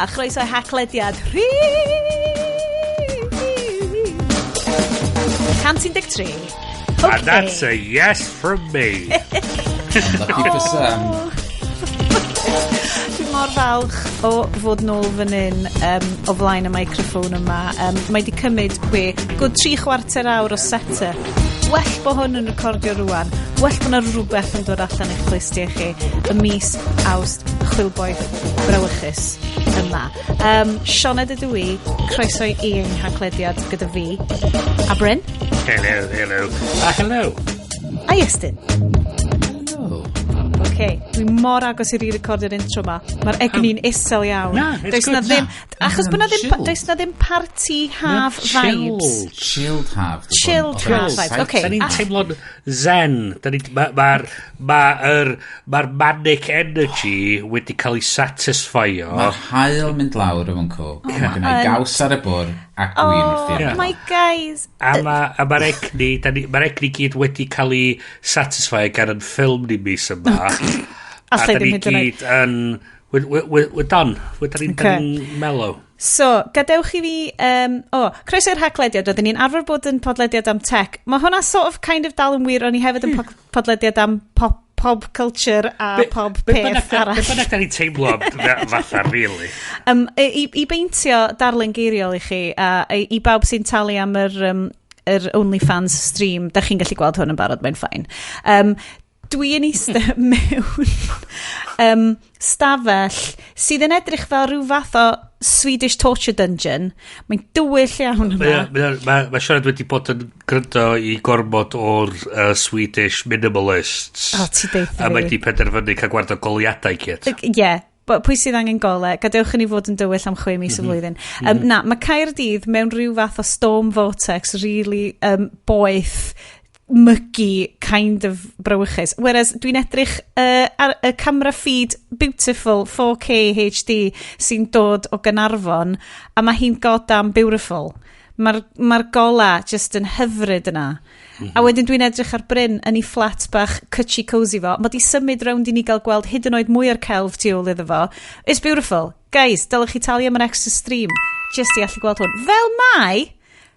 chroeso haglediad 113. Okay. And that's a yes from me. Lucky for Sam. Dwi'n mor falch o fod nôl fan hyn o flaen y microffon yma. Mae di cymryd good 3/4 awr o set-up. Well bo hwn yn recordio rwan. Well bo na rhywbeth yn dod allan eich clustia chi. Y mis Awst, chwilboeth brawychus yma. Sioned ydw i, croeso i ein haglediad gyda fi. A Bryn? Hello. Hello. A Iestyn? Hello. Okay, dwi mor agos i re-recordio'r intro ma. Mae'r egni'n isel iawn. Na, it's good. Achos bod does na ddim party half vibes. Chilled half. Chilled half vibes. Okay. Da ni'n teimlo'n zen. Mae'r manic energy wedi cael ei satisfio. Mae'r hael mynd lawr efo'n co. Mae gynna i gaws ar y bwr ac wyn wrth i'r. My guys. A mae'r egni gyd wedi cael ei satisfio gan yn ffilm ni mis yma. A da ni gyd yn... We're done. We're done mellow. So, gadewch i fi... croeso i'r haglediad. Oedden ni'n arfer bod yn podlediad am tech. Mae hwnna sort of kind of dal yn wir, o'n i hefyd yn podlediad am pop culture a pop peth arall. Be bynnag da ni'n teimlo fatha, really. I beintio darlun geiriol i chi, a i bawb sy'n talu am yr OnlyFans stream, da chi'n gallu gweld hwn yn barod, mae'n ffain. Dwi'n eistedd mewn stafell sydd yn edrych fel rhyw fath o Swedish torture dungeon. Mae'n dywyll iawn yma. Mae Sioned wedi bod yn gryndo i gormod o'r Swedish minimalists. Ti deitha fi. A mae wedi penderfynu cael gward o goliadau gyd. Ie. Pwy sydd angen gole? Gadewch i ni fod yn dywyll am 6 mis y flwyddyn. Mae Caerdydd mewn rhyw fath o storm vortex really boeth muggy kind of brawychus. Whereas dwi'n edrych ar y camera feed beautiful 4K HD sy'n dod o Gaernarfon a mae hi'n goddamn beautiful. Mae'r gola just yn hyfryd yna. A wedyn dwi'n edrych ar Bryn yn ei flat bach cutchy cozy fo. Mae di symud rownd i ni gael gweld hyd yn oed mwy o'r celf tu ôl iddo fo. It's beautiful. Guys, dylech chi talu am yr extra stream just i allu gweld hwn. Fel mai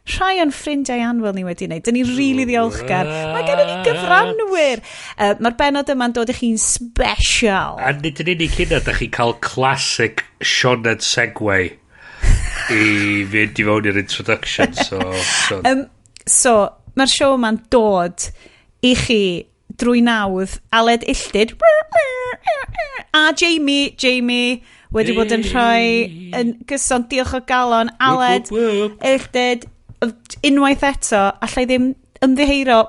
rhai o'n ffrindiau anwyl ni wedi wneud. Dyn ni really ddiolchgar. Mae gen ni gyfranwyr. Mae'r benod yma'n dod i chi'n special. A nid yn unig hynna, da chi'n cael classic Sioned segue i fynd i fewn i'r introduction. So mae'r show yma'n dod i chi drwy nawdd Aled Illtyd a Jamie wedi bod yn rhoi yn gyson diolch o galon Aled Illtyd unwaith eto allai ddim ymddiheiro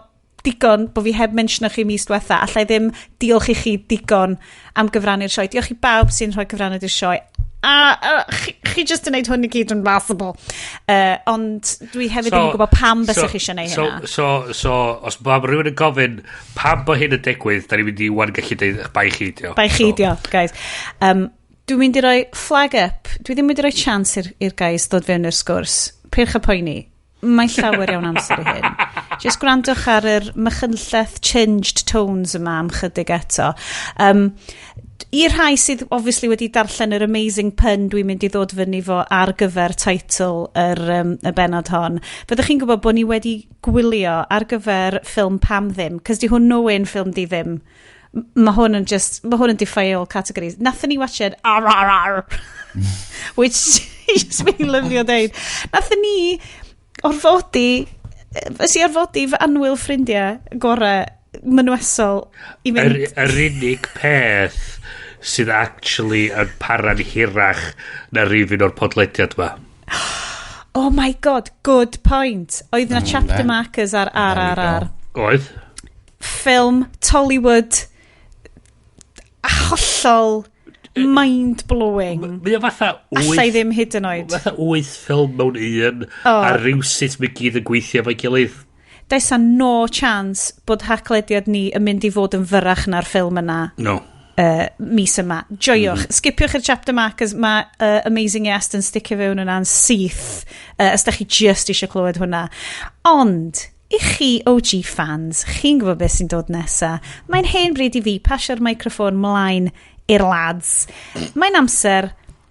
digon bod fi heb mentiono chi mis diwetha, allai ddim diolch i chi digon am gyfrannu'r sioe. Diolch i bawb sy'n rhoi cyfrannu'r sioe. Chi just yn neud hwn i gyd yn possible. Ond dwi hefyd ddim yn gwybod pam bys chi eisiau neud hynna. So, os mae rhywun yn gofyn pam bod hyn yn digwydd, da ni mynd i wan gallu dweud bai chidio. Bai chidio, guys. Dwi'n mynd i roi flag up. Dwi ddim mynd i roi chance i'r guys ddod fewn i'r sgwrs. Pyrch y poeni. Mae llawer iawn amser i hyn. Just gwrandwch ar yr mychynlleth changed tones yma am chydig eto. I'r rhai sydd obviously wedi darllen yr amazing pun dwi'n mynd i ddod fyny fo ar gyfer teitl y benod hon. Fyddwch chi'n gwybod bod ni wedi gwylio ar gyfer ffilm Pam Ddim, cos di hwn no-win ffilm di ddim. Mae hwn yn defy all categories. Nathon ni watched RRR, which just fi'n lyfio deud. Nathon ni orfodi fy anwyl ffrindiau gorau mynwesol i fynd. Yr unig peth sydd actually yn para'n hirach na rifin o'r podlediad yma. Oh my god, good point. Oedd yna chapter markers ar RRR. Oedd? Ffilm, Tollywood, hollol, mind-blowing. Mae o fatha 8... Allai ddim hyd yn oed. Fatha 8 ffilm mewn un, a rhywsut mae gyd yn gweithio fo'i gilydd. Does a no chance bod haglediad ni yn mynd i fod yn fyrach na'r ffilm yna. No. Mis yma. Joiwch. Skipiwch yr chapter markers. Mae Amazing Iestyn sticio fewn yna'n syth. Os da chi just eisiau clywed hwnna. Ond, i chi OG fans, chi'n gwybod beth sy'n dod nesa. Mae'n hen bryd i fi pasio'r microffon mlaen i'r lads. Mae'n amser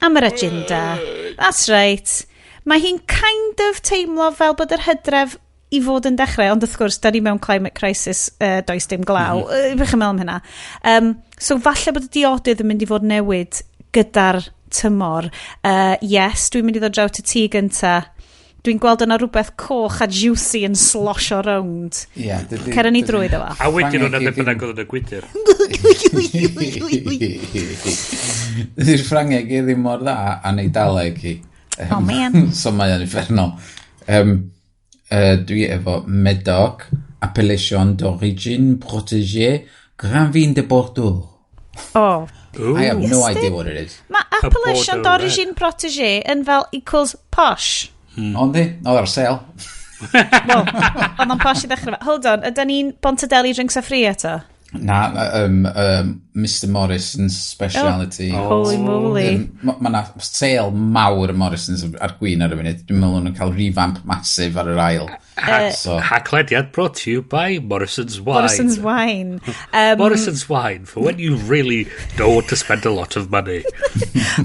Am yr agenda. That's right. Mae hi'n kind of teimlo fel bod yr hydref i fod yn dechrau, ond wrth gwrs, da ni mewn climate crisis, does dim glaw. Bych yn meddwl am hynna. So falle bod y diodydd yn mynd i fod newid gyda'r tymor. Yes, dwi'n mynd i ddod draw ty tŷ gynta. Dwi'n gweld yna rhywbeth coch a juicy yn slosio rownd. Cer ni drwy ddo fa. A wedyn hwnna ddim bynnag oedd yn y gwydr. Dy'r Ffrangeg i ddim mor dda a'n Eidaleg hi. Oh, man. So mae'n effernol. Dwi efo Medog, appellation d'origine protégée, Grand Vin de Bordeaux. Oh. I have no idea what it is. Mae appellation d'origine protégée yn fel equals posh. Ond di? Oedd ar sale. Wel, oedd o'n posh i ddechrau. Hold on, yda ni'n Bontadeli drinks a free eto? Na, Mr Morrison's speciality. Holy moly. Mae na sale mawr y Morrison's ar gwyn ar y funud. Dwi'n meddwl nhw'n cael revamp masif ar yr ail. Haclediad brought to you by Morrison's Wine. Morrison's Wine. Morrison's Wine, for when you really don't want to spend a lot of money.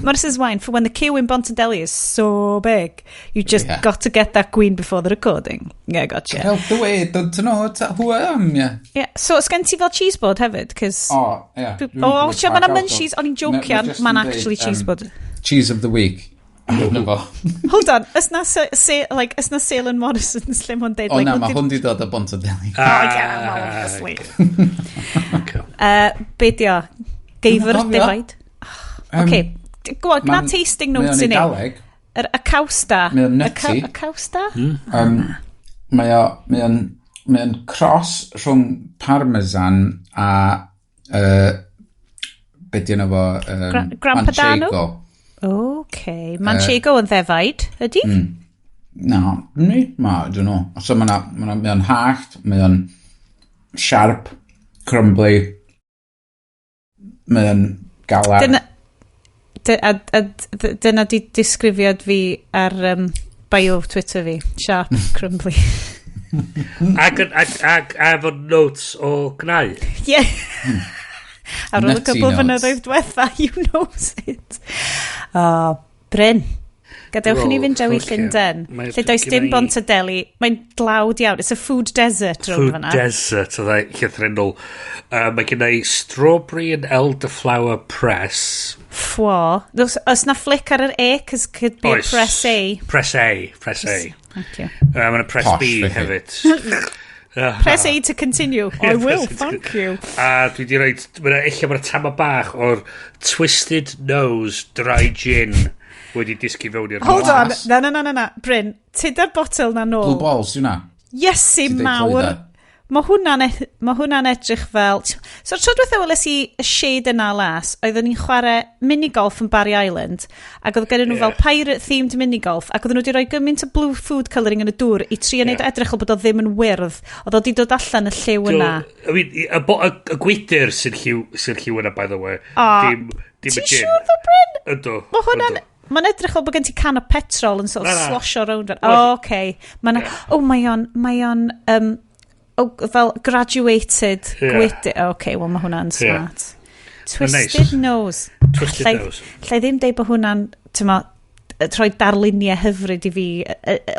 Morrison's Wine, for when the queue in Bontadeli is so big. You just got to get that gwyn before the recording. Yeah, gotcha. Help the way, don't know who I am, yeah. Yeah, so os gen ti fel cheeseboard hefyd, cause... Oh, yeah. Sian, ma'n munchies, o'n i'n jokian, ma'n actually cheeseboard. Cheese of the week. Hold on, ys na sale yn Morrison's lle mwyn deud... O na, mae hwn di dod o Bontadeli. Yeah, obviously. Be di o? Geifr defaid? Ok, gna tasting notes i ni. Mae o'n Eidaleg. Y cawsta. Mae o'n nutty. Y cawsta? Mae o'n cross rhwng parmesan a be di yna fo Gran Padano? Ok, manchego yn ddefaid, ydy? No, I don't know. So mae o'n hallt, mae o'n sharp, crumbly, mae o'n galar. Dyna di disgrifiad fi ar bio Twitter fi. Sharp, crumbly. Ac efo notes o gnau. Yeah. Ar ôl y cwbl fynyddoedd diwetha, you knows it. Bryn, gadewch ni fynd draw i Llundain. Lle does dim Bontadeli. Mae'n dlawd iawn. It's a food desert. Food desert, oedd ei llythrenol. Mae gen i strawberry and elderflower press. Fwo. Os na flick ar yr E, cos could be press A. Press A. Thank you. Mae'n press B hefyd. Press A to continue. I will, thank you. A dwi di roed, mae'r tama bach o'r Twisted Nose Dry Gin wedi disgu fewn i'r... Hold on, na. Bryn, tyda'r botel na nôl. Blue balls, yw na? Iesu mawr. Mae hwnna'n edrych fel... So, tro dwi'n weles i y shade yna las, oedden ni'n chwarae minigolf yn Barry Island, ac oedd gen nhw fel pirate-themed minigolf, ac oedden nhw wedi rhoi gymaint o blue food colouring yn y dŵr i trio neud o edrych o bod o ddim yn wyrdd. Oedd o wedi dod allan y lliw yna. Y gwydr sy'n lliw yna, by the way. Ti'n siŵr ddo, Bryn? Ydw. Mae'n edrych o bod gen ti can o petrol yn sort of slosio rownd. Oce. Mae o'n fel graduated gwydr. Oce, wel mae hwnna'n smart. Twisted Nose. Lle ddim deud bod hwnna'n troi darluniau hyfryd i fi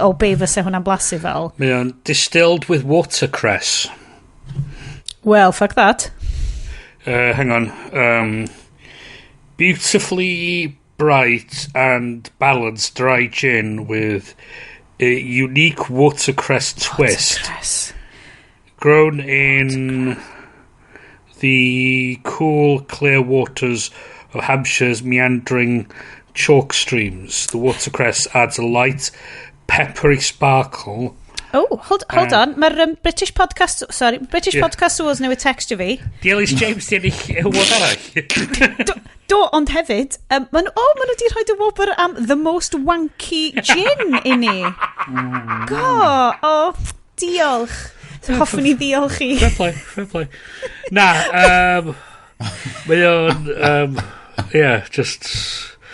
o be fysa hwnna'n blasu fel. Mae o'n distilled with watercress. Well, fuck that. Hang on. Beautifully bright and balanced dry gin with a unique watercress twist. Grown in the cool, clear waters of Hampshire's meandering chalk streams. The watercress adds a light, peppery sparkle. Oh, hold on. Mae'r British Podcast Awards newydd textio fi. Ellis James di ennill award arall. Do, ond hefyd, maen nhw wedi rhoi dy wobr am the most wanky gin i ni. Diolch. Hoffwn i ddiolch i. Fair play. Na, mae o'n, just...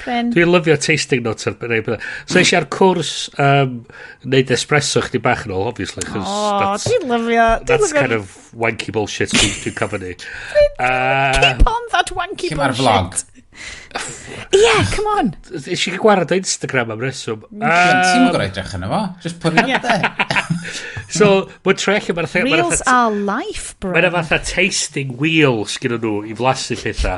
Dwi'n lyfio tasting notes ar beth. So eisiau ar cwrs neud espresso chdi bach yn ôl, obviously. Dwi'n lyfio. That's kind of wanky bullshit dwi'n cover ni. Keep on that wanky bullshit. Mae'r vlog. Yeah, come on. Is i gwared o Instagram am reswm. Ti'n mwyn gorau edrych yna fo? Just put it up there. So, mae'n trech yma... Reels are life, bro. Mae'n fatha tasting wheels gyda nhw i flasu pethau.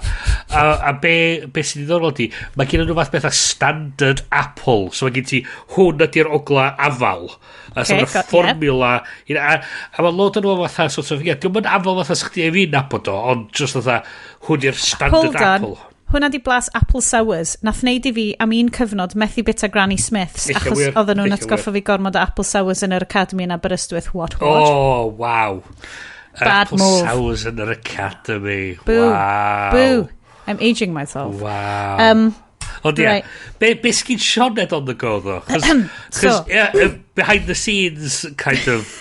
A be sy'n ddiddorol di, mae gyda nhw fath bethau standard Apple. So mae gen ti hwn ydy'r ogla afal. A so mae'r formula... A mae lot yn nhw fatha sort of... Diolch yn afal fatha sy'ch chi ei fi'n nabod o, ond just fatha hwn yw'r standard Apple. Hwna di blas Apple Sours. Nath neud i fi am un cyfnod methu bita Granny Smiths. Achos oedden nhw'n atgoffa fi gormod o Apple Sours yn yr Academy yn Aberystwyth. What? Oh, wow. Bad Apple move. Sours yn yr Academy. Boo. Wow. Boo. I'm aging myself. Wow. Ond ie, right. be sgyn Sioned on the go, ddo? Cos, behind the scenes, kind of,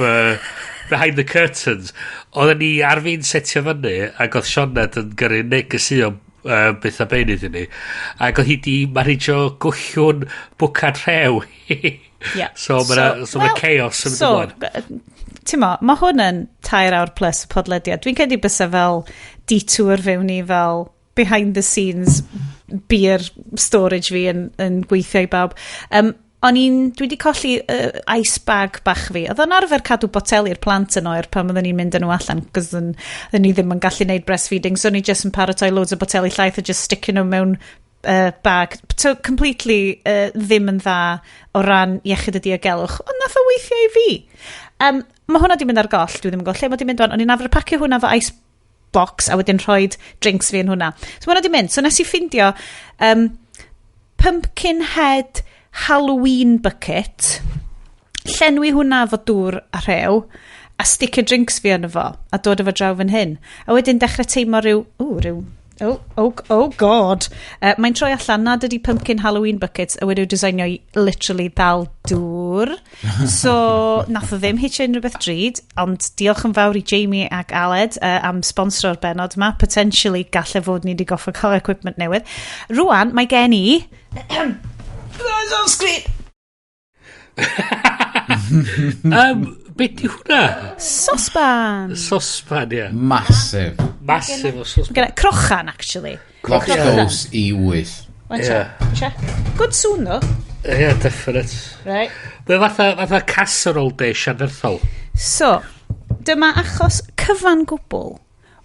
behind the curtains, oedden ni ar fi'n setio fyny, ac oedd Sioned yn gyrru negesio beth a benydd i ni. Ac oedd hi di managio gwllwn bwcad rhew. Yeah. So mae chaos yn mynd ymlaen. Ti'n mo, mae hwn yn 2 awr plus y podlediad. Dwi'n credu bysa fel detour fewn i fel behind the scenes beer storage fi yn gweithio i bawb. Dwi wedi colli ice bag bach fi. Oedd o'n arfer cadw boteli'r plant yn oer pan oedden ni'n mynd yn nhw allan, cos oedden ni ddim yn gallu neud breastfeeding, so ni just yn paratoi loads o boteli llaeth a just sticking nhw mewn bag. So completely ddim yn dda o ran iechyd y diogelwch, ond nath o weithio i fi. Mae hwnna di mynd ar goll, dwi ddim yn goll lle mae di mynd o'n i'n arfer pacio hwnna fo ice box a wedyn rhoi drinks fi yn hwnna. So hwnna di mynd. So nes i ffindio pumpkin head Halloween bucket, llenwi hwnna fo dŵr a rhew, a sticio drinks fi yn fo, a dod efo draw fan hyn. A wedyn dechrau teimlo oh god. Mae'n troi allan, nad ydi pumpkin Halloween buckets, a wedi'w designio i literally ddal dŵr. So, nath o ddim hitio unrhyw beth drud, ond diolch yn fawr i Jamie ac Aled am sponsro'r benod yma. Potentially galle fod ni wedi goffa cael equipment newydd. Rwan, mae gen i... It's on screen. Be di hwnna? Sosban. Sosban, ie. Massive. Massive o sosban. Gyda crochan, actually. Loftos i 8. Check. Good soon, though. Yeah, definite. Right. Mae fatha casserole dish anferthol. So, dyma achos cyfan gwbl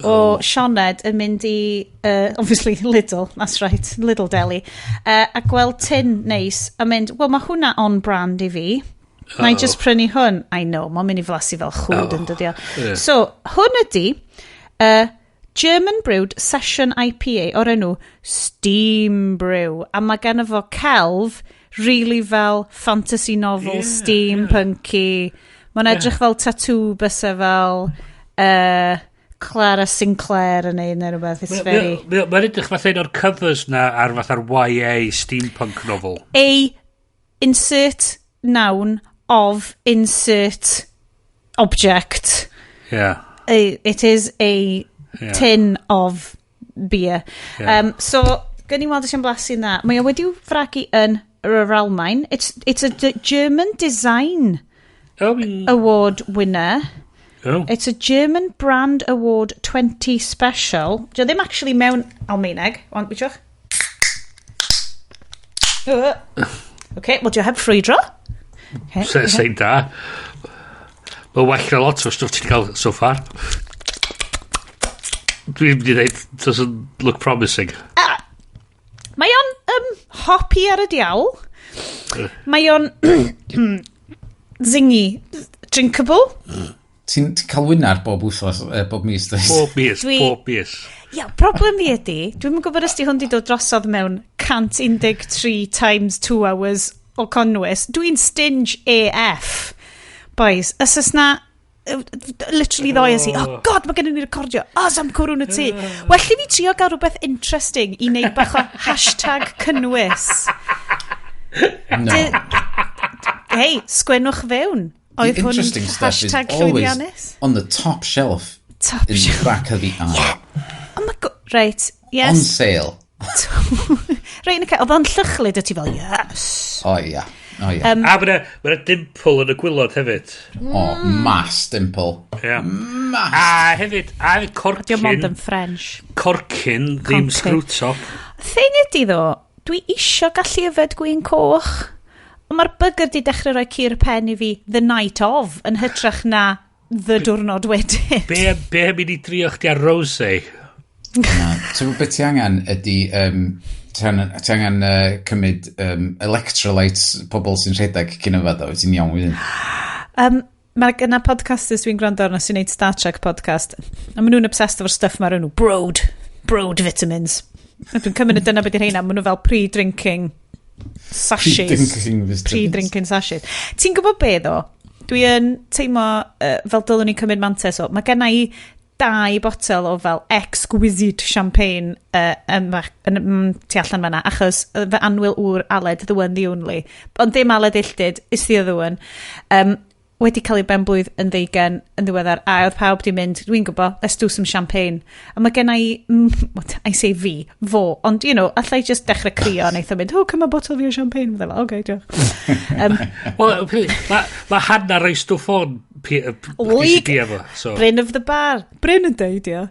o Sioned yn mynd i, obviously, Lidl, that's right, Lidl Deli, a gweld tin neis, a mynd, wel, mae hwnna on brand i fi. Na i just prynu hwn. I know, mae'n mynd i flasu fel chwd yn dydio. Yeah. So, hwn ydi German Brewed Session IPA o'r enw Steam Brew. A mae gen fo celf really fel fantasy novel, steampunky. Mae'n edrych fel tattoo bysa fel Clara Sinclair yn ein neu rhywbeth. It's very... Mae'n edrych fath un o'r covers na ar fath ar YA steampunk novel. A insert noun of insert object. Yeah. It is a tin of beer. Yeah. So, gen i weld eisiau blasu na. Mae o wedi'w fragu yn yr Almaen. It's a German Design Award winner. Oh. It's a German Brand Award 20 Special. Dio ddim actually mewn Almaeneg. Want bwysiwch? Okay, wel dio heb ffrwydro. Sein da. Mae'n well na lot o stwff ti'n cael so far. Dwi'n mynd i ddeud, doesn't look promising. Mae o'n hoppy ar y diawl. Mae o'n zingy. Drinkable. Ti'n cael wynar bob wythnos, bob mis? Bob mis. Ia, problem fi ydi, dwi'n gwybod ysdi hwn di dod drosodd mewn 113 times 2 hours o conwys. Dwi'n stinge AF. Boys, ysys na literally ddoes i, oh god, mae gennym ni recordio, sam cwrwn y tŷ. Well, i fi trio gael rhywbeth interesting i wneud bach o hashtag cynnwys. No. Hei, sgwennwch fewn. Oedd hwn hashtag llwyddiannus? On the top shelf. In the back of the eye. Yeah. Oh my god, right, yes. On sale. Right, oedd o'n llychlyd, a ti fel, yes. Oh, yeah. Oh, yeah. A mae'na dimple yn y gwylod hefyd. Mass dimple. Yeah. Mass. A hefyd corcyn. Dio mond yn French. Corcyn, ddim screw top. thing ydi ddo, dwi isio gallu yfed gwyn coch, ond mae'r bygger di dechrau rhoi cur y pen i fi the night of, yn hytrach na the diwrnod wedyn. Be am i ni drio chdi ar rosé? So beth ti angen ydy, ti angen cymryd electrolytes pobl sy'n rhedeg cyn yfed o, ti'n iawn wedyn. Mae yna podcasters dwi'n gwrando arno sy'n neud Star Trek podcast, a maen nhw'n obsessed o'r stuff mae'r nhw, broad vitamins. A dwi'n cymryd dyna beth i'r heina, maen nhw fel pre-drinking sachets. Pre-drinking sachets. Ti'n gwybod be ddo? Dwi'n teimlo fel dylwn ni'n cymryd mantes o. Mae genna i 2 botel o fel exquisite champagne tu allan fanna, achos fy anwyl ŵr Aled, the one, the only. Ond dim Aled illtyd, is the other one. Wedi cael ei benblwydd yn 20 yn ddiweddar, a oedd pawb di mynd, dwi'n gwybod, let's do some champagne. A mae gen I say fo, ond, you know, allai just dechrau crio, a neith o mynd, come a bottle fi o champagne. Fydda, okay, diolch. Wel, mae hanner rei stwff on PCD efo. Bryn of the bar. Bryn yn deud, ia.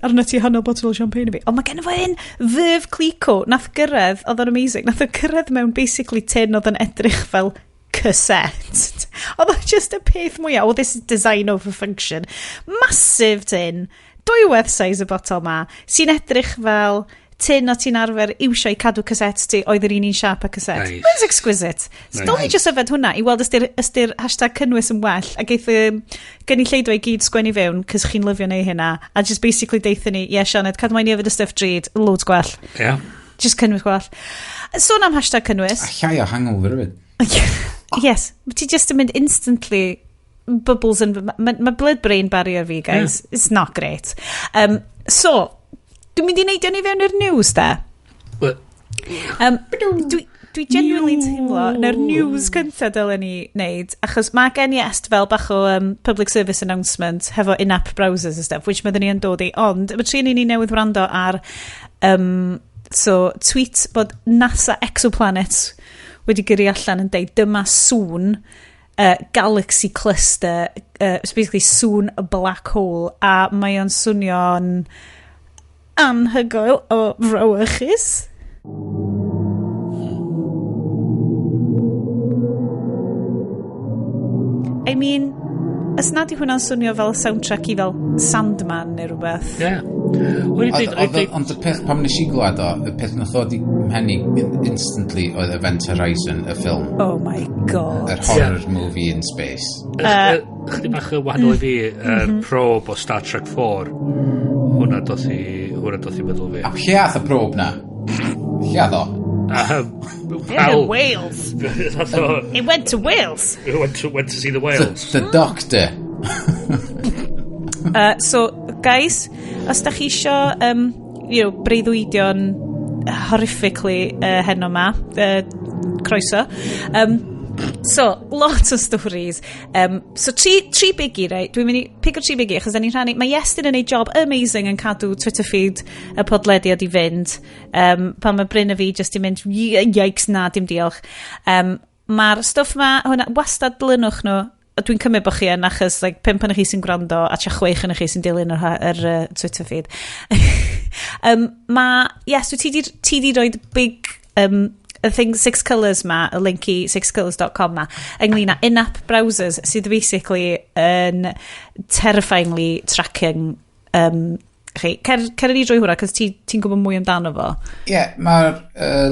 Arna ti hanner bottle o champagne i fi. Ond mae gen i fo un Verve Clico, nath gyrraedd, oedd o'n amazing, nath o gyrraedd mewn basically tin oedd yn edrych fel cassette. Oedd o just y peth mwyaf, this is design over function. Massive tin, 2 werth size y botol ma, sy'n edrych fel tin o ti'n arfer iwsio i cadw cassettes ti, oedd yr un siarp a cassette. Nice. That's exquisite. So nice. Ni just yfed hwnna, i weld ystyr hashtag cynnwys yn well, a geith gynulleidfa i gyd sgwennu fewn, cys chi'n lyfio neu hynna, a just basically deithio ni, Sianed, cadw mae'n i yfed y stuff drud, loads gwell. Yeah. Just cynnwys gwell. Sôn am hashtag cynnwys. A llai o hangover yfyd. Yes, ti just yn mynd instantly bubbles and my blood-brain barrier fi, guys. Yeah. It's not great. So, dwi'n mynd i neidio ni fewn i'r news, da? Dwi genuinely teimlo na'r news cyntaf dylen ni wneud, achos mae gen i est fel bach o public service announcement hefo in-app browsers and stuff, which myddwn ni yn dod i, ond mae tri ni newydd wrando ar tweet bod NASA exoplanets wedi gyrru allan yn deud dyma sŵn galaxy cluster, basically sŵn a black hole, a mae o'n swnio'n anhygoel o frawychus. I mean, ys nad i hwnna'n swnio fel soundtrack i fel Sandman neu rhywbeth. Yeah. Ond y peth pam nes i glwad o, y peth nath o di mhenni instantly oedd Event Horizon, y ffilm. Oh my god. Yr horror movie in space. Chdi bach y wahanol i fi, probe o Star Trek 4. Hwna doth i meddwl fi. A lle ath y probe na? Lle ath o? In Wales. It went to Wales. It went to see the whales. The Doctor. So, guys, os da chi isio breuddwydion horrifically heno ma, croeso. So, lot o stories. So, tri biggie, right? Dwi'n mynd i pick o 3 biggie, achos da ni'n rhannu. Mae Iestyn yn neud job amazing yn cadw Twitter feed y podlediad i fynd. Pan mae Bryn a fi just i mynd, yikes, na, dim diolch. Mae'r stwff ma, hwnna, wastad dilynwch nhw. Dwi'n cymryd bod chi yn, achos 5 yn chi sy'n gwrando, a 6 yn chi sy'n dilyn yr Twitter feed. Yes, ti di roed big... y thing 6 colours ma, y link i 6colours.com ma, ynglyn â in-app browsers sydd basically yn terrifyingly tracking cer ni drwy hwnna, cos ti'n gwybod mwy amdano fo. Mae'r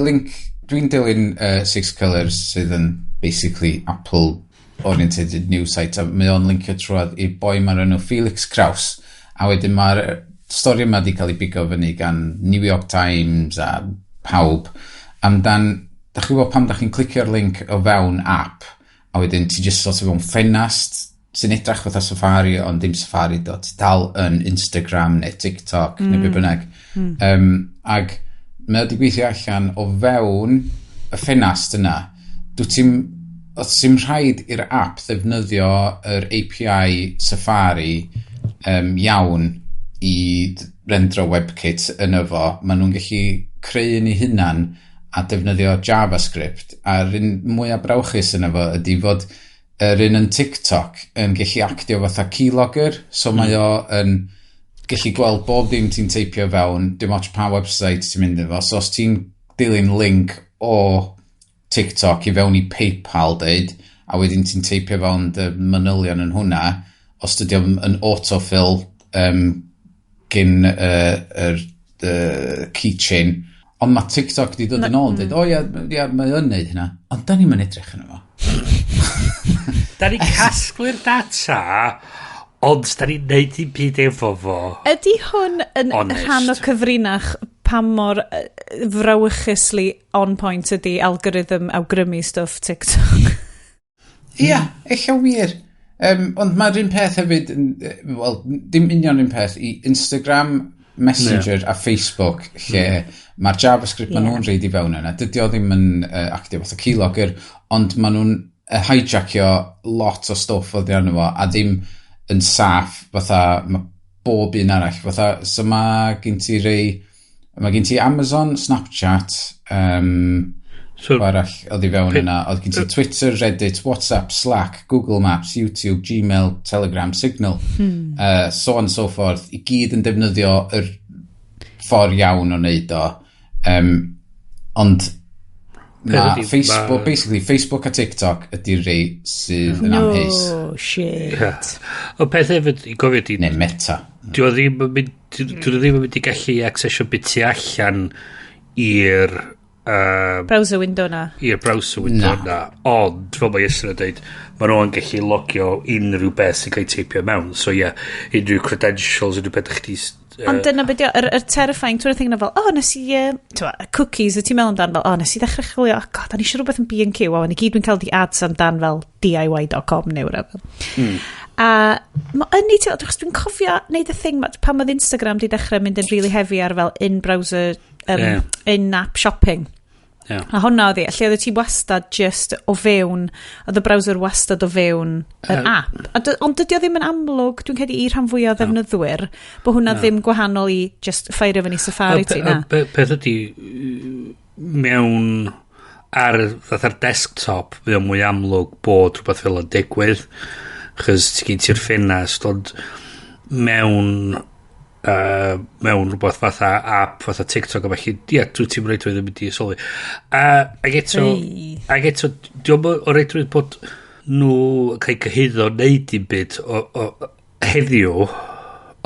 link, dwi'n dilyn 6 Colours sydd yn basically Apple orientated news site, a mae o'n linkio trwad i boi mae'r enw Felix Kraus, a wedyn mae'r stori yma di cael ei bigo fyny gan New York Times a pawb, amdan, da chi bod pam da chi'n clicio'r link o fewn app, a wedyn ti just sort of fewn ffenast sy'n edrach fatha Safari, ond dim Safari dot, dal yn Instagram neu TikTok neu be bynnag. Ag mae wedi gweithio allan o fewn y ffenast yna, ti'n rhaid i'r app ddefnyddio yr API Safari iawn i rendro WebKit yn efo. Maen nhw'n gallu creu yn ei hunan a defnyddio JavaScript, a'r un mwyaf brawchus yn efo ydy fod yr un yn TikTok yn gallu actio fatha keylogger, so mae o yn gallu gweld bob dim ti'n teipio fewn, dim ots pa website ti'n mynd efo. So os ti'n dilyn link o TikTok i fewn i PayPal deud, a wedyn ti'n teipio fewn dy manylion yn hwnna, os dydy o'n yn autofill gyn keychain. Ond mae TikTok di dod yn ôl yn dweud, mae o'n neud hynna. Ond da ni'n mynd edrych yn efo. Da ni'n casglu'r data, ond da ni'n neud i'n byd efo fo. Ydy hwn yn rhan o cyfrinach pa mor frawychusly on point ydy algorithm awgrymu stuff TikTok? Ia, eich wir. Ond mae'r un peth hefyd, wel, dim union un peth, i Instagram, Messenger a Facebook, lle mae'r JavaScript maen nhw'n reid i fewn yna. Dydy o ddim yn actio fatha keylogger, ond maen nhw'n hijackio lot o stwff o ddiarno fo, a ddim yn saff fatha mae bob un arall. Fatha, so mae gen ti Amazon, Snapchat, arall oedd i fewn yna. Oedd gen ti Twitter, Reddit, WhatsApp, Slack, Google Maps, YouTube, Gmail, Telegram, Signal, so on and so forth. I gyd yn defnyddio yr ffordd iawn o wneud o. Ond Facebook, basically, Facebook a TikTok ydy'r rei sydd yn amhys. No shit. O peth hefyd i gofio di... Neu Meta. Dwi ddim yn mynd i gallu accessio biti allan i'r browser window na. I'r browser window na. Ond, fel mae Iestyn yn dweud, mae nhw'n gallu logio unrhyw beth sy'n cael ei teipio mewn. So unrhyw credentials, unrhyw beth chdi... Ond dyna beth yr terrifying, dwi'n thing na fel, nes i, cookies, y ti'n meddwl amdan fel, nes i ddechrau chwilio, god, da ni eisiau rhywbeth yn B&Q, a ni gyd dwi'n cael di ads amdan fel DIY.com neu whatever. A dwi'n cofio neud y thing, pan oedd Instagram di dechrau mynd yn really heavy ar fel in-browser, in-app shopping. A hwnna oedd lle oedd ti wastad just o fewn, oedd y browser wastad o fewn yr app. Ond dydy o ddim yn amlwg, dwi'n credu i rhan fwyaf ddefnyddwyr, bod hwnna ddim gwahanol i just ffair efo ni Safari ti na. Peth ydy, mewn ar desktop, fe o mwy amlwg bod rhywbeth fel yn digwydd, chys ti gen ti'r ffenast, ond mewn rhywbeth fatha app, fatha TikTok a falle, dwi ti'n rhaid wedi mynd i sylwi. Ag eto, diolch o reidrwydd bod nhw cael cyhyddo neud i'n byd heddiw,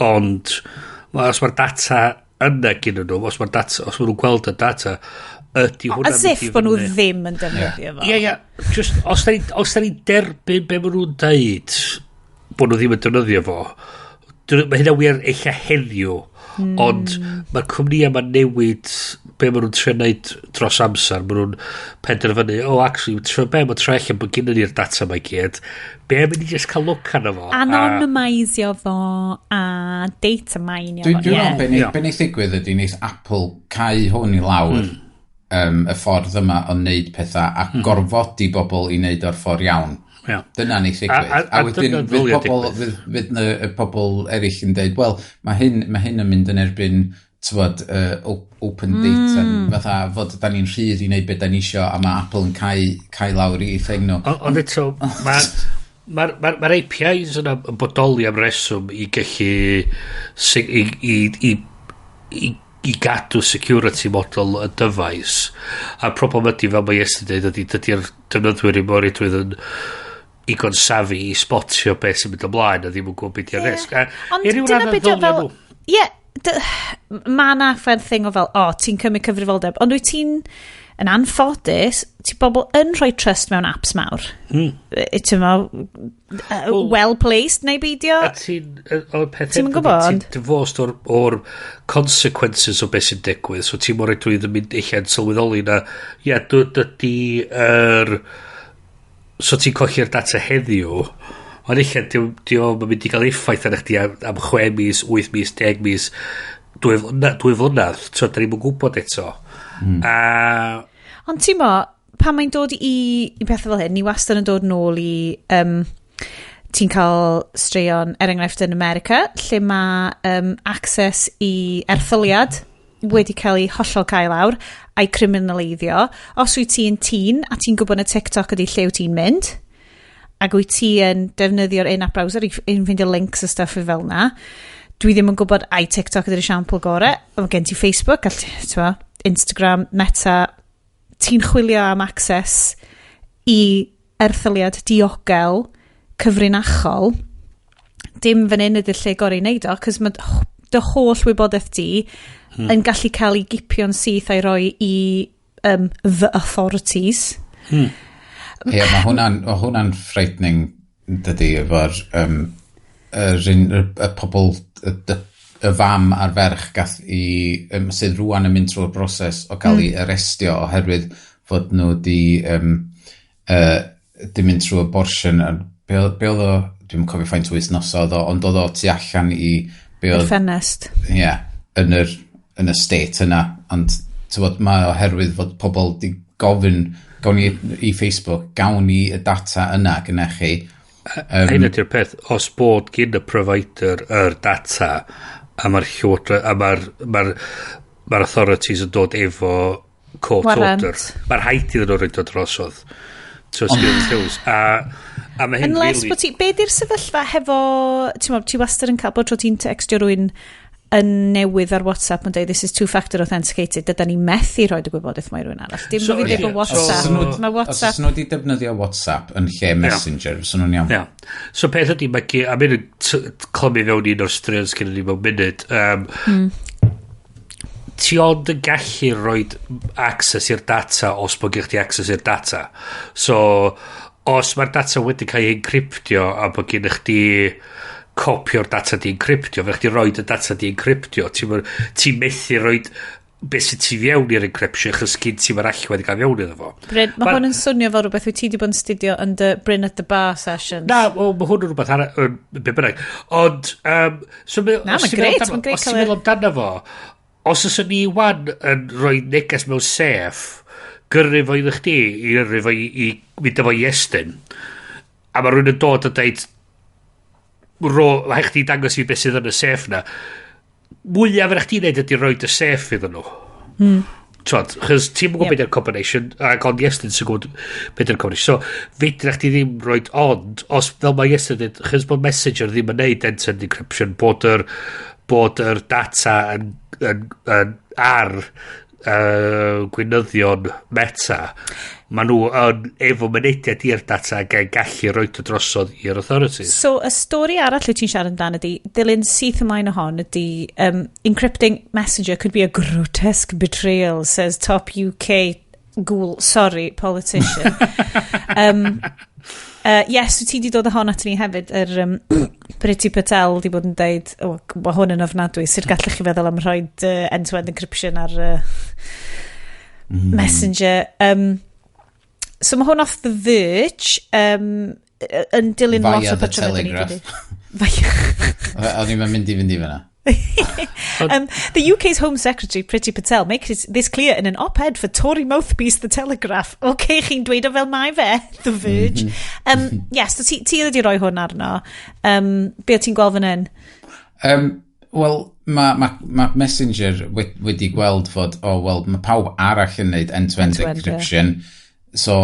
ond os mae'r data yna gyda nhw, os maen nhw'n gweld y data, ydy hwnna... As if bod nhw ddim yn defnyddio fo. Ie, just, os da ni derbyn be maen nhw'n deud bod nhw ddim yn defnyddio fo, mae hynna wir eich heddiw, ond mae'r cwmni yma'n newid be maen nhw'n trio wneud dros amser. Maen nhw'n penderfynu, actually, mae'n trio allan bod gynnu ni'r data mae gyd. Be mynd i just cael look arno fo? Anonymisio fo a data mine. Dwi'n meddwl, be wneud ddigwydd ydy wneud Apple cau hwn i lawr y ffordd yma o wneud pethau a gorfodi bobl i wneud o'r ffordd iawn. Dyna ni ddigwydd. A wedyn fydd y pobl eraill yn dweud, wel, mae hyn yn mynd yn erbyn open data, fatha fod da ni'n rhydd i wneud beth da ni isio, a mae Apple yn cau lawr i thing nhw. Ond eto, mae'r APIs yna yn bodoli am reswm i gallu i gadw security model y dyfais. A problem ydy, fel mae Iestyn dweud, dydy'r defnyddwyr i mor edrych yn igon safi i spotio beth sy'n mynd ymlaen a ddim yn gwybod beth yw'r risg. Ond dyna beth yw'r fel... Ie, mae na ffaith thing o fel, ti'n cymryd cyfrifoldeb, ond wyt ti'n yn anffodus, ti bobl yn rhoi trust mewn apps mawr. Ti'n well-placed neu beidio? Ti'n gwybod? Ti'n dyfost o'r consequences o beth sy'n digwydd, so ti'n mor edrych yn mynd eich yn sylweddoli na, dydy so ti'n colli'r data heddiw, ond eich diolch yn mynd i gael effaith arna chdi am 6 mis, 8 mis, 10 mis, 2 flynedd, so da ni'n gwybod eto. Ond ti'n mo, pan mae'n dod i pethau fel hyn, ni wastad yn dod nôl i ti'n cael straeon, enghraifft yn America, lle mae access i erthyliad wedi cael ei hollol cael lawr a'i criminaleiddio. Os wyt ti'n teen a ti'n gwybod na TikTok ydy lle wyt ti'n mynd, ac wyt ti yn defnyddio'r in-app browser i ffindio links a stuff fel na, dwi ddim yn gwybod ai TikTok ydy'r esiampl gore, ond gen ti Facebook, Instagram, Meta, ti'n chwilio am access i erthyliad diogel, cyfrinachol, dim fan hyn ydy'r lle gorau i wneud o, cos mae dy holl wybodaeth di yn gallu cael ei gipio'n syth a'i roi i the authorities. Ie, mae hwnna'n frightening, dydy, efo'r y pobl, y fam a'r ferch gath i, sydd rwan yn mynd trwy'r broses o cael ei arestio oherwydd fod nhw di mynd trwy abortion. Be oedd o, dwi'n cofio ffaint o wythnosodd o, ond oedd o tu allan i ffenest. Ie, yn y state yna, ond mae oherwydd fod pobl di gofyn gawn ni i Facebook, gawn ni y data yna gyda chi. Hyn ydy'r peth, os bod gyn y provider yr data, a mae'r authorities yn dod efo court order, mae'r haid iddyn nhw roed o drosodd. A mae hyn unless bod ti, be di'r sefyllfa hefo, ti wastad yn cael bod tro ti'n textio rwy'n yn newydd ar WhatsApp yn dweud, this is two-factor authenticated, dyda ni methu roed y gwybodaeth mae rhywun arall. Dim bod fi efo WhatsApp. Mae WhatsApp... Os nhw wedi defnyddio WhatsApp yn lle Messenger, so nhw'n iawn. So peth ydy, a mynd yn clymu fewn un o'r straeons gyda ni mewn munud, ti ond yn gallu roed access i'r data os bod gych ti access i'r data. So, os mae'r data wedi cael ei encryptio a bod gynnych ti copio'r data di encryptio, fe chdi roed y data di encryptio, ti methu roed beth sy'n ti fewn i'r encryption, chys gyd ti mae'r allwa wedi cael fewn iddo fo. Bryn, mae hwn yn swnio fel rhywbeth wyt ti wedi bod yn studio yn dy Bryn at the Bar sessions. Na, mae hwn yn rhywbeth be bynnag. Ond, mae'n greit cael os ti'n meddwl amdano fo, os ys ni wan yn rhoi neges mewn sef, gyrru fo iddo chdi, i gyrru fo i mynd efo Iestyn, a mae rhywun yn dod a dweud, mae chdi dangos i beth sydd yn y sef na, mwyaf fydd chdi wneud ydy rhoi y sef iddyn nhw. Chos ti'n gwybod beth yw'r combination, ac ond Iestyn sy'n gwybod beth yw'r combination. So, fydra chdi ddim rhoi ond, os fel mae Iestyn dweud, chos bod Messenger ddim yn neud end-to-end encryption, bod yr data ar gweinyddion Meta, maen nhw yn efo mynediad i'r data ac yn gallu rhoi to drosodd i'r authorities. So, y stori arall wyt ti'n siarad amdano ydy, dilyn syth ymlaen o hon ydy, encrypting Messenger could be a grotesque betrayal, says top UK ghoul, sorry, politician. Yes, wyt ti wedi dod o hon at ni hefyd, Priti Patel wedi bod yn deud, mae hwn yn ofnadwy, sut gallech chi feddwl am rhoi end-to-end encryption ar Messenger. So mae hwn off the Verge, yn dilyn lot o patrwm. Via the Telegraph. O'n i'n mynd i fynd i fyna. The UK's Home Secretary Priti Patel makes this clear in an op-ed for Tory mouthpiece The Telegraph. Okay, chi'n dweud o fel mae fe, The Verge. Yes, so ti wedi rhoi hwn arno. Be o ti'n gweld fan hyn? Wel, mae Messenger wedi gweld fod, mae pawb arall yn neud end-to-end encryption. So,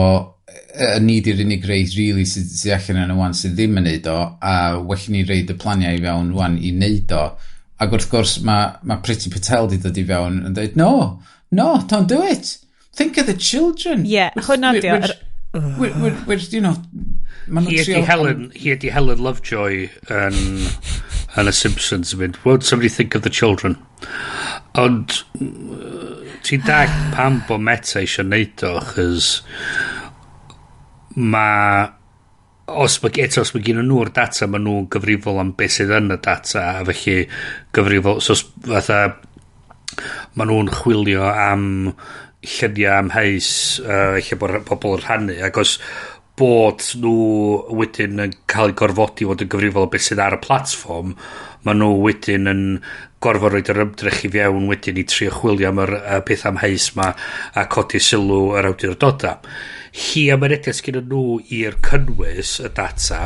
ni di'r unig reid really sydd allan yn y wan sydd ddim yn neud o, a well ni reid y planiau i fewn wan i neud o. Ac wrth gwrs, mae Priti Patel di dod i fewn yn dweud, no, don't do it. Think of the children. Yeah, hwnna di o. You know... Hi ydi Helen Lovejoy yn y Simpsons yn mynd, won't somebody think of the children? Ond, ti'n dag pam bo Meta eisiau neud o, chys os mae gen nhw'r data, mae nhw'n gyfrifol am beth sydd yn y data, a felly gyfrifol, so fatha, mae nhw'n chwilio am lluniau amheus, lle bod pobl yn rhannu, ac os bod nhw wedyn yn cael ei gorfodi fod yn gyfrifol am beth sydd ar y platform, mae nhw wedyn yn gorfod roed yr ymdrech i fewn wedyn i trio chwilio am yr peth amheus ma a codi sylw yr awdurdoda. Hi am mynediad sgyn nhw i'r cynnwys y data,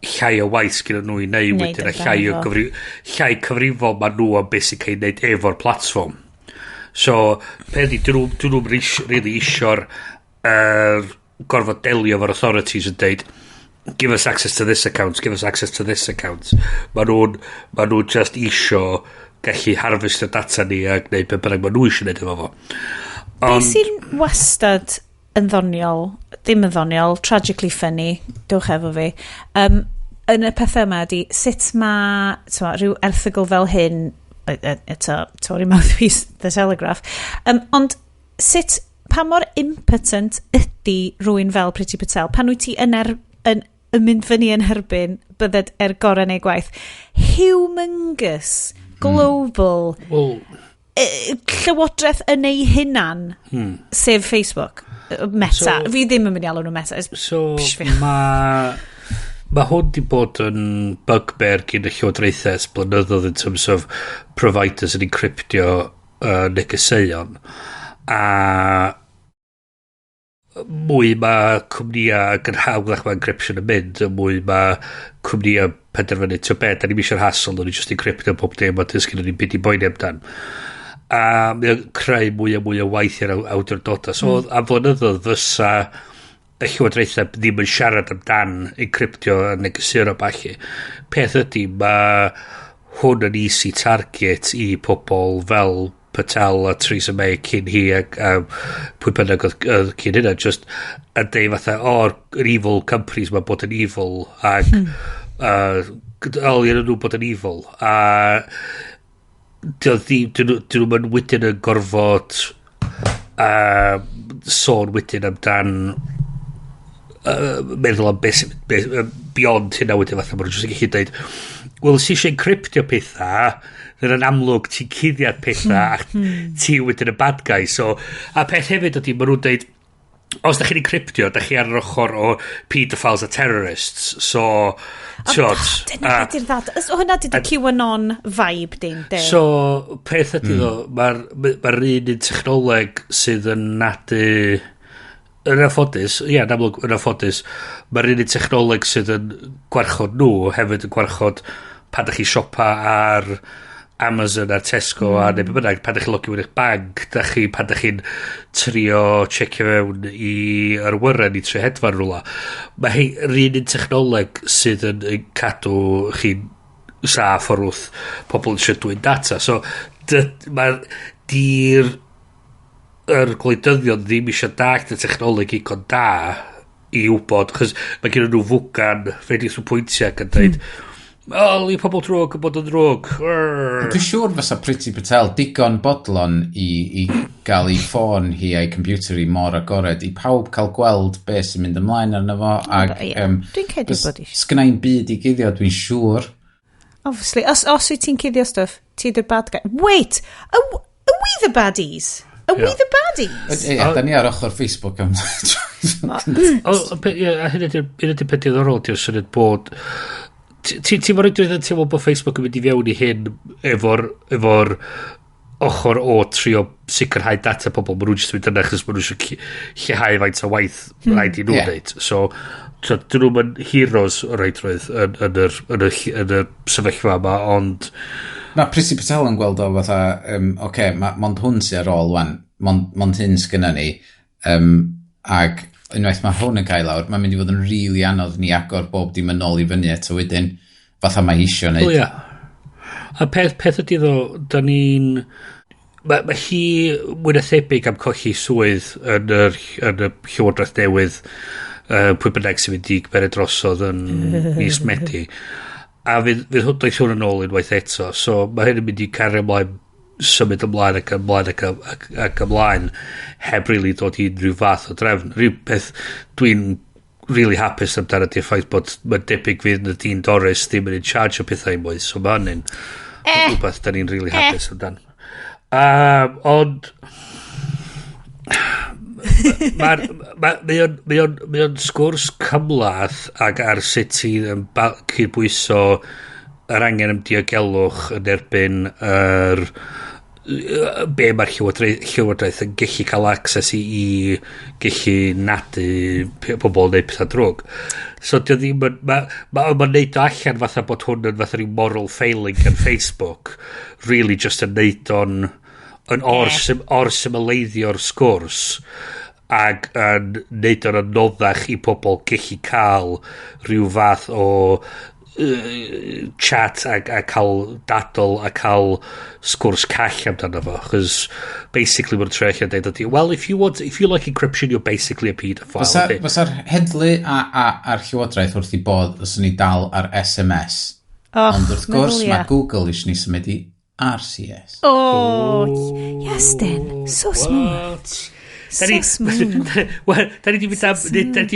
llai o waith sgyn nhw i neud wedyn, a llai cyfrifol ma nhw am beth sy'n cael ei wneud efo'r platform. So, peddi, dyn nhw'n really isio'r gorfod delio efo'r authorities yn deud, give us access to this account, give us access to this account. Ma nhw just isio gallu harvest y data ni a gwneud beth bynnag ma nhw eisiau gwneud efo fo. Be sy'n wastad yn ddoniol, ddim yn ddoniol, tragically funny, dwch efo fi, yn y pethau yma ydi, sut mae rhyw erthygl fel hyn, Tory mouthpiece, The Telegraph, ond sut, pa mor impotent ydy rwy'n fel Priti Patel, pan wyt ti yn mynd fyny yn herbyn bydded gorau neu gwaith, humongous, global, llywodraeth yn ei hunan, sef Facebook, Meta. Fi ddim yn mynd i alw nhw Meta. Mae hwn di bod yn bugbear gyn y llywodraethau blynyddoedd in terms of providers yn encryptio negeseuon. A mwy mae cwmnïa yn hawddach mae encryption yn mynd, mwy mae cwmnïa penderfynu, ti'n beth, da ni'n eisiau'r hassle, da ni'n just encryptio pob dim, a dysgu ni'n byd i boeni amdan. A mae'n creu mwy a waith i'r awdurdodau. So, am flynyddoedd fysa y llywodraethau ddim yn siarad amdan encryptio a negeseuon o bachu. Peth ydy, mae hwn yn easy target i pobl fel Patel a Theresa May cyn hi a pwy bynnag oedd cyn hynna just yn deud fatha yr evil companies mae bod yn evil ac olio nhw bod yn evil a dyn nhw'n wedyn yn gorfod sôn wedyn amdan meddwl am beyond hynna wedyn fatha maen nhw'n just yn gallu dweud wel si eisiau encryptio pethau yn amlwg ti'n cuddiad pethau ac ti wedyn y bad guy so a peth hefyd ydy maen nhw'n dweud os da chi'n encryptio da chi ar yr ochr o pedophiles a terrorists so dyna beth i'r ddad hwnna dyda QAnon vibe dyn so peth ydy ddo mae'r un technoleg sydd yn nadu yn anffodus, yn amlwg yn anffodus, mae'r unig technoleg sydd yn gwarchod nhw hefyd yn gwarchod pan da chi siopa ar Amazon a Tesco a neu bynnag pan da chi logi mewn eich bank pan da chi'n trio checio mewn i'r wyren i trio hedfan rhywle mae'r unig technoleg sydd yn cadw chi'n saff o'r wrth pobl yn siarad dwi'n data so di'r gwleidyddion ddim eisiau dag y technoleg i con da i wybod chos mae gen nhw fwgan fe di sy'n pwyntiau ac yn dweud i pobl drwg yn bod yn drwg dwi'n siŵr fysa Priti Patel digon bodlon i gael ei ffôn hi a'i computer i mor agored i pawb cael gweld beth sy'n mynd ymlaen arno fo ac dwi'n cedi bod eisiau sgynnau'n byd i guddio dwi'n siŵr obviously os wyt ti'n cuddio stuff ti the bad guy wait are we the baddies? Are we the baddies? Da ni ar ochr Facebook am hyn ydy'r peth diddorol di'r syniad bod ti'n mor oedrych yn teimlo bod Facebook yn mynd i fewn i hyn efo'r ochr o trio sicrhau data pobl maen nhw'n just mynd yna achos maen nhw'n eisiau lleihau faint o waith rhaid i nhw wneud so dyn nhw'n heroes o'r oedroedd yn y sefyllfa yma ond na Priti Patel yn gweld o fatha mond hwn sy'n ar ôl wan mond hyn sgynna ni ag unwaith mae hwn yn cael lawr mae'n mynd i fod yn rili anodd ni agor bob dim yn ôl i fyny eto wedyn fatha mae eisiau wneud a peth ydy ddo da ni'n mae hi mwy na thebyg am colli swydd yn y llywodraeth newydd pwy bynnag sy'n mynd i gymryd drosodd yn mis Medi a fydd hwn yn ôl unwaith eto so mae hyn yn mynd i cario ymlaen symud ymlaen ac ymlaen heb really dod i unrhyw fath o drefn rhyw peth dwi'n really hapus amdano di'r ffaith bod mae'n debyg fydd y dyn Doris ddim yn in charge o pethau i mwy so mae hynny'n rhywbeth da ni'n really hapus amdano ond mae o'n sgwrs cymlaeth ac ar sut sy'n cydbwyso yr angen am diogelwch yn erbyn be mae'r llywodraeth yn gallu cael access i gallu nadu pobl neu pethau drwg so dio ddim mae'n neud o allan fatha bod hwn yn fatha rhyw moral failing yn Facebook really just yn neud o'n or symleiddio'r sgwrs ac yn neud o'n anoddach i pobl gallu cael rhyw fath o chat a cael dadl a cael sgwrs call amdano fo, cos basically mae'n trwy allan dweud, well, if you like encryption, you're basically a paedophile. Fysa'r heddlu a'r llywodraeth wrth i bod os ni dal ar SMS. Ond wrth gwrs, mae Google eisiau ni symud i RCS. Iestyn, so smooth. So smooth. Da ni di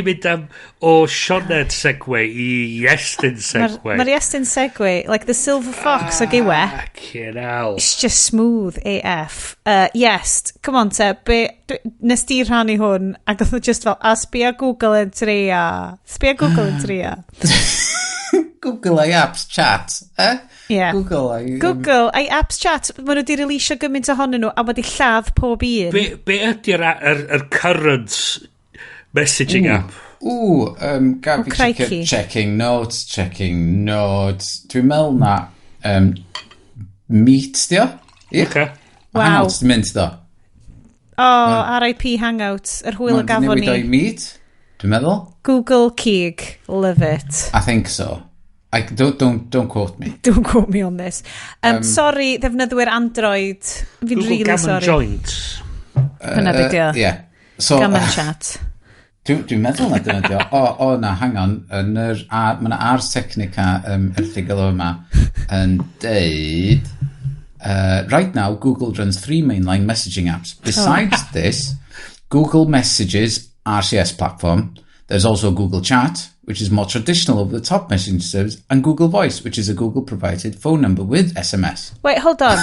mynd am o Sioned segway i Iestyn segway. Mae'r Iestyn segway, like the silver fox o giwe. It's just smooth AF. Yes, come on te, nes di rhannu hwn, ac oedd just fel, sbia Google yn tria. Google I apps chat, Yeah. Google I apps chat. Mae nhw di releasio gymaint ohonyn nhw a wedi lladd pob un. Be ydy'r current messaging app? Gafi checking notes. Dwi'n meddwl na Meet, dio? Okay. Wow. Hangouts di mynd, do. RIP Hangouts, yr hwyl o gafon ni. Mae'n newid o'i Meet, dwi'n meddwl. Google Keeg, love it. I think so. Don't quote me. Don't quote me on this. Sorry, ddefnyddwyr Android. Fi'n really sorry. Google Gammon Joint. Hynna beth dio. Yeah. So, Gammon Chat. Dwi'n meddwl na dyna dio. Na, hang on. Mae Ars Technica erthigol yma yn deud, right now, Google runs 3 mainline messaging apps. Besides this, Google Messages, RCS platform, there's also Google Chat, which is more traditional over-the-top messaging service, and Google Voice, which is a Google-provided phone number with SMS. Wait, hold on.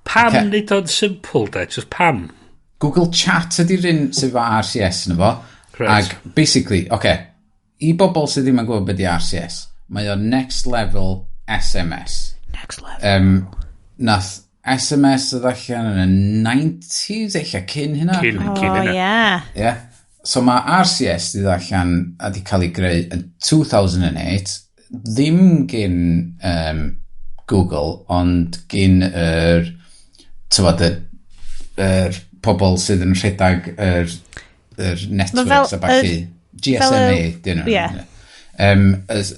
Pam nid o'n simple, de? Just pam? Google Chat ydy'r un sydd fo RCS yna fo. Right. Ag, basically, i bobl sydd ddim yn gwybod beth i RCS, mae o next level SMS. Next level. Nath SMS oedd allan yn y 90s, eich cyn hynna. Cyn hynna. Yeah. So mae RCS di allan a di cael ei greu yn 2008, ddim gyn Google, ond gyn yr pobl sydd yn rhedag yr networks a bachu. GSMA, dyn nhw. Yeah.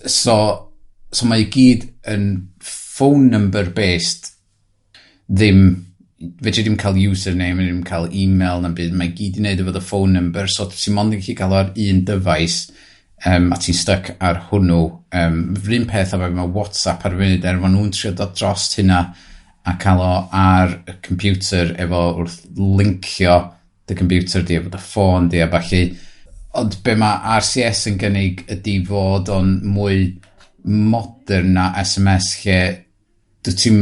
So mae i gyd yn phone number based, fedri ddim cael username, ddim cael email na byd, mae gyd i wneud efo the phone number, so ti'n mond yn gallu cael ar un device, a ti'n stuck ar hwnnw. Rhywun peth a mae WhatsApp ar y funud, maen nhw'n trio dod drost hynna a cael o ar y computer efo wrth lincio dy computer di efo dy ffôn di a falle. Ond be mae RCS yn gynnig ydy fod o'n mwy modern na SMS lle ti'n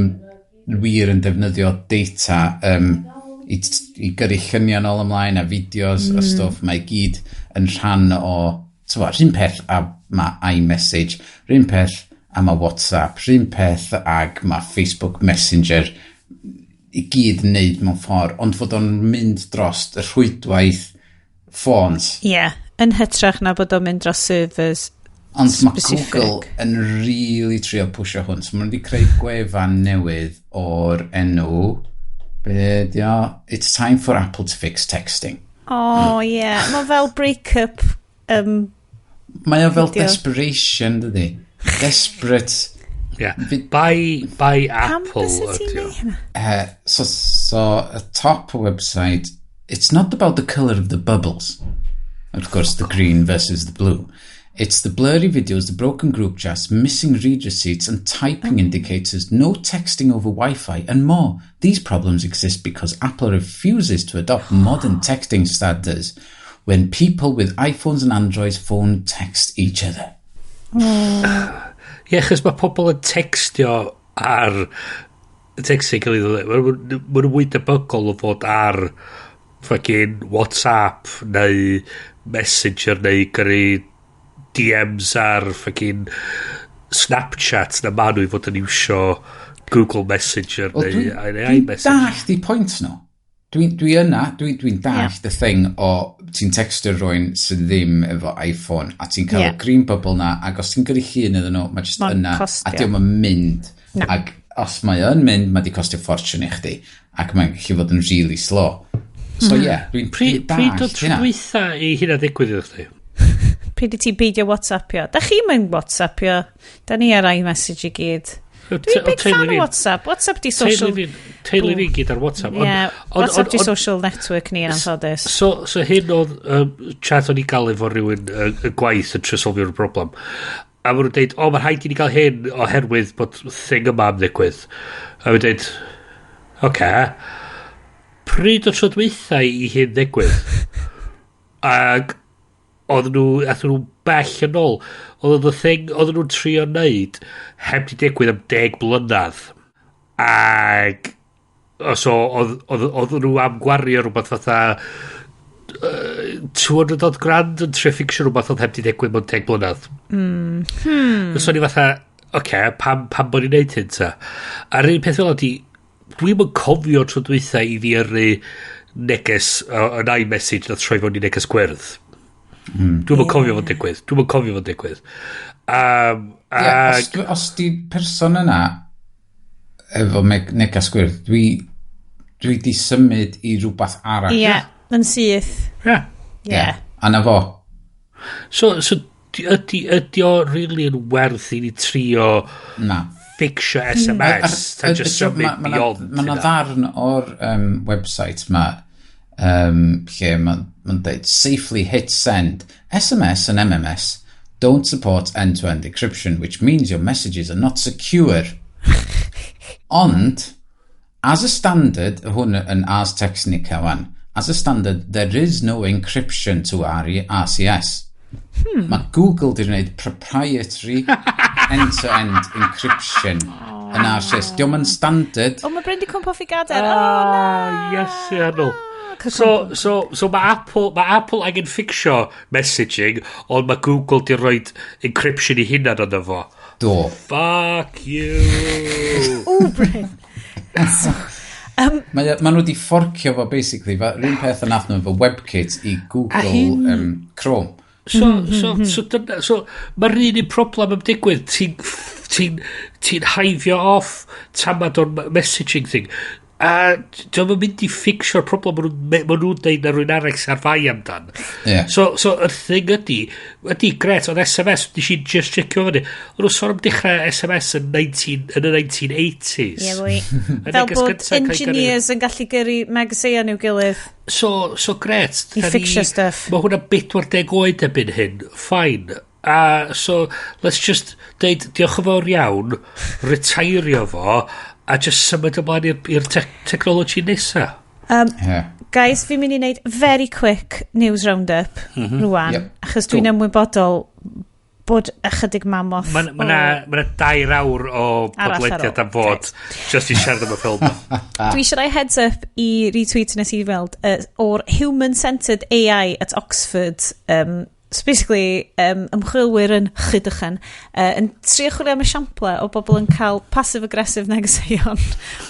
wir yn defnyddio data i gyrru lluniau nôl ymlaen a fideos a stwff. Mae gyd yn rhan o rhywun peth a mae iMessage, rhywun peth a mae WhatsApp, rhywun peth ag mae Facebook Messenger i gyd yn neud mewn ffordd, ond fod o'n mynd dros y rhwydwaith ffôns. Yn hytrach na bod o'n mynd dros servers. Ond mae Google yn really trio pwysio hwn. So maen nhw wedi creu gwefan newydd o'r enw. It's time for Apple to fix texting. Mae fel break-up. Mae o fel desperation, dydi? Desperate. Yeah. By Apple. So a top website, it's not about the colour of the bubbles. Of course, the green versus the blue. It's the blurry videos, the broken group chats, missing read receipts and typing indicators, no texting over Wi-Fi, and more. These problems exist because Apple refuses to adopt modern texting standards when people with iPhones and Androids phone text each other. Chos mae pobl yn textio ar textio gilydd. Mae'n mwy debygol o fod ar fucking WhatsApp neu Messenger neu gyrru DMs ar fucking Snapchat na ma nhw i fod yn iwsio Google Messenger neu iMessage. Dwi'n dallt i pwynt nhw. Dwi'n dallt y thing o ti'n textio rwy'n sydd ddim efo iPhone a ti'n cael y green bubble na ac os ti'n gyrru llun iddyn nhw, mae jyst yna a diolch yn mynd ac os mae yn mynd, mae di costio ffortiwn i chdi, ac mae'n gallu fod yn really slow. So dwi'n Pryd o trwytha i hynna ddigwydd i chdi? Pryd i ti beidio WhatsAppio? Da chi mae'n WhatsAppio? Da ni ar iMessage i gyd. Dwi'n big fan o WhatsApp. WhatsApp di social... Teulu fi gyd ar WhatsApp. WhatsApp di social network ni yn anffodus. So hyn oedd chat o'n i gael efo rhywun y gwaith yn trysolfio'r broblem. A maen nhw'n dweud, mae'r rhaid i ni gael hyn oherwydd bod thing yma am ddigwydd. A maen nhw'n dweud, pryd o tro dweithau i hyn ddigwydd? Ac oedden nhw bell yn ôl. Oedden nhw'n trio wneud heb di digwydd am 10 blynedd. Ac so oedden nhw am gwario rhywbeth fatha $200,000 yn trio ffixio rhywbeth oedd heb di digwydd mewn 10 blynedd. So ni fatha, pam bod ni'n neud hyn ta? A'r un peth fel ydy, dwi'n mynd cofio tro dweithau i fi yrru neges yn iMessage na troi fewn i neges gwyrdd. Dwi'n mynd cofio fo'n digwydd. Os di person yna efo neges gwyrdd, dwi di symud i rhywbeth arall. Yn syth. A na fo. So ydy o really yn werth i ni trio ffixio SMS ta just symud beyond. Mae'n ddarn o'r website ma lle mae'n dweud safely hit send. SMS and MMS don't support end-to-end encryption, which means your messages are not secure. Ond, as a standard, hwn yn Ars Technica wan, as a standard, there is no encryption to RCS. Mae Google di wneud proprietary end-to-end encryption yn RCS. Diolch yn standard. Mae Bryn di cwmpo ffi gader. Yes, Arnold. So mae Apple angen ffixio messaging, ond mae Google di roed encryption i hynna yn fo. Do. Fuck you. Bryn. Ma nhw wedi fforcio fo, basically. Rhywun peth yn athno fo WebKit i Google Chrome. So mae'r un problem yn digwydd. Ti'n haifio off tamad o'r messaging thing. A dwi'n mynd i ffixio'r problem maen nhw'n deud na rwy'n arall ar fai amdan. So yr thing ydy gret, oedd SMS, nes i just checio fyny. Oedd nhw'n sôn am dechrau SMS yn y 1980s. Fel bod engineers yn gallu gyrru megaseon i'w gilydd. So gret. I ffixio stuff. Mae hwnna 40 oed ebyn hyn. Fine. So let's just deud diolch yn fawr iawn, retairio fo, a just symud ymlaen i'r technology nesa. Guys, fi'n mynd i wneud very quick news roundup rwan, achos dwi'n ymwybodol bod ychydig mamoth. Mae 2 awr o podlediad am fod just i siarad am y ffilm. Dwi eisiau rhoi heads up i retweet nes i weld o'r human-centered AI at Oxford. So basically, ymchwilwyr yn chydychan yn trio chwilio am esiample o bobl yn cael passive-aggressive negeseuon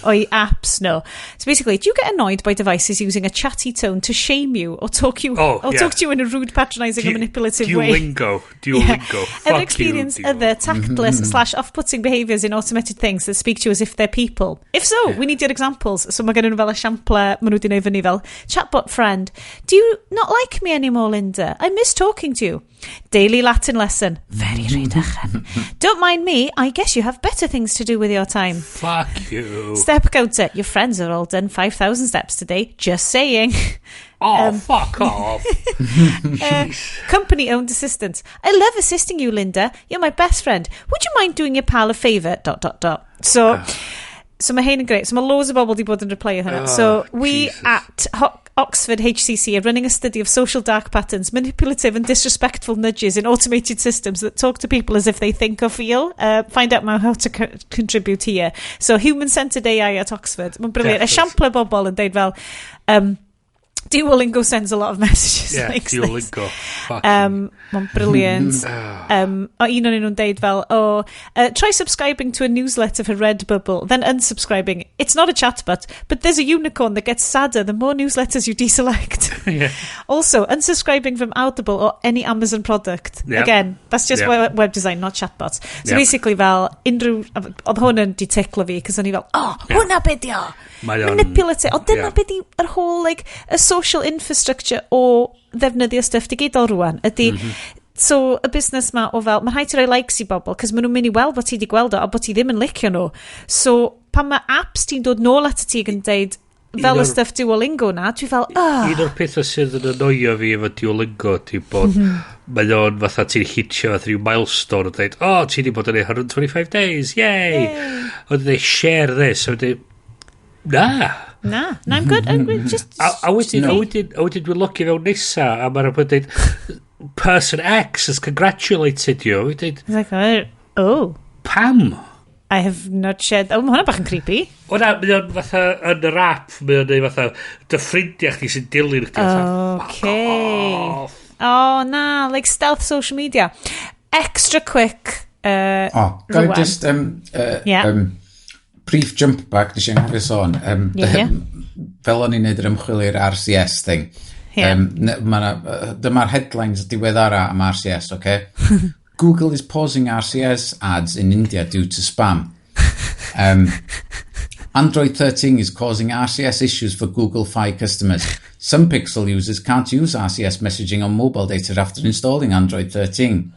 o'i apps no. So basically, do you get annoyed by devices using a chatty tone to shame you or talk to you in a rude, patronising or manipulative way? Duolingo. Ever experience other tactless / off-putting behaviours in automated things that speak to you as if they're people? If so, we need your examples. So mae gen nhw fel esiample, maen nhw wedi gwneud fyny fel, chatbot friend, do you not like me anymore, Linda? I miss talking to you. Daily Latin lesson. Very redachan. Don't mind me. I guess you have better things to do with your time. Fuck you. Step counter. Your friends have all done 5,000 steps today. Just saying. Fuck off. Company-owned assistant. I love assisting you, Linda. You're my best friend. Would you mind doing your pal a favour? ... So mae hyn yn great. So mae loads o bobl di bod yn reply hynna. So we Jesus. At Oxford HCC are running a study of social dark patterns, manipulative and disrespectful nudges in automated systems that talk to people as if they think or feel. Find out more how to contribute here. So human-centered AI at Oxford. Mae'n briliant. Esiample bobl yn deud fel... Duolingo sends a lot of messages. Yeah, like Duolingo. Mae'n brilliant. Un o'n nhw'n deud fel, try subscribing to a newsletter for Redbubble, then unsubscribing. It's not a chatbot, but there's a unicorn that gets sadder the more newsletters you deselect. Yeah. Also, unsubscribing from Audible or any Amazon product. Yep. Again, that's just web design, not chatbots. So basically fel, oedd hwn yn di ticlo fi, cos o'n i fel, hwnna bedio! Manipulative. O, dyna beth yr whole, like, y social infrastructure o ddefnyddio stuff digidol rwan, ydy, so, y busnes ma o fel, mae'n rhaid i roi likes i bobl, cos maen nhw'n mynd i weld bod ti di gweld o, a bod ti ddim yn licio nhw. So, pan mae apps ti'n dod nôl at y ti yn deud, fel y stuff Duolingo na, dwi fel, Un o'r pethau sydd yn annoio fi efo Duolingo, ti bod, mae o'n fatha ti'n hitio fatha rhyw milestone, o dweud, ti di bod yn 125 days, yay! O dweud, share this, o dweud, Na, I'm good. Just... A wedyn dwi'n look fewn nesa, a mae'n rhaid dweud, person X has congratulated you. It's like, Pam? I have not shared... mae hwnna bach yn creepy. Mae o'n fatha, yn y rap, mae o'n dweud fatha, dy ffrindiau chdi sy'n dilyn chdi. Na, like stealth social media. Extra quick. Go just... brief jump back, nes i'n gwybod sôn. Fel o'n i'n neud yr ymchwil i'r RCS thing. Dyma'r headlines diweddara am RCS, okay? Google is pausing RCS ads in India due to spam. Android 13 is causing RCS issues for Google Fi customers. Some Pixel users can't use RCS messaging on mobile data after installing Android 13.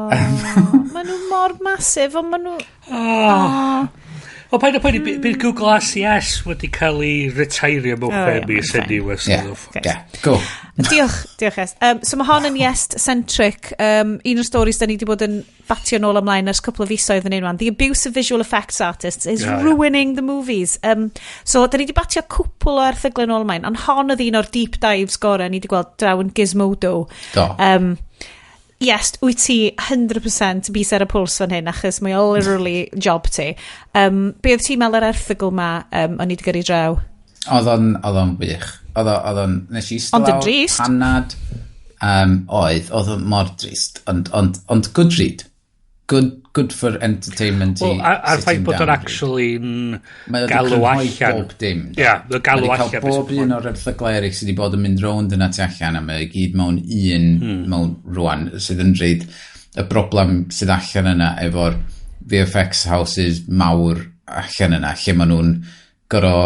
Maen nhw mor masif, ond maen nhw... pa'n bydd Google RCS wedi cael ei retairio mewn mis anyway. Go. Diolch Es. So mae hon yn Iest-centric. Un o'r stories da ni wedi bod yn batio nôl ymlaen ers couple of fisoedd yn un. The abuse of visual effects artists is ruining the movies. So da ni wedi batio cwpl o erthyglau nôl ymlaen, ond hon oedd un o'r deep dives gorau ni wedi gweld draw yn Gizmodo. Yes, wyt ti 100% bus ar y pwls fan hyn, achos mae o literally job ti. Be oedd ti'n meddwl yr erthygl ma o'n i wedi gyrru draw? Oedd o'n wych. Oedd o'n, nes i stlaw, hanad, oedd o'n mor drist, ond good read. Good for entertainment. Well, ar ffaith bod o'n actually galw allan. Mae galw allan. Mae bob un o'r erthyglau eraill sydd wedi bod yn mynd rownd yna tu allan, a mae gyd mewn mewn rwan, sydd yn rhaid y broblem sydd allan yna efo'r VFX houses mawr allan yna, lle maen nhw'n gyro...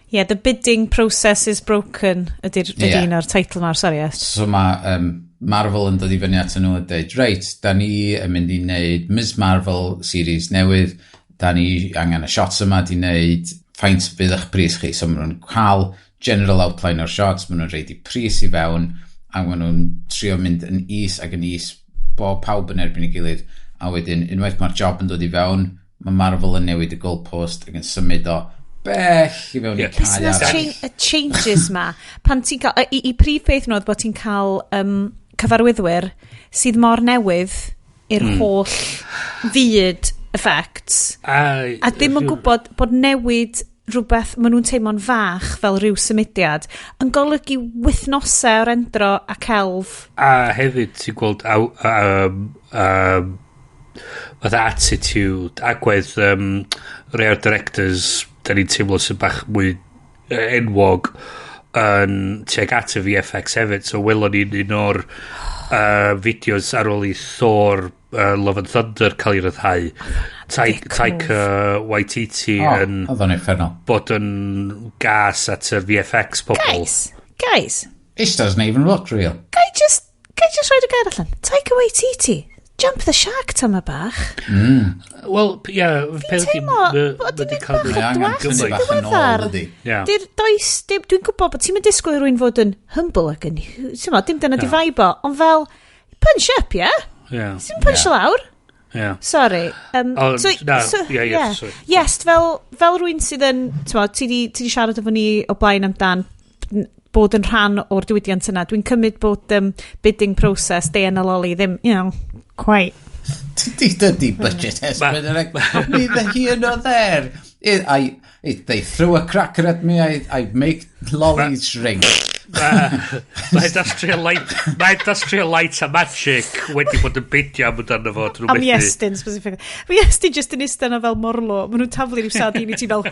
Yeah, the bidding process is broken, ydy'r un o'r teitl ma'r, sorry. So mae... Marvel yn dod i fyny at nhw a dweud, reit, da ni yn mynd i wneud Ms Marvel series newydd, da ni angen y shots yma di wneud, faint fydd eich pris chi. So maen nhw'n cael general outline o'r shots, maen nhw'n reid i pris i fewn, a maen nhw'n trio mynd yn is ac yn is, bob pawb yn erbyn i gilydd, a wedyn, unwaith mae'r job yn dod i fewn, mae Marvel yn newid y goalpost ac yn symud o bell i fewn i cael y changes ma, pan ti'n cael, i prif beth nhw oedd bod ti'n cael cyfarwyddwyr sydd mor newydd i'r holl fyd effects a ddim yn gwybod bod newid rhywbeth maen nhw'n teimlo'n fach fel rhyw symudiad yn golygu wythnosau o'r endro a celf a hefyd ti'n gweld fatha attitude agwedd rhai o'r directors da ni'n teimlo sy'n bach mwy enwog yn tuag at y VFX hefyd, so welon ni'n un o'r fideos ar ôl i Thor Love and Thunder cael ei ryddhau. Taika Waititi yn bod yn gas at yr VFX pobl. Guys. This doesn't even look real. Gai just rhaid y gair allan. Taika Waititi. Jump the shark tam y bach. Wel, yeah. Fi'n teimlo, bod dim bach o ddiweddar. Dwi'n gwybod bod ti'n mynd disgwyl i rwy'n fod yn humble ac yn... Dim dyna di vibe o, ond fel, punch up, yeah? Ti'n punch lawr? Sorry. Yes, fel rwy'n sydd yn... Ti di siarad efo ni o blaen amdan bod yn rhan o'r diwydiant yna. Dwi'n cymryd bod bidding process, day and a lolly, ddim, quite. Dydy budget esbryd neither here nor there. They threw a cracker at me, I make lollies ring. Mae Industrial Light a Magic wedi bod yn beidio am yna fo. Am Iestyn, specific. Mae Iestyn just yn isten o fel morlo. Maen nhw'n taflu rhyw sadin i ti fel...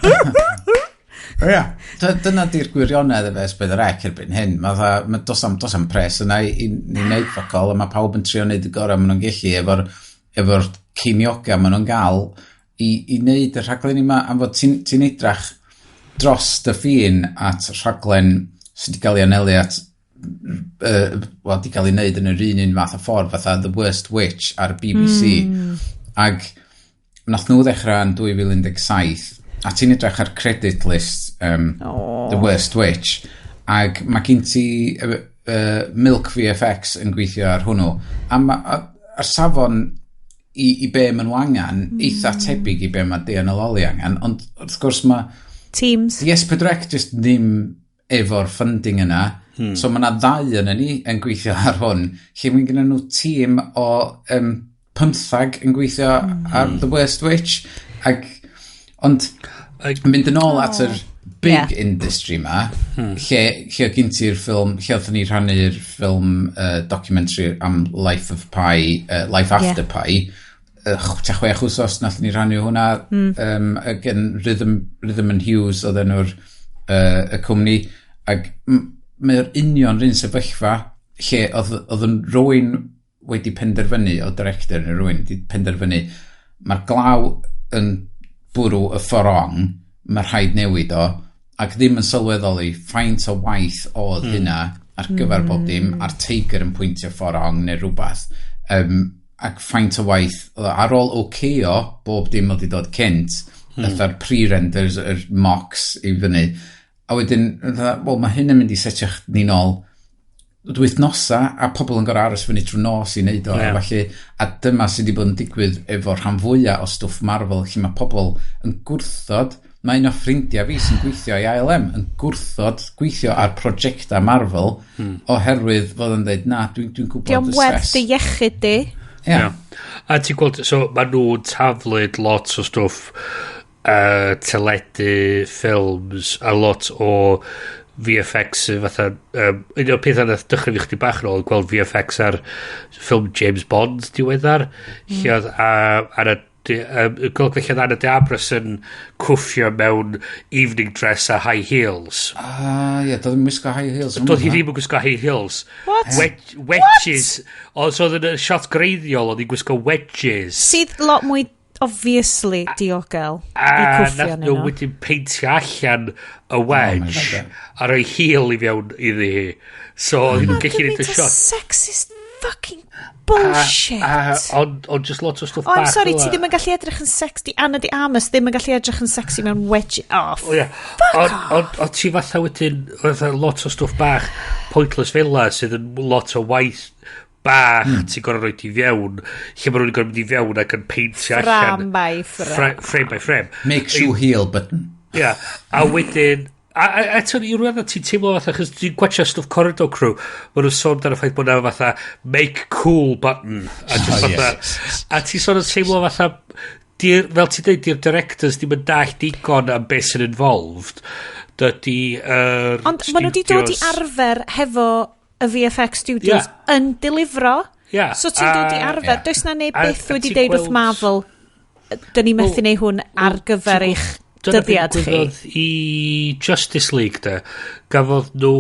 Dyna di'r gwirionedd efo S4C erbyn hyn. Mae dos am pres yna i wneud ffocol, a mae pawb yn trio wneud y gorau maen nhw'n gallu efo'r cymioga maen nhw'n gael i wneud y rhaglen yma. Am fod ti'n edrach dros dy ffin at rhaglen sydd wedi cael ei anelu at wedi cael ei wneud yn yr un fath o ffordd fatha The Worst Witch ar BBC ag nath nhw ddechrau yn 2017 a ti'n edrych ar credit list The Worst Witch ag mae gen ti Milk VFX yn gweithio ar hwnnw ar safon i be maen nhw angen eitha tebyg i be mae Dian Loli angen ond wrth gwrs mae Teams Ymerodraeth just ddim efo'r funding yna so mae yna 2 yn ni yn gweithio ar hwn lle mae'n gyda nhw tîm o 15 yn gweithio ar The Worst Witch ond mynd yn ôl at yr big industry ma lle gen ti'r ffilm lle oedd ni rhannu'r ffilm documentary am Life of Pi Life After Pi 6 wsos nath ni rhannu hwnna gen Rhythm and Hughes oedd enw'r y cwmni ac mae'r union rhan sefyllfa lle oedd yn rwy'n wedi penderfynu o director neu rwy'n wedi penderfynu mae'r glaw yn bwrw y fforong mae'r rhaid newid o ac ddim yn sylweddoli faint o waith oedd hynna ar gyfer bob dim a'r teigr yn pwyntio fforong neu rhywbeth ac faint o waith ar ôl o bob dim oedd i dod cynt fatha'r pre-renders yr mocks i fyny a wedyn mae hyn yn mynd i setio'ch ni nôl wythnosa a pobl yn gorau aros fyny trwy nos i wneud o felly a dyma sydd wedi bod yn digwydd efo rhan fwyaf o stwff Marvel lle mae pobl yn gwrthod mae un o ffrindiau fi sy'n gweithio i ILM yn gwrthod gweithio ar prosiectau Marvel oherwydd fod yn dweud na dwi'n gwybod y stress diolch werth dy iechyd di a ti'n gweld so mae nhw'n taflud lot o stwff teledu, ffilms a lot o VFX fatha un o'r pethau nath dychryn fi chdi bach yn ôl gweld VFX ar ffilm James Bond diweddar lle oedd ar y golygfa lle oedd Anna de Abras yn cwffio mewn evening dress a high heels doedd ddim wisgo high heels doedd hi ddim yn gwisgo high heels wedges so oedd yn y shot greiddiol oedd hi'n gwisgo wedges sydd lot mwy obviously diogel i cwffio nhw wedyn peintio allan y wedge a rhoi heel i fewn iddi hi so nhw'n gallu neud y shot sexist fucking bullshit ond just lot o stwff bach I'm sorry ti ddim yn gallu edrych yn sexy Anna de Armas ddim yn gallu edrych yn sexy mewn wedge ond ti fatha wedyn lot o stwff bach pointless fela sydd yn lot o waith bach ti'n gorau rhoi ti fewn lle mae rhywun yn gorau mynd i fewn ac yn peintio allan frame by frame make shoe heel button a wedyn a eto i rhywun ti'n teimlo fatha chos ti'n gwachio stwff Corridor Crew mae nhw'n sôn dan y ffaith bod na fatha make cool button a ti'n sôn yn teimlo fatha fel ti'n dweud di'r directors ddim yn dall digon am beth sy'n involved dydy ond maen nhw wedi dod i arfer hefo y VFX studios yn delifro so ti'n dod i arfer does na neu beth wedi deud wrth Marvel dyn ni methu neu hwn ar gyfer eich dyddiad chi i Justice League gafodd nhw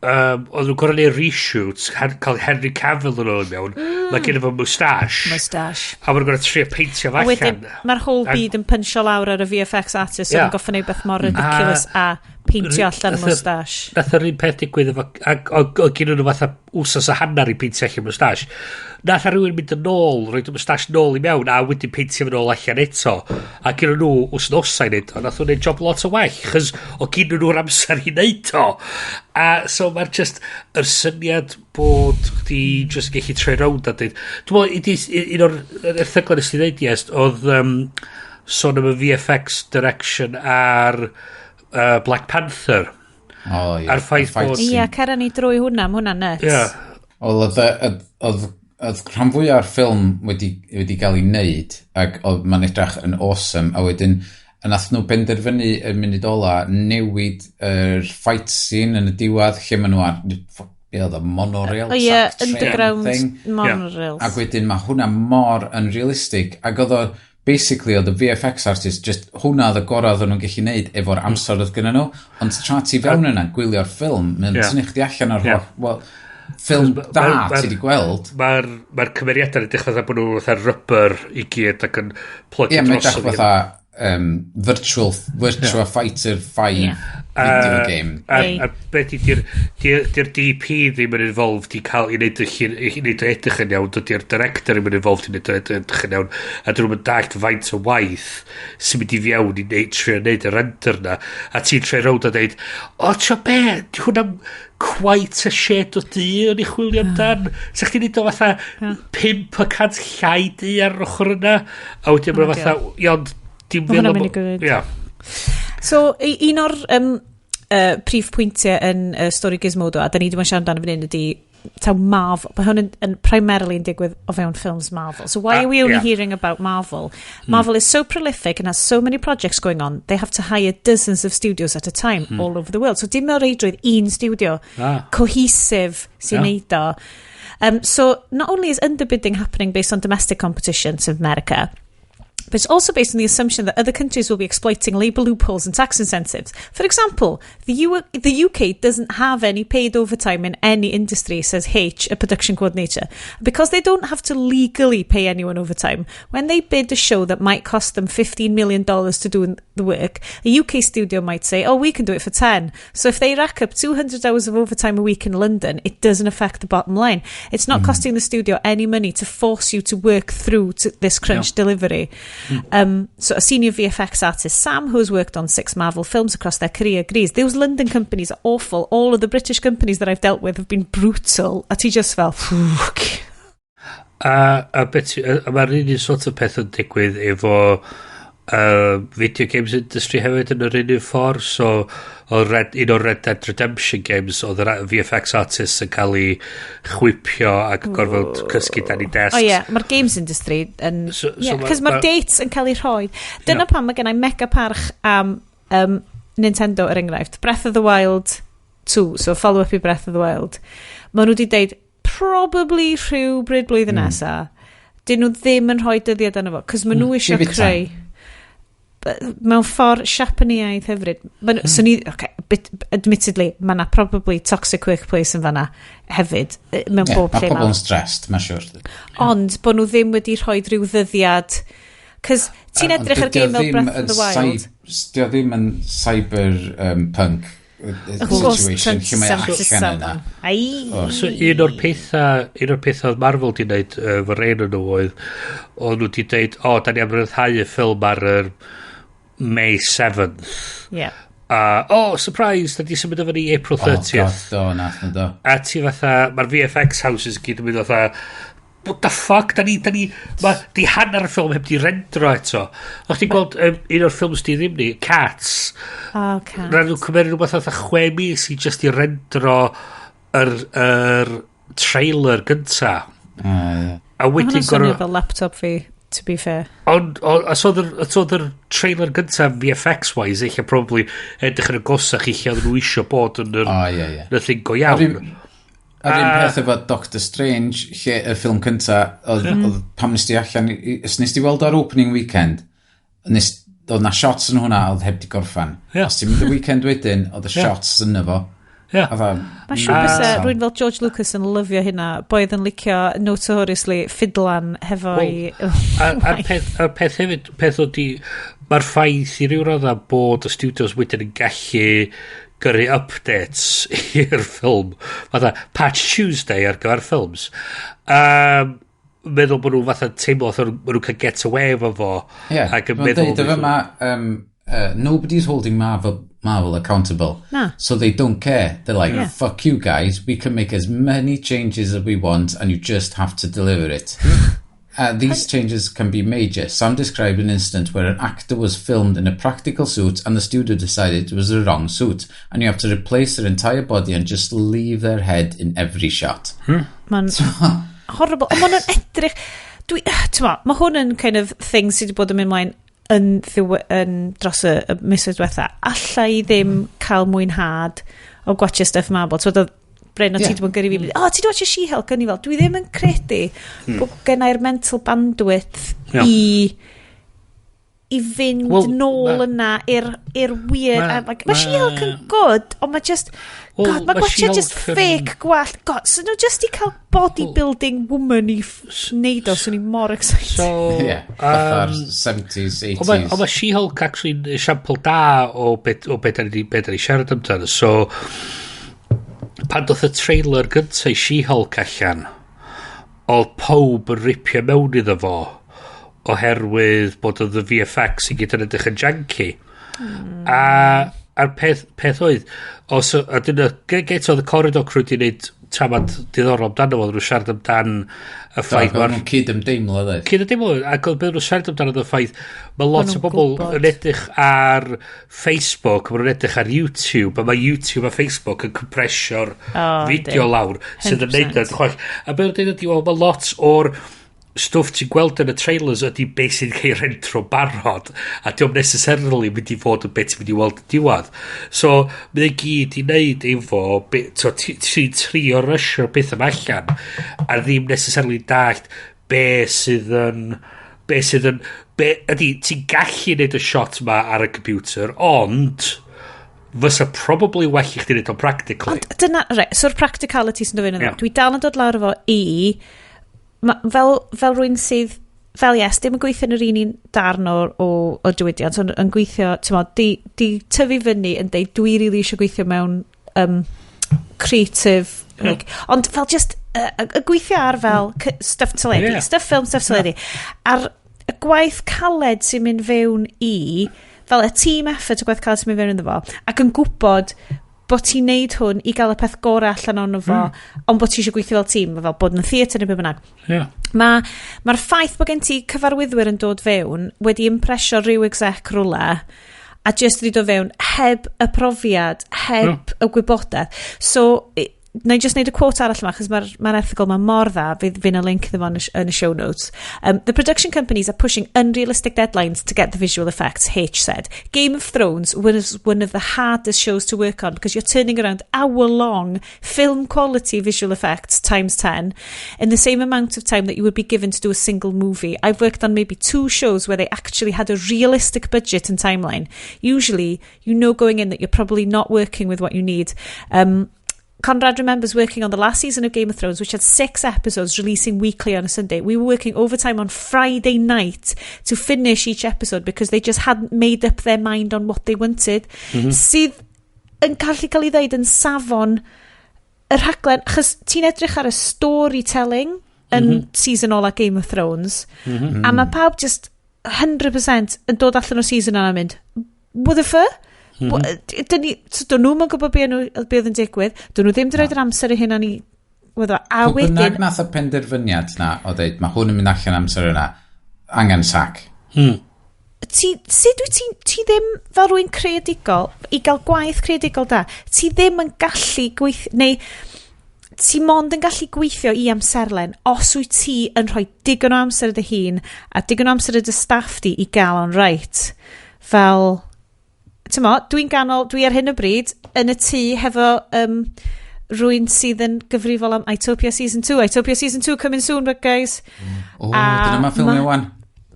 oedd nhw'n gorau neu reshoots cael Henry Cavill yn ôl mewn mae gen efo moustache a maen nhw'n gorau trio peintio fa allan mae'r whole byd yn pynsio lawr ar y VFX artist yn goffa neu beth mor ridiculous a peintio allan moustache nath yr un peth digwydd o gen nhw fatha wsos a hanner i peintio allan moustache nath ar rhywun mynd yn ôl roed y moustache nôl i mewn a wedyn peintio yn ôl allan eto a gen nhw wsnosau nid a nath nhw'n neud job lot o well chys o gen nhw'r amser i neud o a so mae'r just yr syniad bod chdi just gallu troi rownd a dweud dwi'n meddwl un o'r erthyglau nes ti ddeud Iest oedd sôn am y VFX direction ar Black Panther ar ffaith bod cera ni drwy hwnna mae hwnna'n nuts oedd rhan fwy o'r ffilm wedi cael ei wneud ac oedd ma'n edrych yn awesome a wedyn a nath nhw benderfynu y munud ola newid yr fight scene yn y diwedd lle maen nhw ar be oedd o, monorail underground monorails. Ac wedyn mae hwnna mor unrealistic ac oedd o basically oedd y VFX artist just hwnna oedd y gorau oedd nhw'n gallu neud efo'r amser oedd gyda nhw, ond tra ti fewn yna gwylio'r ffilm, mae'n tynnu chdi allan o'r holl ffilm da ti wedi gweld. Mae'r cymeriadau yn dechrau bod nhw fatha rubber i gyd ac yn plygu dros. Ie, mae'n dechrau fatha virtual fighter 5 video game. A beth di'r DP ddim yn involved i cael i wneud o edrych yn iawn, di'r director ddim yn involved i wneud o edrych yn iawn, a dyn nhw'n dallt faint o waith sy'n mynd i fiewn i trio wneud y render na, a ti'n troi rownd a dweud, tio be, di hwnna'n quite a shade o di o'n i chwilio amdan. Sa'ch ti'n neud o fatha 500 llai di ar ochr yna, a wedyn mae'n fatha, iawn, dim fel am... So, un o'r prif pwyntiau yn stori Gizmodo, a da ni ddim yn siarad amdano fan hyn, ydy taw Marvel, but hwn yn primarily yn digwydd o fewn films Marvel. So why are we only hearing about Marvel? Marvel is so prolific and has so many projects going on, they have to hire dozens of studios at a time all over the world. So dim reidrwydd un studio, cohesive sy'n neud o. So not only is underbidding happening based on domestic competitions of America, but it's also based on the assumption that other countries will be exploiting labour loopholes and tax incentives. For example, the UK doesn't have any paid overtime in any industry, says H, a production coordinator. Because they don't have to legally pay anyone overtime, when they bid a show that might cost them $15 million to do the work, a UK studio might say, we can do it for 10. So if they rack up 200 hours of overtime a week in London, it doesn't affect the bottom line. It's not costing the studio any money to force you to work through to this crunch delivery. So a senior VFX artist, Sam, who has worked on 6 Marvel films across their career, agrees those London companies are awful. All of the British companies that I've dealt with have been brutal. A ti just fel, mae'r un sort of peth yn digwydd efo video games industry hefyd yn yr un ffordd. So un o'r Red Dead Redemption games oedd yr VFX artists yn cael ei chwipio ac gorfod cysgu dan i desks. Mae'r games industry yn... Cos mae'r dates yn cael ei rhoi. Dyna pam mae gennau mega parch am Nintendo er enghraifft. Breath of the Wild 2, so follow-up i Breath of the Wild. Mae nhw wedi deud probably rhyw bryd blwyddyn nesa. Dyn nhw ddim yn rhoi dyddiad yna fo, cos mae nhw eisiau creu... mewn ffordd Siapaneaidd hyfryd. Admittedly, mae yna probably toxic workplace yn fanna hefyd, mewn bob lle. Mae pobl yn stressed, mae'n siwr. Ond, bod nhw ddim wedi rhoi rhyw ddyddiad. Cos ti'n edrych ar game fel Breath of the Wild. Dio ddim yn cyberpunk situation lle mae allan yna. So un o'r pethau Marvel di wneud fy rein yn nhw oedd nhw di dweud, da ni am ryddhau y ffilm ar yr May 7th. Surprise, da di symud o fyny April 30th. A ti fatha, mae'r VFX houses gyd yn mynd fatha, what the fuck, di hanner y ffilm heb di rendro eto. O'ch ti'n gweld un o'r ffilms di ddim ni, Cats. Cats. Rhaid nhw'n cymryd rhywbeth fatha 6 mis i just i rendro yr trailer gynta. A wedyn gorau... fel laptop fi, to be fair. Ond, so yr trailer gynta VFX-wise, eich probably edrych yn agosach i lle oedd nhw isio bod yn y thing go iawn. A'r un peth efo Doctor Strange, lle y ffilm cynta, pam nes ti allan, nes ti weld ar opening weekend, oedd na shots yn hwnna, oedd heb di gorffan. Os ti'n mynd y weekend wedyn, oedd y shots yn efo. Mae'n siŵr bys rwy'n fel George Lucas yn lyfio hynna, boedd yn licio notoriously ffidlan hefo'i... A'r peth hefyd, peth o di, mae'r ffaith i ryw radda bod y studios wedyn yn gallu gyrru updates i'r ffilm. Fatha Patch Tuesday ar gyfer ffilms. Meddwl bod nhw fatha teimlo oedd nhw'n cael get away efo fo. Ac yn meddwl... nobody's holding Marvel accountable. So they don't care. They're like, fuck you guys, we can make as many changes as we want and you just have to deliver it. These changes can be major. Sam described an incident where an actor was filmed in a practical suit and the studio decided it was the wrong suit and you have to replace their entire body and just leave their head in every shot. Man, horrible. Ond ma'n edrych... Mae hwn yn kind of thing sydd wedi bod yn mynd mlaen dros y misoedd diwetha, alla i ddim cael mwynhad o gwatcha stuff Marvel. So, Bryn, o ti wedi bod yn gyrru fi, ti wedi watcha She-Hulk, yn i fel, dwi ddim yn credu bod gennau'r mental bandwidth i fynd nôl yna i'r weird. Mae She-Hulk yn good, ond mae just... God, mae gwatcha just fake gwallt. God, so nhw just i cael bodybuilding woman i wneud o, so ni mor excited. So, fatha'r 70s, 80s. Ond mae She-Hulk actually esiampl da o beth da ni siarad amdano. So, pan doth y trailer gyntaf She-Hulk allan, oedd pob yn ripio mewn iddo fo, oherwydd bod oedd y VFX i gyd yn edrych yn janky. A'r peth oedd, a dyna, get oedd y corridor crew di wneud tramad diddorol amdano fo, nhw'n siarad amdan y ffaith. Mae'n cyd-ymdeimlo, dweud. Cyd-ymdeimlo, ac oedd nhw'n siarad amdano y ffaith, mae lot o bobl yn edrych ar Facebook, mae nhw'n edrych ar YouTube, a mae YouTube a Facebook yn compresio'r fideo lawr, sydd yn neud yn chwaith. A mae'n dweud ydy, mae lot o'r stwff ti'n gweld yn y trailers ydy beth sy'n cael rentro barod, a diolch necessarily mynd i fod yn beth sy'n mynd i weld yn diwedd. So, mae'n gyd i wneud efo, ti'n trio rysio beth yma allan, a ddim necessarily dallt beth sydd yn, ydy, ti'n gallu wneud y shot yma ar y computer, ond fysa probably well i chdi wneud o'n practically. Ond dyna, so'r practicality sy'n dod yn yno. Dwi dal yn dod lawr efo fel rwy'n sydd dim yn gweithio yn yr un darn o diwydiant, ond yn gweithio, di tyfu fyny yn deud, dwi really eisiau gweithio mewn creative, ond fel just y gweithio ar fel stuff teledu, stuff film, stuff teledu, a'r y gwaith caled sy'n mynd fewn fel y team effort y gwaith caled sy'n mynd fewn iddo fo, ac yn gwybod bod ti'n neud hwn i gael y peth gorau allan o'n fo, ond bod ti eisiau gweithio fel tîm, fel bod yn y theatr neu be bynnag. Mae'r ffaith bod gen ti cyfarwyddwyr yn dod fewn wedi impresio rhyw exec rwla, a just wedi dod fewn heb y profiad, heb y gwybodaeth. So, na I just neud y quote arall yma, chos mae'r erthigol ma mor dda, fy'n y link iddo fo yn y show notes. The production companies are pushing unrealistic deadlines to get the visual effects, H said. Game of Thrones was one of the hardest shows to work on because you're turning around hour-long film quality visual effects times 10 in the same amount of time that you would be given to do a single movie. I've worked on maybe 2 shows where they actually had a realistic budget and timeline. Usually, you know going in that you're probably not working with what you need. Conrad remembers working on the last season of Game of Thrones, which had 6 episodes releasing weekly on a Sunday. We were working overtime on Friday night to finish each episode because they just hadn't made up their mind on what they wanted. Sydd yn gallu cael ei ddeud yn safon y rhaglen, achos ti'n edrych ar y storytelling yn season ola Game of Thrones, a mae pawb just 100% yn dod allan o'r season yna mynd, what the fuck? Dyn nhw'n gwybod beth oedd yn digwydd, dyn nhw ddim wedi rhoi'r amser i hynna ni a wedyn bynnag nath y penderfyniad na o dweud mae hwn yn mynd allan amser yna angen sac ti ddim fel rwy'n creadigol i gael gwaith creadigol da, ti ddim yn gallu gweithio, neu ti mond yn gallu gweithio i amserlen os wyt ti yn rhoi digon o amser y dy hun a digon o amser y dy staff di i gael o'n right. Fel dwi ar hyn o bryd yn y tŷ hefo rwy'n sydd yn gyfrifol am Utopia Season 2. Utopia Season 2 coming soon, but guys. Dyna ma ffilmio wan.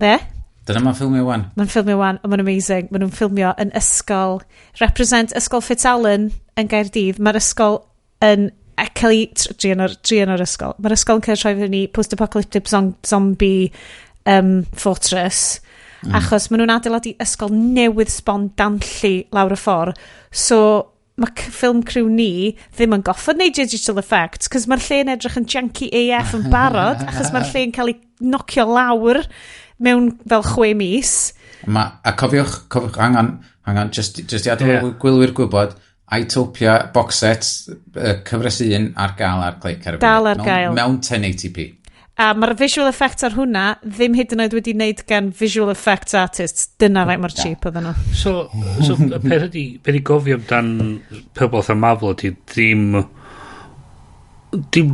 Dyna ma ffilmio wan. Ma'n ffilmio wan, ond ma'n amazing. Ma'n ffilmio yn ysgol, represent ysgol Fitzalan yn Gaerdydd. Mae'r ysgol yn cael ei drian o'r ysgol. Mae'r ysgol yn cael ei rhoi fyny post-apocalyptic zombie fortress. Achos maen nhw'n adeiladu ysgol newydd sbon danllu lawr y ffordd. So, mae ffilm crew ni ddim yn goffod neud digital effects, cos mae'r lle yn edrych yn janky AF yn barod, achos mae'r lle yn cael ei nocio lawr mewn fel 6 mis. A cofiwch, angan, just i adael gwylwyr gwybod, Utopia box set, cyfres 1 ar gael ar Click ar y Dal ar gael. Mewn 1080p. A mae'r visual effects ar hwnna ddim hyd yn oed wedi wneud gan visual effects artists. Dyna rai mae'r cheap oedd yno. So peth i gofio amdan pobl oedd Marvel ydy dyn nhw ddim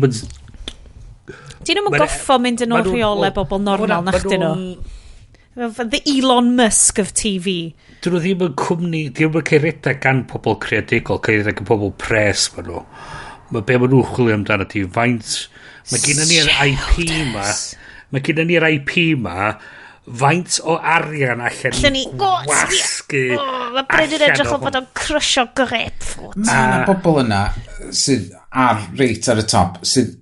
yn... Dyn nhw'n goffo mynd yn ôl rheolau bobl normal na chdi nhw. The Elon Musk of TV. Dyn nhw ddim yn cwmni, ddim yn cael redeg gan pobl creadigol, cael redeg gan pobl pres ma nhw. Be ma nhw'n chwilio amdano ti, faint... Mae gen ni'r IP ma, faint o arian allan ni gwasgu. Mae Bryn yn edrych o fod o'n crysio grapefruit. Mae bobl yna sydd ar reit ar y top, sydd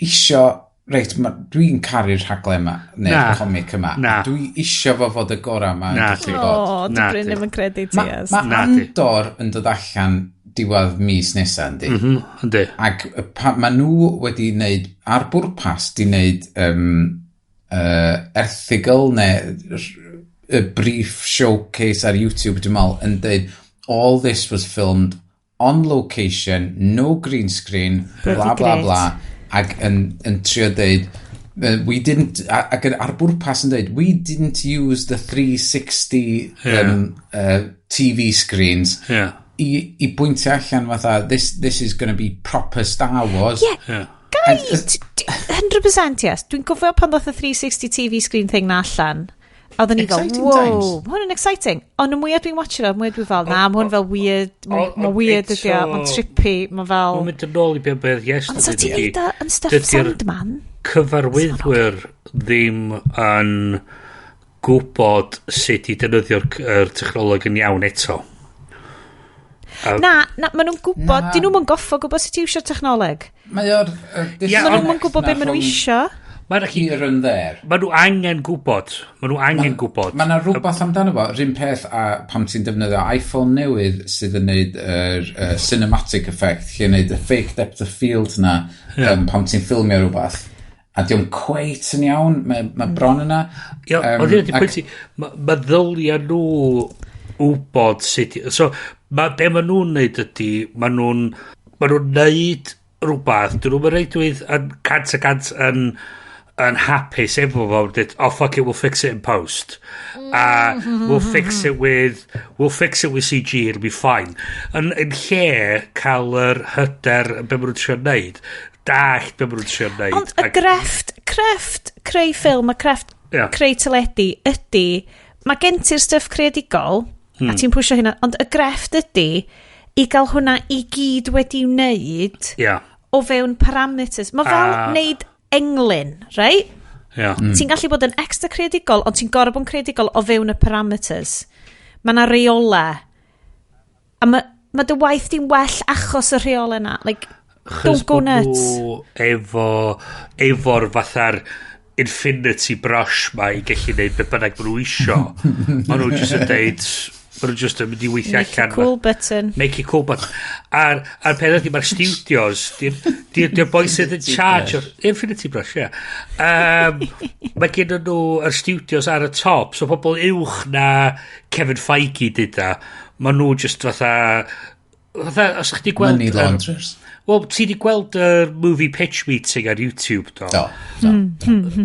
isio, reit, dwi'n caru'r rhaglen yma, neu'r comic yma. Dwi isio fo fod y gorau yma. Di Bryn ddim yn credu ti. Mae Andor yn dod allan diwedd mis nesaf, yndi? Ac mae nhw wedi wneud, ar bwrpas, di wneud erthigol neu brief showcase ar YouTube, dwi'n meddwl, yn dweud, all this was filmed on location, no green screen, bla bla bla, ac yn trio dweud, we didn't, ac ar bwrpas yn dweud, we didn't use the 360 TV screens, I bwyntio allan fatha, this is going to be proper Star Wars. Guys, 100% yes. Dwi'n gofio pan ddoth y 360 TV screen thing na allan. A oedden ni fel, wow, ma hwn yn exciting. Ond y mwyaf dwi'n watcher o, mwyaf dwi'n fel, ma hwn fel weird, ma weird ydi o, ma'n trippy, ma fel... Mae'n mynd yn ôl I beth Iestyn. Ond so ti'n neud yn stuff Sandman? Cyfarwyddwyr ddim yn gwybod sut I defnyddio'r technoleg yn iawn eto. Na, maen nhw'n gwybod, dyn nhw'n goffo gwybod sut I iwsio'r technoleg. Maen nhw'n gwybod beth maen nhw isio. Here and there. Maen nhw angen gwybod. Mae yna rhywbeth amdano fo. Rhywun peth a pam ti'n defnyddio iPhone newydd sydd yn neud cinematic effect, lle yn neud y fake depth of field na pam ti'n ffilmio rhywbeth. A diolch cweit yn iawn, mae bron yna. Mae ddylia nhw wybod sut... So, be maen nhw'n neud ydy, maen nhw'n neud rhywbeth, dyn nhw'n reidwydd yn cant a cant yn hapus efo fo, oh fuck it, we'll fix it in post. We'll fix it with CG, it'll be fine. Yn lle cael yr hyder be maen nhw'n trio neud, dallt be maen nhw'n trio neud. Ond y crefft creu ffilm, y crefft creu teledu ydy, mae gen ti'r stuff creadigol, a ti'n pwysio hynna, ond y grefft ydy I gael hwnna I gyd wedi wneud o fewn parameters. Mae fel wneud englyn, right? Ti'n gallu bod yn extra creadigol, ond ti'n gorau bod yn creadigol o fewn y parameters. Mae yna reola. A mae dy waith di'n well achos y reola yna. Like, don't go nuts. Efo'r fatha'r infinity brush ma I gallu neud beth bynnag maen nhw isio. Maen nhw jyst yn deud... Maen nhw just yn mynd I weithio allan. Make a cool button. Make a cool button. A'r peth ydy, mae'r studios, di'r boi sydd yn charge of Infinity Brush, mae gen nhw yr studios ar y top, so pobl uwch na Kevin Feige dyda, maen nhw just fatha, os chdi gweld... Money launderers. Wel, ti di gweld yr movie pitch meeting ar YouTube, do?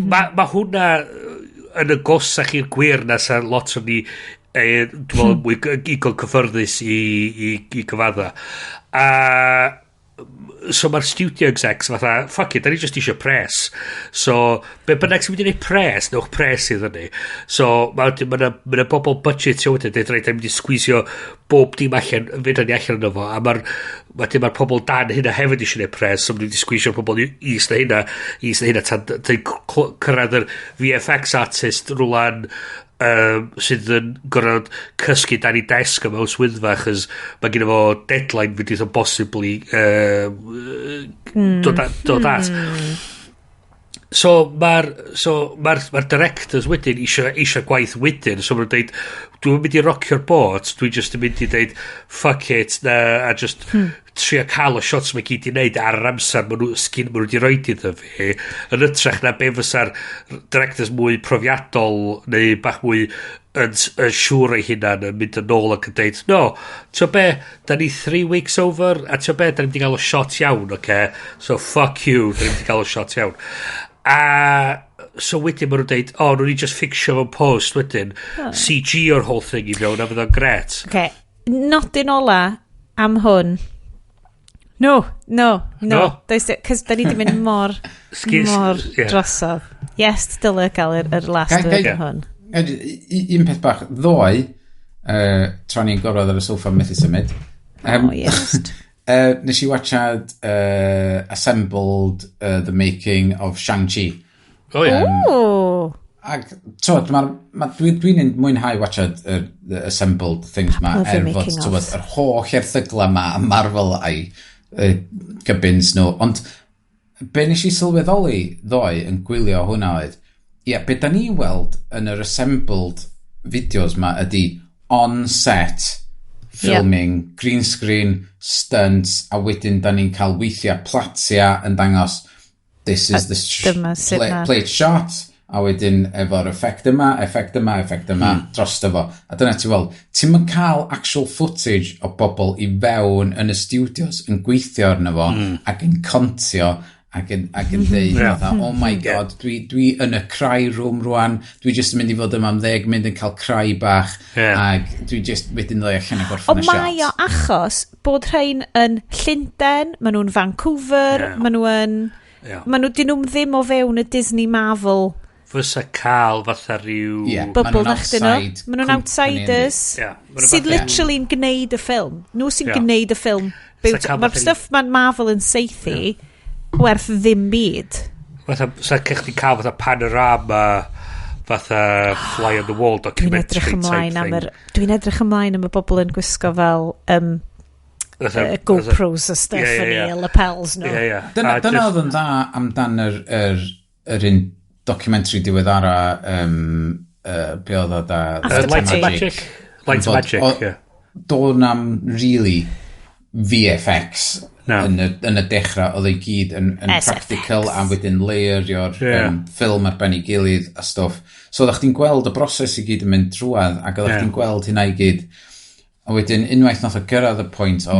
Mae hwnna yn agosach i'r gwir na sa lot o ni... dwi'n meddwl igol cyffyrddus I gyfadda so mae'r studio execs fatha fuck it, da ni just eisiau pres so be bynnag sy'n mynd I wneud pres newch pres iddyn ni so mae'na bobl budget sy'n wedyn dweud rhaid da mynd I sgwisio bob dim allan fydda ni allan yno fo a mae'r pobl dan hynna hefyd eisiau wneud pres so mae'n mynd I sgwisio pobl is na hynna tan cyrraedd yr VFX artist rwlan sydd yn gorfod cysgu dan I desg am mewn swyddfa achos mae gen fo deadline fydd o possibly dod at so mae'r directors wedyn eisiau gwaith wedyn so mae'r dweud dwi'n mynd I rocio'r boat dwi'n just yn mynd I dweud fuck it a just trio cael o shots mae gyd I wneud ar yr amser maen nhw wedi roed iddo fi yn ytrach na be fysa'r directors mwy profiadol neu bach mwy yn siŵr ei hunan yn mynd yn ôl ac yn dweud no, tio be, da ni 3 weeks over a tio be, da ni wedi cael o shot iawn so fuck you, da ni wedi cael o shot iawn a so wedyn maen nhw'n dweud nhw'n I just fixio fo'n post wedyn CG o'r whole thing I fewn a fydd o'n gret nodyn ola am hwn no cos da ni di mynd mor drosodd yes, dyle gael yr last word am hwn Un peth bach, ddoe, tra ni'n gorfod ar y soffa methu symud. Yes. Nes i watchad Assembled The Making of Shang-Chi. Ac, dwi'n mwynhau watchad the Assembled things ma, fod yr holl erthygla ma a Marvel a'i gybyns nhw. Ond, be nes i sylweddoli ddoe yn gwylio hwnna oedd, be da ni weld yn yr Assembled videos ma ydy on-set filming, green screen, stunts, a wedyn da ni'n cael weithiau platia yn dangos this is the plate shot, a wedyn efo'r effect yma, dros fo. A dyna ti weld, ti'n mynd cael actual footage o bobl i fewn yn y studios yn gweithio arno fo, ac yn contio, ac yn dweud, oh my god, dwi yn y cry room rwan, dwi just yn mynd i fod yma am 10 mynd yn cael cry bach, ac dwi just wedyn ddoi allan y gorffen y shot. O mae o achos bod rhain yn Llundain, maen nhw'n Vancouver, maen nhw dyn nhw'n ddim o fewn y Disney Marvel. Fysa cael fatha rhyw... bubble nachdyn nhw. Maen nhw'n outsiders. Sydd literally'n gwneud y ffilm. Nhw sy'n gwneud y ffilm. Mae'r stuff mae'n Marvel yn seithi, werth ddim byd. Sa cech chi cael fatha panorama, fatha fly on the wall documentary type thing. Dwi'n edrych ymlaen am y bobl yn gwisgo fel GoPros a stuff yn ei lapels nhw. Dyna oedd yn dda amdan yr un documentary diweddara be oedd o da Light of Magic. Light of Magic, ie. Do'n am really VFX yn y dechrau, oedd ei gyd yn practical a wedyn layer ffilm ar ben ei gilydd a stuff. So oeddech chi'n gweld y broses i gyd yn mynd drwad ac oeddech chi'n gweld hynna i gyd. A wedyn unwaith nath o gyrraedd y pwynt o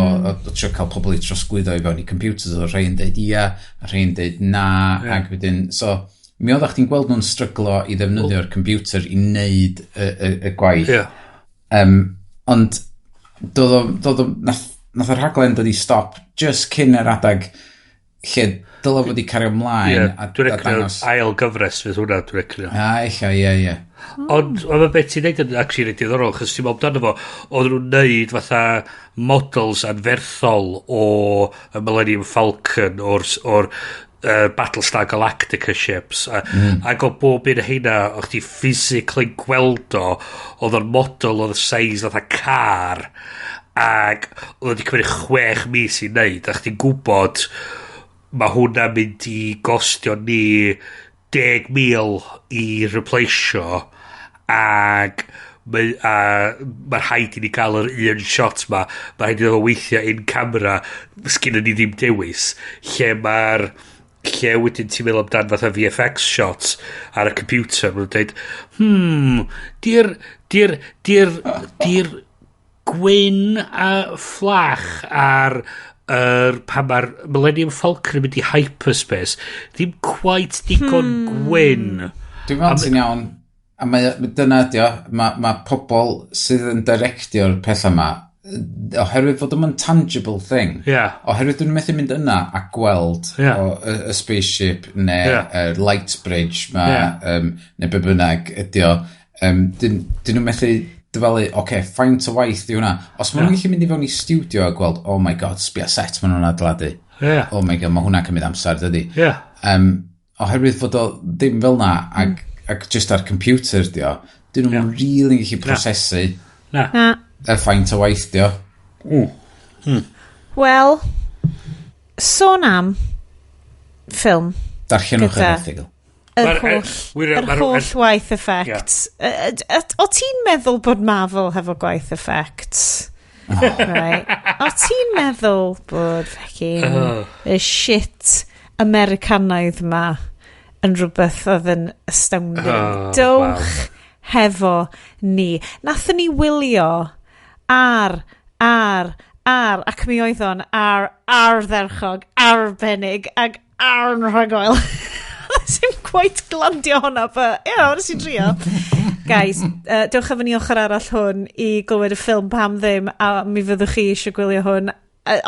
trio cael pobl i trosglwyddo i fewn i computers, o rhain deud ia, a rhain deud na, ac wedyn, so mi oeddech chi'n gweld nhw'n stryglo i ddefnyddio'r computer i wneud y gwaith. Ond nath yr rhaglen dod i stop just cyn yr adag lle dyle fod i cario ymlaen. Dwi'n recno ail gyfres fydd hwnna, dwi'n recno. Ie. Ond mae beth ti'n neud yn actually rhaid iddorol, chos ti'n meddwl amdano fo, oedd nhw'n neud fatha models anferthol o y Millennium Falcon o'r Battlestar Galactica ships ac o bob un o hynna o'ch ti physically gweld oedd o'r model oedd y size fatha car ac oedd wedi cymryd 6 mis i wneud a chdi'n gwybod mae hwnna mynd i gostio ni 10,000 i replaceio ac mae'r rhaid i ni gael yr un shot mae rhaid i ddod o weithio in camera sgyn ni ddim dewis lle wedyn ti'n meddwl amdan fatha VFX shots ar y computer mae'n dweud di'r gwyn a fflach ar pan mae'r Millennium Falcon yn mynd i hyperspace ddim quite digon gwyn. Dwi'n meddwl ti'n iawn a dyna ydi o mae pobl sydd yn directio'r pethau yma oherwydd fod yma'n tangible thing oherwydd dwi'n methu mynd yna a gweld y spaceship neu light bridge neu be bynnag ydi o dyn nhw'n methu dyfalu, faint o waith di hwnna. Os ma'n gallu mynd i fewn i studio a gweld, oh my god, sbia set ma'n hwnna adeiladu. Oh my god, mae hwnna'n cymryd amser, dydi. Oherwydd fod o ddim fel na, ac just ar computer di o, dyn nhw'n really gallu prosesu y faint o waith di o. Wel, sôn am ffilm. Darllenwch yr erthigol. Yr holl waith effects. O ti'n meddwl bod Marvel hefo gwaith effects? Right. O ti'n meddwl bod y shit Americanaidd ma yn rhywbeth oedd yn astounding? Dowch hefo ni. Nathon ni wylio ac mi oedd o'n ardderchog, arbennig ac arnrhagoel. Sy'n quite glandio hwnna, but nes i'n trio. Guys, dewch efo ni ochr arall hwn i glywed y ffilm pam ddim, a mi fyddwch chi eisiau gwylio hwn.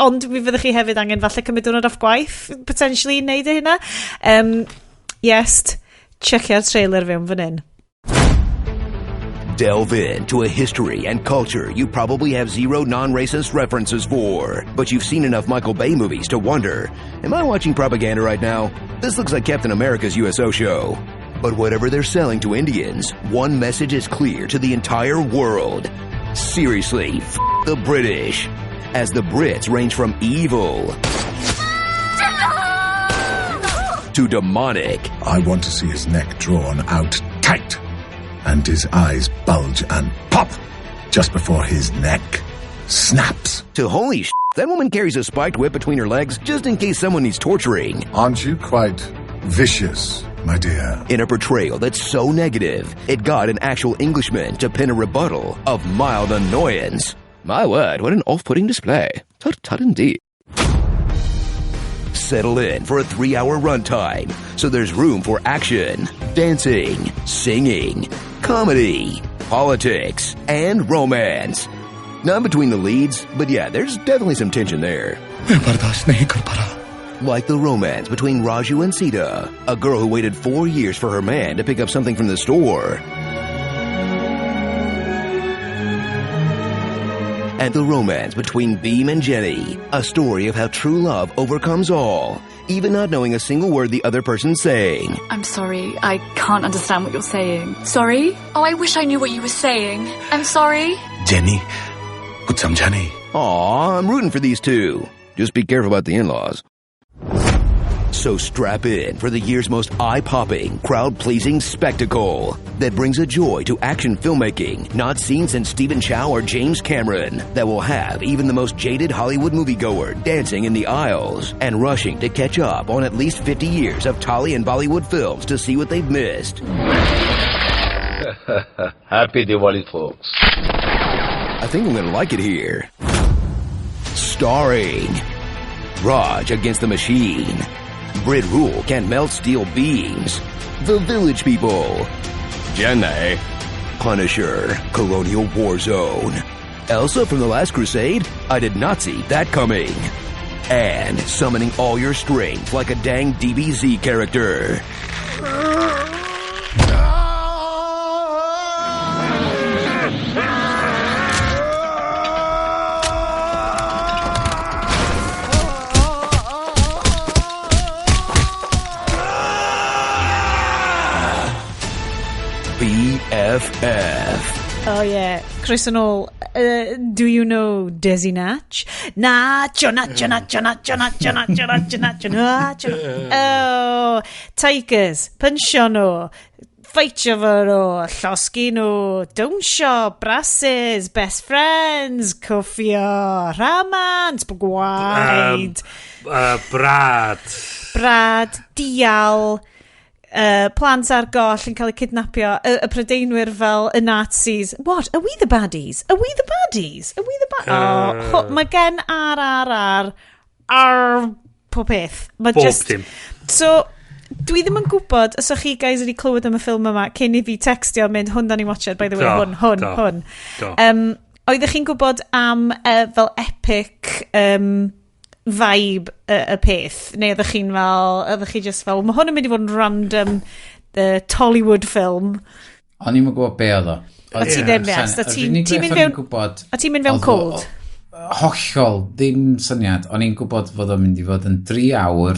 Ond mi fyddwch chi hefyd angen falle cymryd diwrnod off gwaith, potentially, i wneud hynna. Yes, checio'r trailer fewn fan hyn. Delve into a history and culture you probably have zero non-racist references for. But you've seen enough Michael Bay movies to wonder, am I watching propaganda right now? This looks like Captain America's USO show. But whatever they're selling to Indians, one message is clear to the entire world. Seriously, the British. As the Brits range from evil to demonic. I want to see his neck drawn out tight and his eyes bulge and pop just before his neck snaps. To holy that woman carries a spiked whip between her legs just in case someone needs torturing. Aren't you quite vicious, my dear? In a portrayal that's so negative, it got an actual Englishman to pen a rebuttal of mild annoyance. My word, what an off-putting display. Tut indeed. Settle in for a 3-hour runtime, so there's room for action, dancing, singing, comedy, politics, and romance. Not between the leads, but yeah, there's definitely some tension there. Like the romance between Raju and Sita, a girl who waited 4 years for her man to pick up something from the store. And the romance between Beam and Jenny, a story of how true love overcomes all, even not knowing a single word the other person's saying. I'm sorry, I can't understand what you're saying. Sorry? Oh, I wish I knew what you were saying. I'm sorry. Jenny, good some Jenny. Aw, I'm rooting for these two. Just be careful about the in-laws. So strap in for the year's most eye-popping, crowd-pleasing spectacle that brings a joy to action filmmaking not seen since Stephen Chow or James Cameron, that will have even the most jaded Hollywood moviegoer dancing in the aisles and rushing to catch up on at least 50 years of Tolly and Bollywood films to see what they've missed. Happy Diwali, folks. I think I'm gonna like it here. Starring Raj Against the Machine, Brit Rule Can't Melt Steel Beams, The Village People, Chennai, Punisher, Colonial War Zone, Elsa from The Last Crusade, I did not see that coming, and summoning all your strength like a dang DBZ character. BFF. Oh yeah, Chris and all. Do you know Desi Natch? Nacho. Oh, Tigers, Pensiono, Feitio fo, Llosgi nhw, Dawnsio, Brasses, Best Friends, Cofio, Ramant, Bgwaid, Brad, Dial, plant ar goll yn cael eu kidnapio, y Brydeinwyr fel y Nazis. What? Are we the baddies? Mae gen RRR pob peth. So, dwi ddim yn gwybod os o'ch chi guys wedi clywed am y ffilm yma cyn I fi textio mynd hwn da ni watcher, by the way, hwn. Oeddech chi'n gwybod am fel epic vibe y peth, neu oeddech chi just fel, mae hwn yn mynd I fod yn random Tollywood film. O'n i'n gwybod be oedd o. A ti ddim best, a ti'n mynd fewn cold. Hollol, ddim syniad. O'n i'n gwybod fod o'n mynd I fod yn 3 awr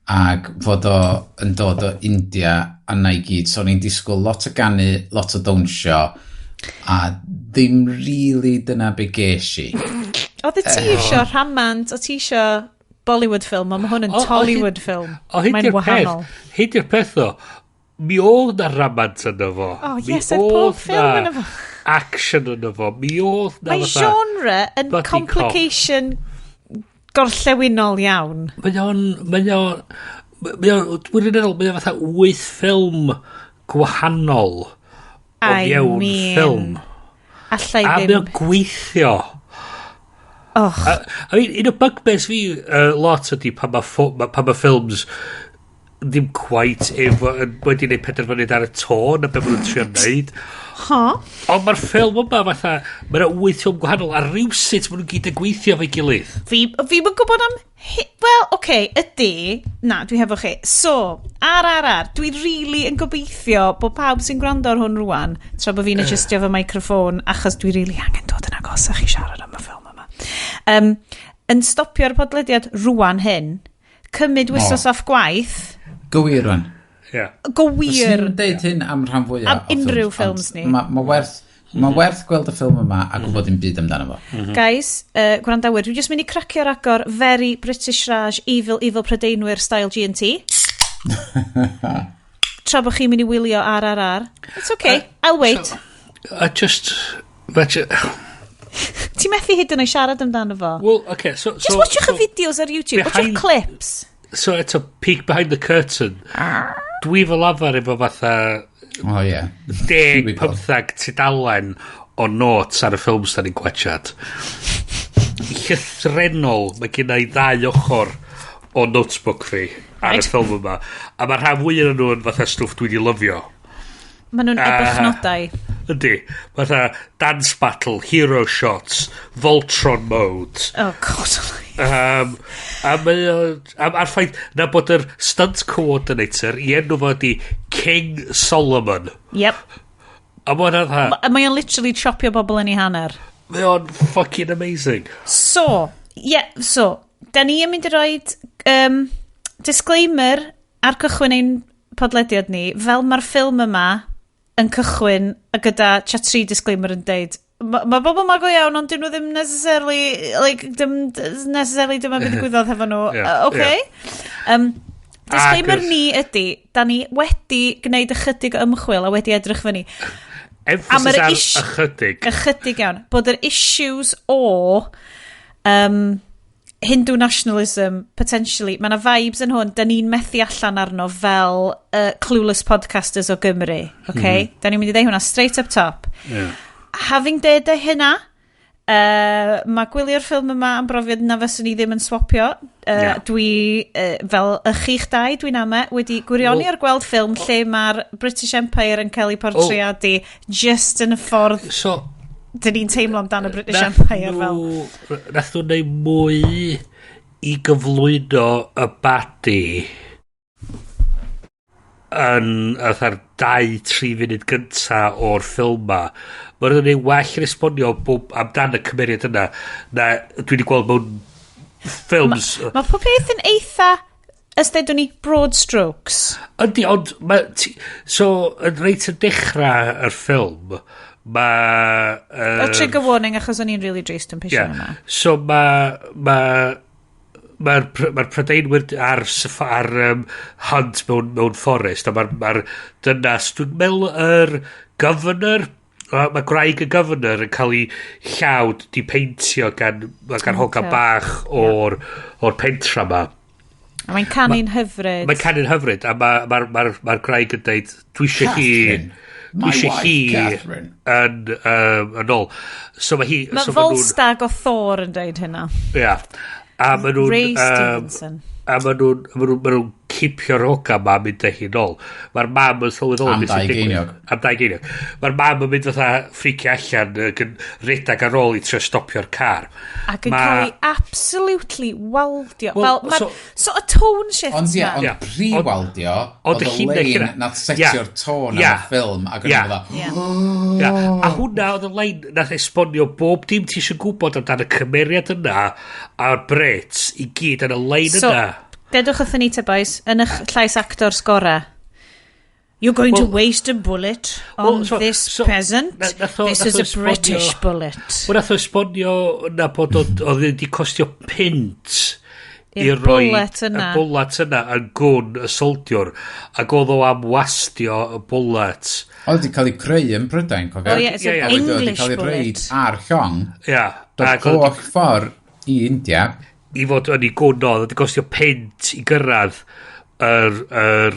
ac fod o yn dod o India a na I gyd. So o'n i'n disgwyl lot o ganu, lot o dawnsio a ddim really dyna be ges I. Oedd ti eisiau Ramant, o ti eisiau Bollywood film, ond mae hwn yn Tollywood film. Mae'n wahanol. Heidi'r peth o, mi oedd na Ramant yna fo. Oh yes, oedd pob ffilm yna fo. Action yna fo, mi oedd na Mae genre yn complication gorllewinol iawn. Mae o'n fatha 8 ffilm gwahanol o mewn ffilm. Allai ddim. A mae o'n gweithio. I mean, un o bugbears fi lot ydi pan mae ffilms ddim quite efo, wedi gwneud penderfyniad ar y tôn a be maen nhw'n trio wneud. Ond mae'r ffilm yma fatha, mae'n 8 ffilm gwahanol a rhywsut maen nhw'n gyd yn gweithio fe'i gilydd. Fi yn gwybod am... Wel, oce, ydy... Na, dwi hefo chi. So, RRR, dwi really yn gobeithio bod pawb sy'n gwrando ar hwn rwan, tra bod fi'n adjustio fy microffon, achos dwi really angen dod yn agosach i siarad am y ffilm yma. Yn stopio'r podlediad rwan hyn, cymryd wsos off gwaith... Gywir rwan. Gywir. Os deud hyn am rhan fwyaf am unrhyw ffilms ni. Mae werth gweld y ffilm yma a gwybod dim byd amdano fo. Guys, gwrandawyr, dwi'n just mynd i cracio'r agor very British Raj, evil Brydeinwyr style G&T. Tra bod chi'n mynd i wylio RRR. It's okay, I'll wait. Ti'n methu hyd yn o'i siarad amdano fo? Well, okay, so... Just watchwch y fideos ar YouTube, watchwch clips. So it's a peek behind the curtain. Dwi fel afar efo fatha... Oh, yeah. 10-15 tudalen o notes ar y ffilms da ni'n gwachad. Llythrenol, mae gen i 2 ochr o notebook fi ar y ffilm yma. A mae rhan fwy yn nhw'n fatha stwff dwi wedi lyfio. Mae nhw'n ebychnodau. Ydy. Fatha dance battle, hero shots, Voltron mode. Oh, God. A'r ffaith na bod yr stunt coordinator i enw fo di King Solomon. Yep. A mae o'n literally chopio bobl yn ei hanner. Mae o'n fucking amazing. So, da ni yn mynd i roed disclaimer ar cychwyn ein podlediad ni, fel mae'r ffilm yma yn cychwyn a gyda chat 3 disclaimer yn deud mae bobl ma go iawn ond dyn nhw ddim necessarily dyma beth gwyddoedd hefo nhw disclaimer ni ydy da ni wedi gwneud ychydig ymchwil a wedi edrych fyny emphasis ar ychydig iawn bod yr issues o Hindu nationalism, potentially, mae yna vibes yn hwn, da ni'n methu allan arno fel clueless podcasters o Gymru, okay? Da ni'n mynd i ddeu hwnna straight up top. Having deud hynna, mae gwylio'r ffilm yma yn brofiad na fyswn ni ddim yn swapio. Dwi, fel chi'ch dau, dwi'n ame, wedi gwirioni ar gweld ffilm lle mae'r British Empire yn cael ei portreadu just yn y ffordd... Dyn ni'n teimlo amdano British Empire fel... Nath nhw'n neud mwy i gyflwyno y badi yn yr 2-3 funud gynta o'r ffilm ma. Mae'n nhw'n neud well yn esbonio amdano y cymeriad yna na dwi wedi gweld mewn ffilms... Mae pob beth yn eitha ystedwn ni broad strokes. Yndi, ond... So, yn reit yn dechrau yr ffilm... A trigger warning achos o'n i'n really drist yn pisio yma. So mae'r Prydeinwyr ar hunt mewn forest a mae'r dynas, dwi'n meddwl yr governor, mae graig y governor yn cael ei llawd di peintio gan hogan bach o'r pentra ma. A mae'n canu'n hyfryd. Mae'n canu'n hyfryd a mae'r graig yn dweud dwi eisiau hi yn ôl. So mae Volstagg o Thor yn dweud hynna. Ia. A mae nhw'n... Ray Stevenson. A mae nhw'n cipio'r hoga ma mynd â hi nôl. Mae'r mam yn sylweddol... Am 2 geiniog. Mae'r mam yn mynd fatha ffricio allan yn redag ar ôl i trio stopio'r car. Ac yn cael ei absolutely waldio. So y tone shift ma. Ond pre-waldio, oedd y lein nath setio'r tôn am y ffilm ac yn ymwneud. A hwnna oedd y lein nath esbonio bob dim ti eisiau gwybod amdano y cymeriad yna a'r Brits i gyd yn y lein yna. Dedwch wrthyn ni te boys, yn eich llais actor sgora. You're going to waste a bullet on this peasant. This is a British bullet. Wel, nath o esbonio na bod oedd wedi costio pint i'r bullet yna. Y bullet yna yn gwn y soldiwr. Ac oedd o am wastio y bullet. Oedd wedi cael ei creu yn Brydain, cofio? It's an English bullet. Oedd wedi cael ei reid ar llong. Doedd holl ffordd i India... I fod yn ei gwn oedd, wedi costio pint i gyrraedd yr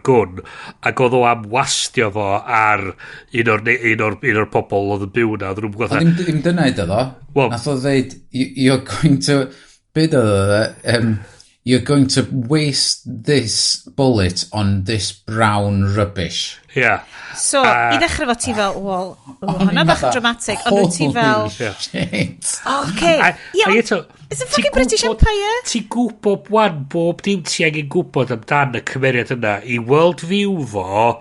gwn, ac oedd o am wastio fo ar un o'r pobl oedd yn byw na. Ond ddim dyna i ddo. Nath o ddeud, you're going to... Byd oedd o, you're going to waste this bullet on this brown rubbish. Yeah. So, I ddechrau fo ti fel, wel, hwnna bach yn dramatic, ond wyt ti fel... Shit. Okay. It's a fucking British Empire. Ti gwybod bob dim ti angen gwybod amdan y cymeriad yna. I worldview fo,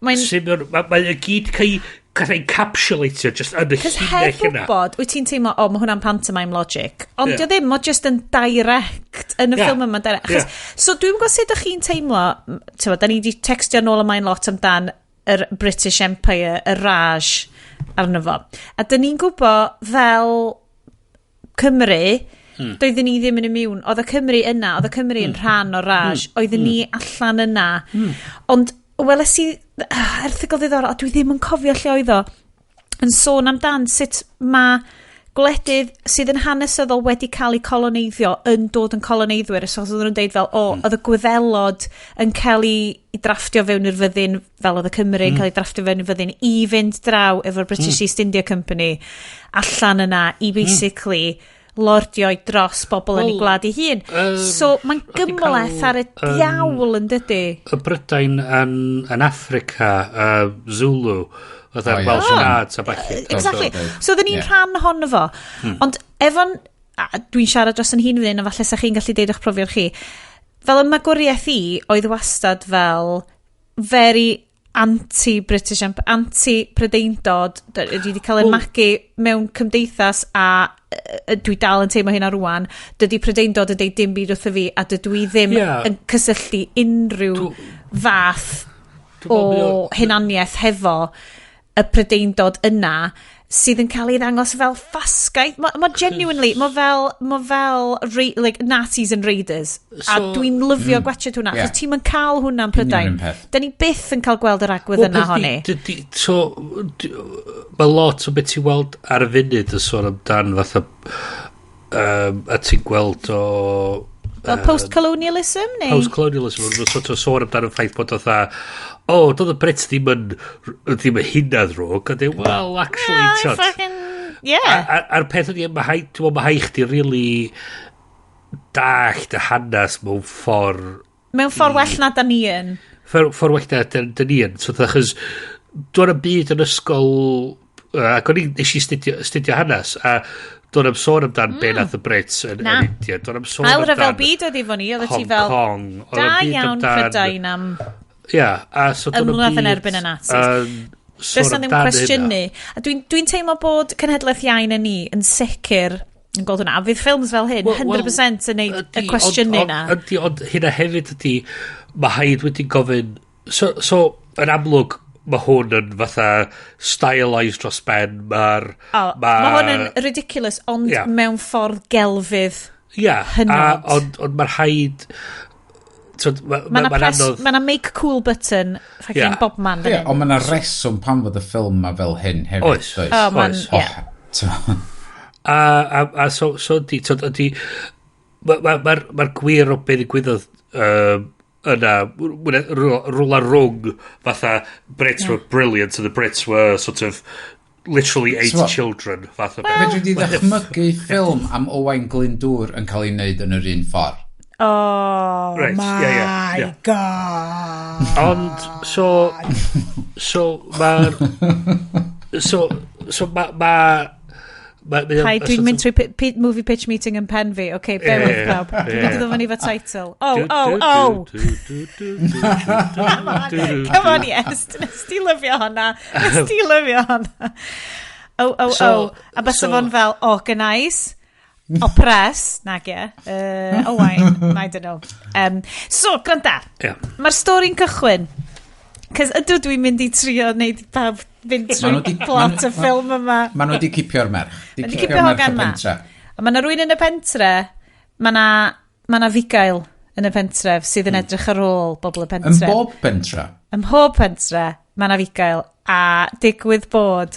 mae'n gyd cael encapsulatio just yn y llinell yna. Heb wyt ti'n teimlo, mae hwnna'n pantomime logic. Ond dio ddim, mae just yn direct yn y ffilm yma. So dwi'n gwybod sut ydych chi'n teimlo, da ni wedi textio nôl yma'n lot amdan yr British Empire, y Raj arno fo. A da ni'n gwybod fel Cymru, doedden ni ddim yn imiwn. Oedd y Cymru yna, oedd y Cymru yn rhan o Raj, oedden ni allan yna. Ond weles i erthigol ddiddorol, a dwi ddim yn cofio lle oedd o, yn sôn amdan sut mae gwledydd sydd yn hanesyddol wedi cael eu coloneiddio yn dod yn coloneiddwyr. So oedd nhw'n deud fel, oedd y Gwyddelod yn cael ei drafftio fewn i'r fyddin, fel oedd y Cymru yn cael ei drafftio fewn i'r fyddin, i fynd draw efo'r British East India Company allan yna, i basically lordio'i dros bobl yn ei gwlad ei hun. So mae'n gymleth ar y diawl yn dydy. Y Brydain yn Africa, Zulu, oedd ar Welsh Nards a bachu. Exactly. So oedden ni'n rhan honno fo. Ond efo'n, dwi'n siarad dros yn hun fyddin, a falle sa chi'n gallu deud eich profiad chi, fel y magwriaeth i, oedd wastad fel very anti-British, anti-Prydeindod, wedi cael yn magu mewn cymdeithas a dwi dal yn teimlo hynna rwan, dydy Prydeindod yn deud dim byd wrtho fi a dydw i ddim yn cysylltu unrhyw fath o hunaniaeth hefo y Prydeindod yna sydd yn cael ei ddangos fel ffasgaeth. Mae genuinely, mae fel like, Nazis and Raiders. A dwi'n lyfio gwachod hwnna. Yeah. Ti'n cael hwnna'n Prydain. Da ni byth yn cael gweld yr agwedd yna honni. So, mae lot o beth ti'n weld ar y funud yn sôn amdan fatha a ti'n gweld o... post-colonialism, neu? Post-colonialism, mae'n sort of sôn amdan y ffaith bod oedd doedd y Brits ddim yn hynna ddrwg, a dweud, well, actually, a'r peth ydy, mae haich chdi really dallt y hanes mewn ffordd... Mewn ffordd well na da ni yn. Ffordd well na da ni yn. So, achos, dwi'n am byd yn ysgol, ac o'n i studio hanes, a dwi'n am sôn amdan be nath y Brits yn India. Dwi'n am sôn amdan fel byd oedd i fo ni, oedd ti fel, da iawn Prydain am... so ymwneud yn erbyn y Nazis. Does na ddim cwestiynu. A dwi'n teimlo bod cenhedlaeth iawn yn ni yn sicr yn gweld hwnna. A fydd ffilms fel hyn, 100% yn neud y cwestiynu na. Ond hynna hefyd ydy, mae haid wedi gofyn... So yn amlwg, mae hwn yn fatha stylised dros ben. Mae hwn yn ridiculous, ond mewn ffordd gelfydd hynod. Ond mae'r haid... Mae'na make cool button fucking Bob Man. Ond mae'na reswm pan fod y ffilm ma fel hyn hefyd. Mae'r gwir o beth ddigwyddodd yna rwla rwng fatha Brits were brilliant and the Brits were sort of literally 8 children fatha. Fedri di ddechmygu ffilm am Owain Glyndŵr yn cael ei wneud yn yr un ffordd. Oh right. my god. Ond Hi, dwi'n mynd trwy movie pitch meeting yn pen fi. Okay, bear with pawb. Dwi'n mynd i ddod fyny fo title. Oh. Come on, yes. Nes ti lyfio honna. Oh. A bys fo'n fel organise. Oppress, nag Owain, I don't know. So, granda, mae'r stori'n cychwyn. Cys ydw dwi'n mynd i trio wneud pawb fynd trwy plot y ffilm yma. Maen nhw wedi cipio'r merch. Wedi cipio'r hogan yma. A mae yna rwy'n yn y pentre, mae yna fugail yn y pentref sydd yn edrych ar ôl bobl y pentre. Yn bob pentre? Yn bob pentre, mae yna fugail. A digwydd bod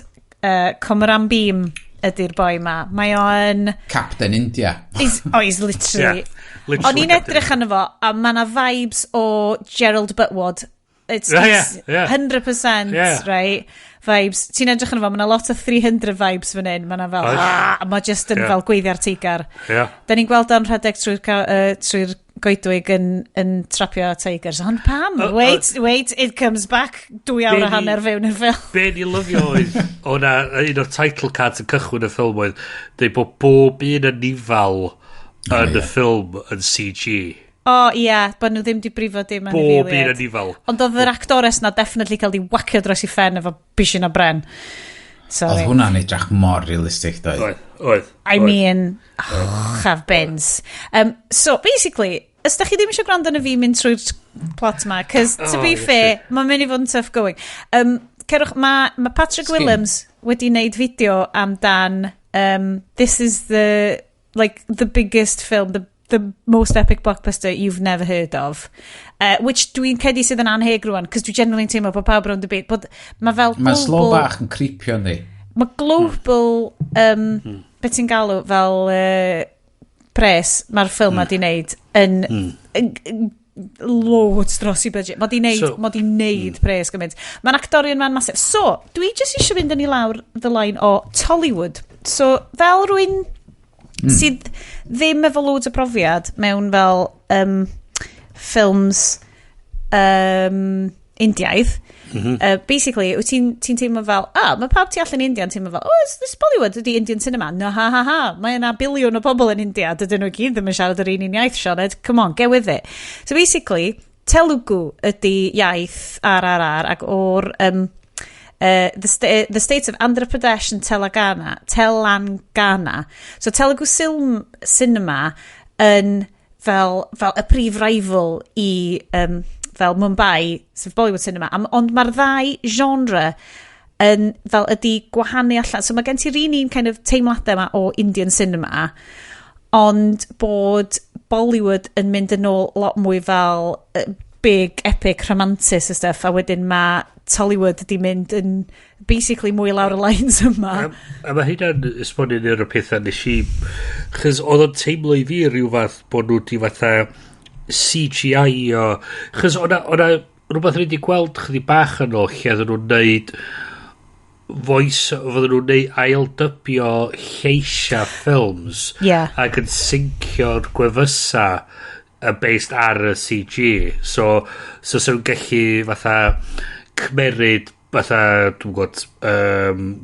Comoran Beam ydy'r boi ma. Mae o'n... Captain India. He's literally... O'n i'n edrych arno fo, a mae yna vibes o Gerald Butwood it's 100%, right? Vibes. Ti'n edrych yn efo, mae lot o 300 vibes fan hyn. Mae fel, mae just yn fel gweiddi'r tigar. Da ni'n gweld o'n rhedeg trwy'r goedwig yn trapio tigers. Ond pam? Wait, it comes back 2 awr a hanner fewn i'r ffilm. Be ni lyfio oedd, o'na un o'r title cards yn cychwyn y ffilm oedd, dweud bod bob un yn nifal yn y ffilm yn CG. Bod nhw ddim di brifo dim yn bob un yn nifal. Ond oedd yr actores na definitely cael di wacio dros i ffen efo bisin o bren. Oedd hwnna'n edrach mor realistic, doedd? Oedd. I mean, have bins. So, basically, os da chi ddim eisiau gwrando na fi mynd trwy'r plot ma, cos to be fair, mae'n mynd i fod yn tough going. Cerwch, mae Patrick Williams wedi wneud fideo amdan this is the biggest film, the most epic blockbuster you've never heard of. Which dwi'n cedi sydd yn anheg rwan, cos dwi generally'n teimlo bod pawb rownd y byd, bod mae fel global... Mae slow bach yn creepio ni. Mae global, beth ti'n galw, fel pres mae'r ffilm ma di wneud yn loads dros i budget. Mae di wneud pres gymaint. Mae'n actorion ma'n masif. So, dwi jyst eisiau mynd yn i lawr the line o Tollywood. So, fel rwy'n sydd ddim efo loads o profiad mewn fel ffilms Indiaidd, basically, wyt ti'n teimlo fel, mae pawb tu allan India yn teimlo fel, is this Bollywood ydi Indian cinema? No, ha. Mae yna biliwn o bobl yn India, dydyn nhw gyd ddim yn siarad yr un iaith, Sioned. Come on, get with it. So basically, Telugu ydi iaith RRR ac o'r the states of Andhra Pradesh and Telangana. So Telugu cinema yn fel y prif rival i fel Mumbai, sef Bollywood cinema, ond mae'r ddau genre yn fel ydi gwahanu allan. So mae gen ti'r un kind of teimladau yma o Indian cinema, ond bod Bollywood yn mynd yn ôl lot mwy fel big, epic, romantis y stuff, a wedyn mae Tollywood ydi mynd yn basically mwy lawr y lines yma. A mae hynna'n esbonio'n un o'r pethau nes i, chys oedd o'n teimlo i fi rhyw fath bod nhw di fatha CGI o... Chos o'na rhywbeth wedi gweld chydig bach yn ôl lle oedden nhw'n neud fydden nhw'n neud aildybio lleisia ffilms ac yn syncio'r gwefysa based ar y CG. So sy'n gallu fatha cymeryd fatha, dwi'n gwybod,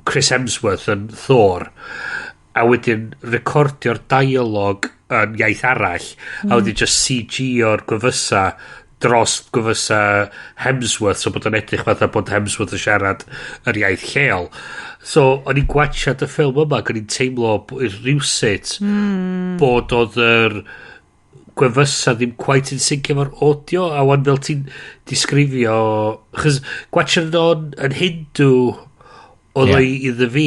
Chris Hemsworth yn Thor, a wedyn recordio'r dialog yn iaith arall, a wedyn just CG o'r gwefysa dros gwefysa Hemsworth, so bod yn edrych fatha bod Hemsworth yn siarad yr iaith lleol. So, o'n i'n gwachad y ffilm yma, o'n i'n teimlo rhywsut bod oedd yr gwefysa ddim quite yn sync efo'r audio, a wan fel ti'n disgrifio, chys gwachad yn Hindu oedd o'i iddo fi,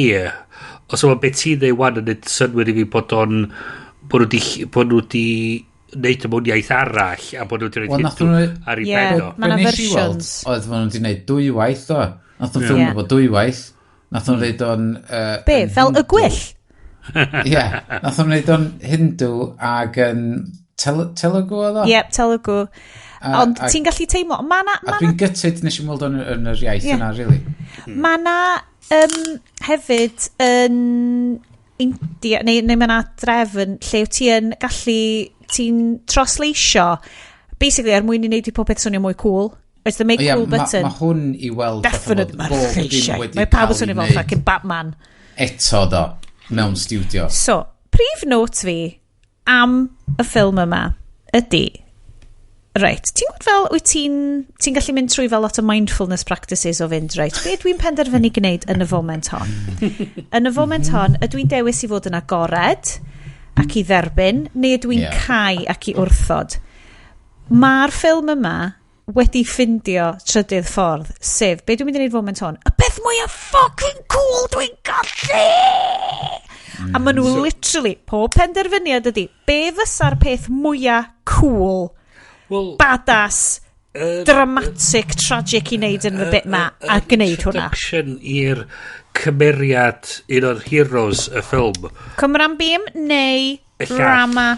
os o'n beth ti'n ei wan yn neud synwyr i fi bod nhw di neud mewn iaith arall, a bod nhw di neud Hindu ar ei ben o. Mae'n versions. Oedd nhw di neud 2 waith o. Nath nhw'n ffilm efo 2 waith. Nath nhw'n neud o'n... Be, fel y gwyll? Ie, nath nhw'n neud o'n Hindu ag yn Telugu oedd o? Ie, Telugu. Ond ti'n gallu teimlo... A dwi'n gytid nes i mweld o'n yr iaith yna, really. Mae na hefyd yn India, neu mae na drefn lle ti'n gallu, ti'n trosleisio, basically er mwyn i wneud i popeth swnio mwy cool. It's the make cool button. Mae hwn i weld... Definite, mae'n lleisiau. Mae pawb yn swnio fel fucking Batman. Eto do, mewn studio. So, prif note fi am y ffilm yma ydy, right, ti'n gwybod fel wyt ti'n gallu mynd trwy fel lot o mindfulness practices o fynd, right, be dwi'n penderfynu gwneud yn y foment hon? Yn y foment hon, ydw i'n dewis i fod yn agored ac i dderbyn, neu ydw i'n cau ac i wrthod? Mae'r ffilm yma wedi ffindio trydydd ffordd, sef, be dwi'n mynd i wneud foment hon? Y beth mwyaf fucking cool dwi'n gallu! A maen nhw literally, pob penderfyniad ydy, be fysa'r peth mwyaf cool, badass, dramatic, tragic i wneud yn y bit ma, a gwneud hwnna. Introduction i'r cymeriad un o'r heroes y ffilm. Cymram bîm neu Rama?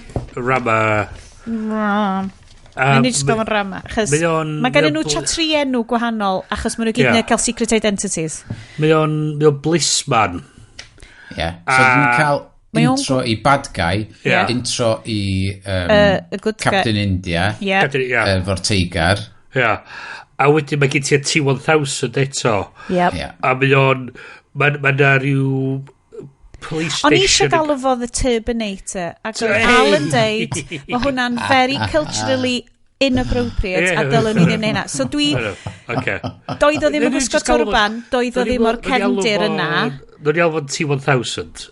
Mae'n just gofyn rama. Mae gen nhw tri enw gwahanol achos maen nhw gyd yn cael secret identities. Mae o'n blisman. Ie. So dwi'n cael intro i bad guy, intro i Captain India, efo'r teigar. Ie. A wedyn mae gen ti'r T-1000 eto. A mae o'n... Mae na rhyw police station... O'n eisiau galw fo The Turbinator. Ac oedd Al yn deud, mae hwnna'n very culturally inappropriate a dylwn ni ddim neud. So dwi... Doedd o ddim yn gwisgo turban, doedd o ddim o'r cefndir yna. Doedd i alfod T-1000.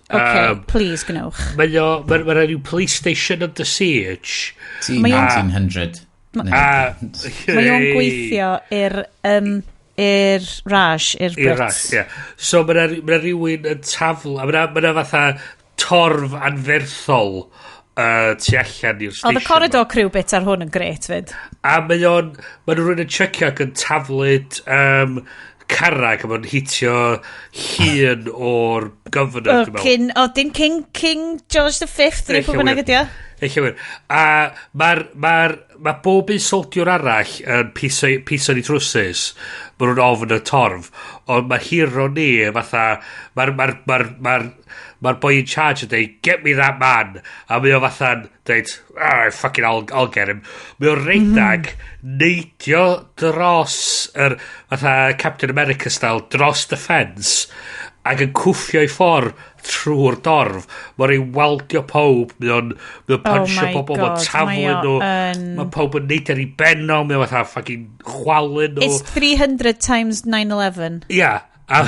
Please, gnewch. Mae rhyw police station under siege. T-1900. Mae o'n gweithio i'r Raj, i'r Brits. So mae rhywun yn tafl, a mae fatha torf anferthol tu allan i'r station. Oedd y corridor crew bit ar hwn yn gret fyd. A mae rhywun yn checio ac yn taflud carrag a mae'n hitio llun o'r governor. Dim King George V neu pwy bynnag ydi o. A mae bob un soldiwr arall yn piso ni trwsus. Mae nhw'n ofn y torf. Ond mae hero ni, fatha, mae'r boy in charge yn dweud, get me that man. A mae o fatha'n dweud, fucking I'll get him. Mae o'n reidag neidio dros fatha Captain America style, dros the fence, ac yn cwffio i ffordd trwy'r dorf. Mae'n ei waldio pob, mae'n punchio pobl, mae'n taflu nhw, mae pob yn neud ar ei benno, mae'n fatha fucking chwalu nhw. It's 300 times 9/11. Ia. A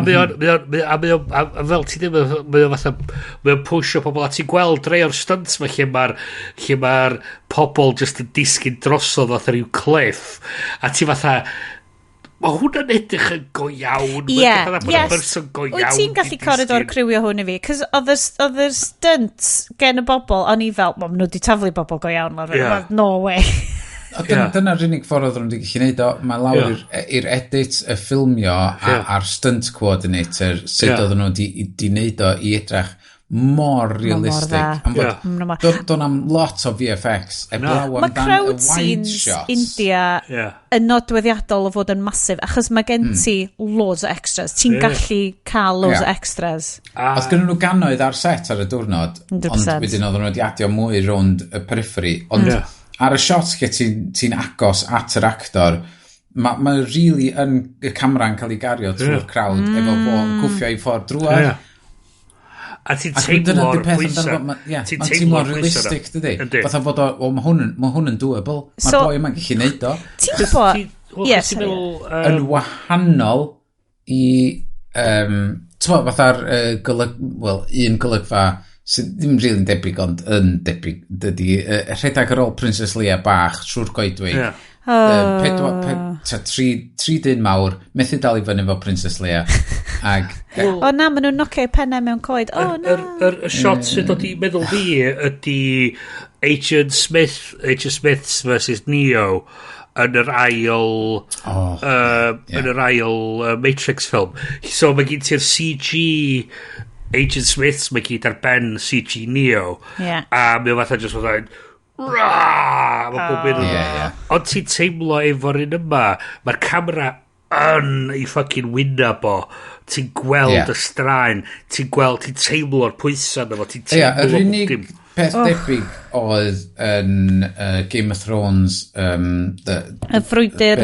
fel ti ddim, mae'n pwysio pobl, a ti'n gweld rei o'r stunts ma lle mae'r pobl just yn disgyn drosodd fatha rhyw cliff, a ti fatha... Mae hwnna'n edrych yn go iawn. Wyt ti'n gallu corridor crywio hwn i fi? Cos oedd yr stunts gen y bobl, o'n i fel, maen nhw wedi taflu bobl go iawn. No way. Dyna'r unig ffordd oedd nhw'n gallu gwneud o. Mae lawr i'r edit y ffilmio a'r stunt coordinator sut oedd nhw wedi gwneud o i edrych mor realistic. Do'n am lot o VFX. Mae crowd scenes India yn nodweddiadol o fod yn masif, achos mae gen ti loads o extras. Ti'n gallu cael loads o extras. Oedd gen nhw gannoedd ar set ar y diwrnod, ond wedyn oedd nhw wedi adio mwy rownd y periphery. Ond ar y shots lle ti'n agos at yr actor, mae really yn y camera'n cael ei gario trwy'r crowd efo fo'n cwffio i ffordd drwy'r. A ti'n teimlo'r pwysau. Mae'n teimlo'r realistic, dydy. Fatha fod o, mae hwn yn doable. Mae'r boi yma'n gallu neud o. Ti'n gwybod? Yn wahanol i... fatha'r un golygfa sydd ddim rili'n debyg, ond yn debyg, dydy. Rhedag ar ôl Princess Leia bach trwy'r goedwig. Tri dyn mawr, methu dal i fyny fo Princess Leia. Na, maen nhw'n nocio pennau mewn coed. Y shot sydd dod i meddwl fi ydy Agent Smith's versus Neo yn yr ail Matrix film. So mae gen ti'r CG Agent Smith's, mae gyd ar ben CG Neo. A mae fatha just fatha ond ti'n teimlo efo'r un yma, mae'r camera yn ei fucking wyneb o, ti'n gweld y straen, ti'n teimlo'r pwysau na fo, ti'n teimlo'r yr unig peth debyg oedd yn Game of Thrones y frwydr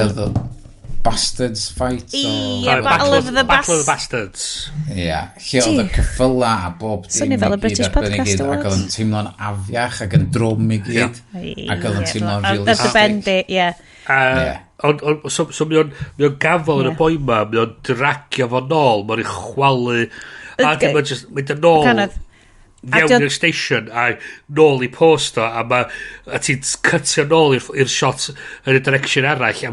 Bastards fight Battle of the Bastards lle oedd y cyffyla a bob dim fel y British Podcast Awards ac oedd yn teimlo'n afiach ac yn drwm i gyd ac oedd yn teimlo'n realistic so mi o'n gafol yn y boi ma, mi o'n dragio fo nôl, mae'n chwalu a dim o'n just mynd yn nôl fewn i'r station a nôl i post o a ti'n cytio nôl i'r shot yn y direction arall a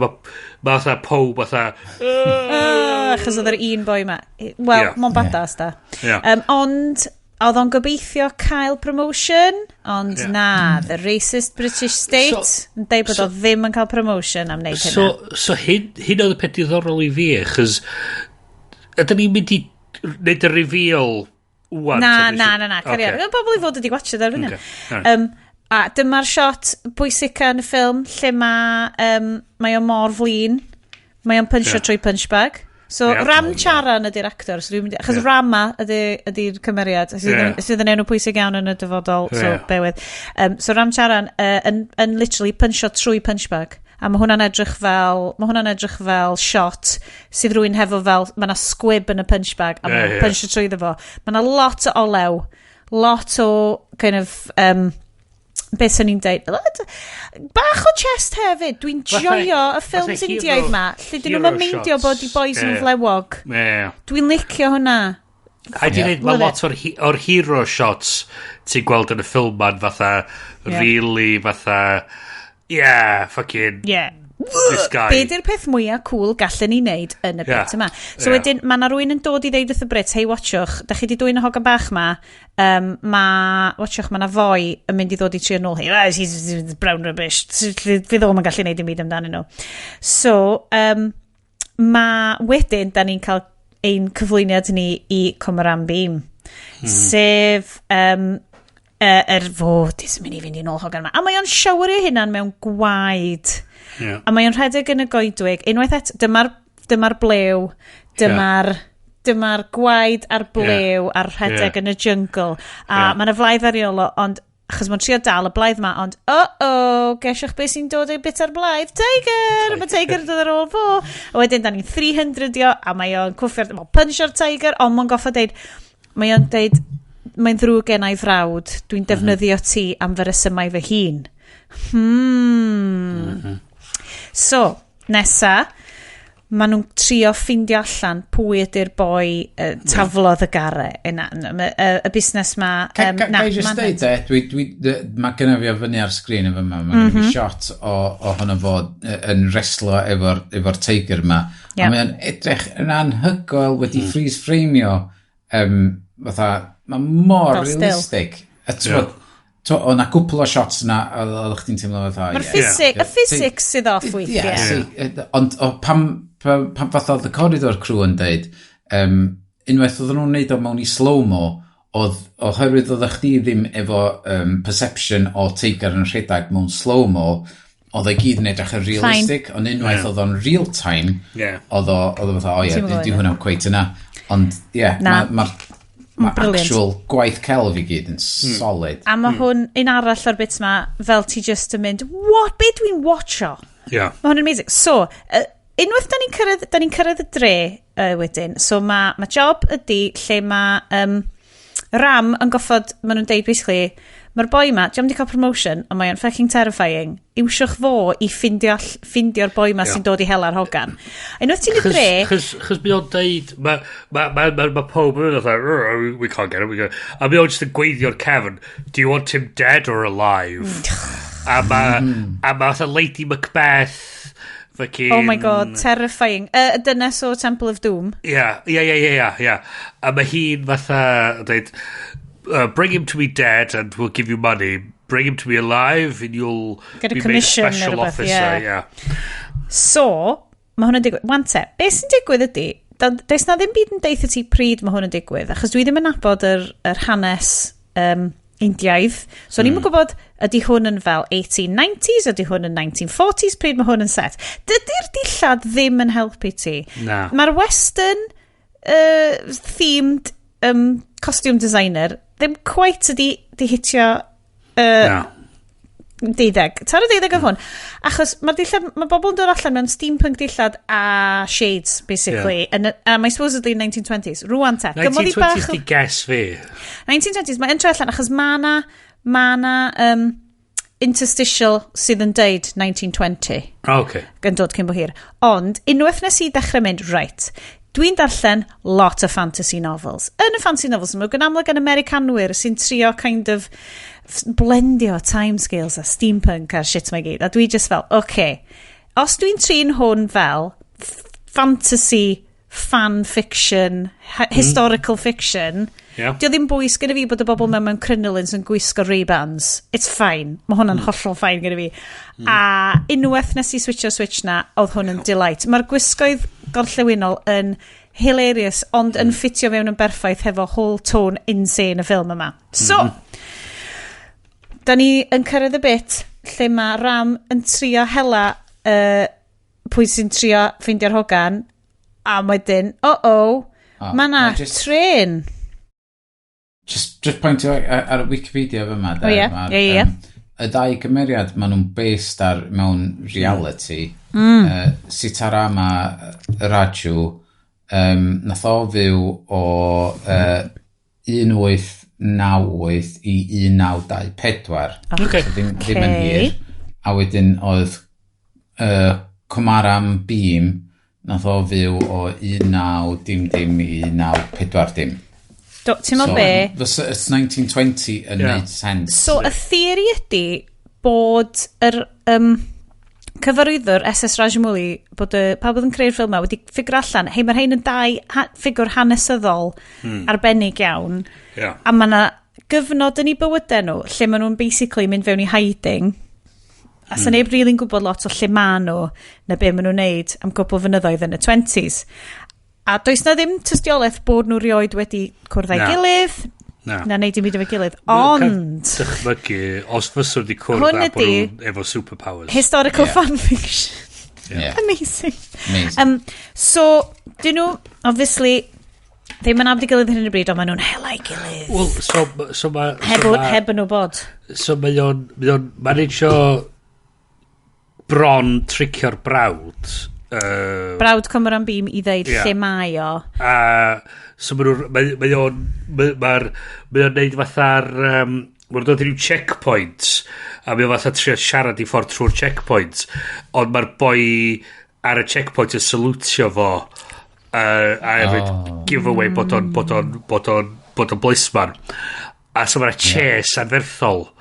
mae fatha pob fatha achos oedd yr un boi ma mae'n badas da ond oedd o'n gobeithio cael promotion ond the racist British state yn deud bod o ddim yn cael promotion am wneud hynna so hyn oedd y peth diddorol i fi achos ydyn ni'n mynd i wneud y reveal Na, cariad. Pobl i fod wedi gwachod ar hynny. A dyma'r shot bwysica yn y ffilm, lle mae o mor flin. Mae o'n punch trwy punch bag. So, Ram Charan ydy'r actor. Achos Rama ydy'r cymeriad. Sydd yn enw pwysig iawn yn y dyfodol. So, bewydd. So, Ram Charan yn literally punch trwy punch bag. A mae hwnna'n edrych fel shot sydd rwy'n hefo fel, mae yna squib yn y punch bag a mae'n punch trwy ddefo. Mae yna lot o olew, lot o kind of, beth sy'n ni'n deud, bach o chest hefyd. Dwi'n joio y ffilms Indiaidd ma, lle dyn nhw'n meindio bod i boys yn flewog. Dwi'n licio hwnna. A di wneud, mae lot o'r hero shots ti'n gweld yn y ffilm ma'n fatha, really fatha, fucking this guy. Be di'r peth mwyaf cool gallen ni wneud yn y bit yma. So wedyn, mae yna rwy'n yn dod i ddeud wrth y Brits, hei, watchwch, da chi di dwy'n y hogan bach ma, watchwch, mae yna foi yn mynd i ddod i trio nôl, hei, he's brown rubbish, fydd o'n gallu wneud i byd amdanyn nhw. So, mae wedyn, da ni'n cael ein cyflwyniad ni i Cwmran Beam, sef fod sy'n mynd i fynd i'n ôl hogan yma. A mae o'n siawrio hynna'n mewn gwaed. A mae o'n rhedeg yn y goedwig. Unwaith et, dyma'r blew, dyma'r gwaed a'r blew a'r rhedeg yn y jungle. A mae'n y flaidd ariolo, ond achos mae'n trio dal y blaidd ma, ond gesiwch beth sy'n dod ei bit ar blaidd? Tiger! Mae Tiger yn dod ar ôl fo. A wedyn, da ni'n 300 a mae o'n cwffio'r punch o'r Tiger, ond mae'n goffa deud, mae'n ddrwg gennau frawd, dwi'n defnyddio ti am fy resymau fy hun. So, nesa, maen nhw'n trio ffindio allan pwy ydy'r boi taflodd y gare. Y busnes ma... Ga i just deud, mae gynna fi o fyny ar sgrin efo yma, mae gynna fi shot o hwnna fod yn wrestlo efo'r Tiger ma. A mae'n edrych yn anhygoel wedi freeze frameio fatha, mae mor realistig. O na gwpl o shots yna, oeddech chi'n teimlo fatha... Mae'r physics sydd off weithio. Ond pam fath oedd y corridor crew yn deud, unwaith oedden nhw'n neud o mewn i slow-mo, oherwydd oeddech chdi ddim efo perception o Tiger yn rhedeg mewn slow-mo, oedd e gyd yn edrych yn realistic, ond unwaith oedd o'n real-time, oedd o fatha, di hwnna'n cweit yna. Ond, mae actual gwaith celf i gyd yn solid. A mae hwn, un arall o'r bits ma, fel ti just yn mynd, be dwi'n watcho? Mae hwn yn amazing. So, unwaith da ni'n cyrraedd y dre wedyn, so mae job ydi lle mae Ram yn goffod, maen nhw'n deud basically, mae'r boi ma, diolch wedi cael promotion, ond mae o'n fucking terrifying, iwsiwch fo i ffindio'r boi ma sy'n dod i hela'r hogan. Unwaith ti'n y dre... Chos mi o'n deud, mae pob yn dweud, we can't get him, a mi o'n just yn gweithio'r cefn, do you want him dead or alive? a mae Lady Macbeth, oh my god, terrifying. Dynes o Temple of Doom. Yeah. A mae hi'n fatha, dweud, bring him to me dead and we'll give you money. Bring him to me alive and you'll get a be commission made special officer. So, mae hwn yn digwydd. Wante, beth sy'n digwydd ydy, does na ddim byd yn deitha ti pryd mae hwn yn digwydd, achos dwi ddim yn nabod yr hanes Indiaidd. So, ni'n gwybod, ydy hwn yn fel 1890s, ydy hwn yn 1940s, pryd mae hwn yn set. Dydy'r dillad ddim yn helpu ti. Mae'r Western themed costume designer ddim quite ydi hitio 12. Tar y 12 of hwn. Achos mae bobl yn dod allan mewn steampunk dillad a shades, basically. A mae supposedly 1920s. Rwan te. 1920s di guess fi. 1920s, mae'n troi allan, achos ma'na interstitial sydd yn deud 1920. Okay. Yn dod cyn bo hir. Ond, unwaith nes i ddechrau mynd, right, dwi'n darllen lot o fantasy novels. Yn y fantasy novels, mae'n gynamlwg yn Americanwyr sy'n trio kind of blendio timescales a steampunk a shit mae gyd. A dwi just fel, os dwi'n trin hwn fel fantasy, fan fiction, historical fiction, dio ddim bwys gyda fi bod y bobl mewn crinolins yn gwisgo Ray-Bans. It's fine. Mae hwnna'n hollol fine gyda fi. A unwaith nes i switch na, oedd hwn yn delight. Mae'r gwisgoedd gorllewinol yn hilarious, ond yn ffitio fewn yn berffaith hefo whole tone insane y ffilm yma. So, da ni yn cyrraedd y bit lle mae Ram yn trio hela pwy sy'n trio ffeindio'r hogan, a wedyn, mae na tren. Just pointio ar y Wikipedia fyma. Ie. Y ddau gymeriad, maen nhw'n based ar mewn reality. Sitarama Raju, nath o fyw o 1898 i 1924. Okay. Ddim yn hir. A wedyn oedd Kumaram Beam, nath o fyw o 1910 i 1940. Ti'n meddwl be? It's 1920 yn neud sense. So, y theori ydy bod yr cyfarwyddwr SS Rajamouli, bod pawb oedd yn creu'r ffilm wedi ffigur allan, hei, mae'r hein yn dau ffigwr hanesyddol arbennig iawn, a mae yna gyfnod yn ei bywydau nhw, lle maen nhw'n basically mynd fewn i hiding, a sy'n neb rili'n gwybod lot o lle maen nhw, na be maen nhw'n neud am gwbl fynyddoedd yn y 20s. A does na ddim tystiolaeth bod nhw rioed wedi cwrdd â'i gilydd, na neud dim byd efo'i gilydd, ond... Dychmygu, os fyswn wedi cwrdd â bod nhw efo superpowers. Historical fanfiction. Amazing. So, dyn nhw, obviously, ddim yn abdi gilydd hyn yn y bryd, ond maen nhw'n hela i gilydd. Wel, so ma... Heb yn nhw bod. So mae'n eisiau bron tricio'r brawd. Brawd Kumaram Beam i ddeud lle mae o. So mae o'n neud fatha'r... Mae'n dod i'w checkpoints, a mae o'n fatha trio siarad i ffordd trwy'r checkpoints, ond mae'r boi ar y checkpoint yn salutio fo, a efo giveaway bod o'n blisman. A so mae'r chase anferthol,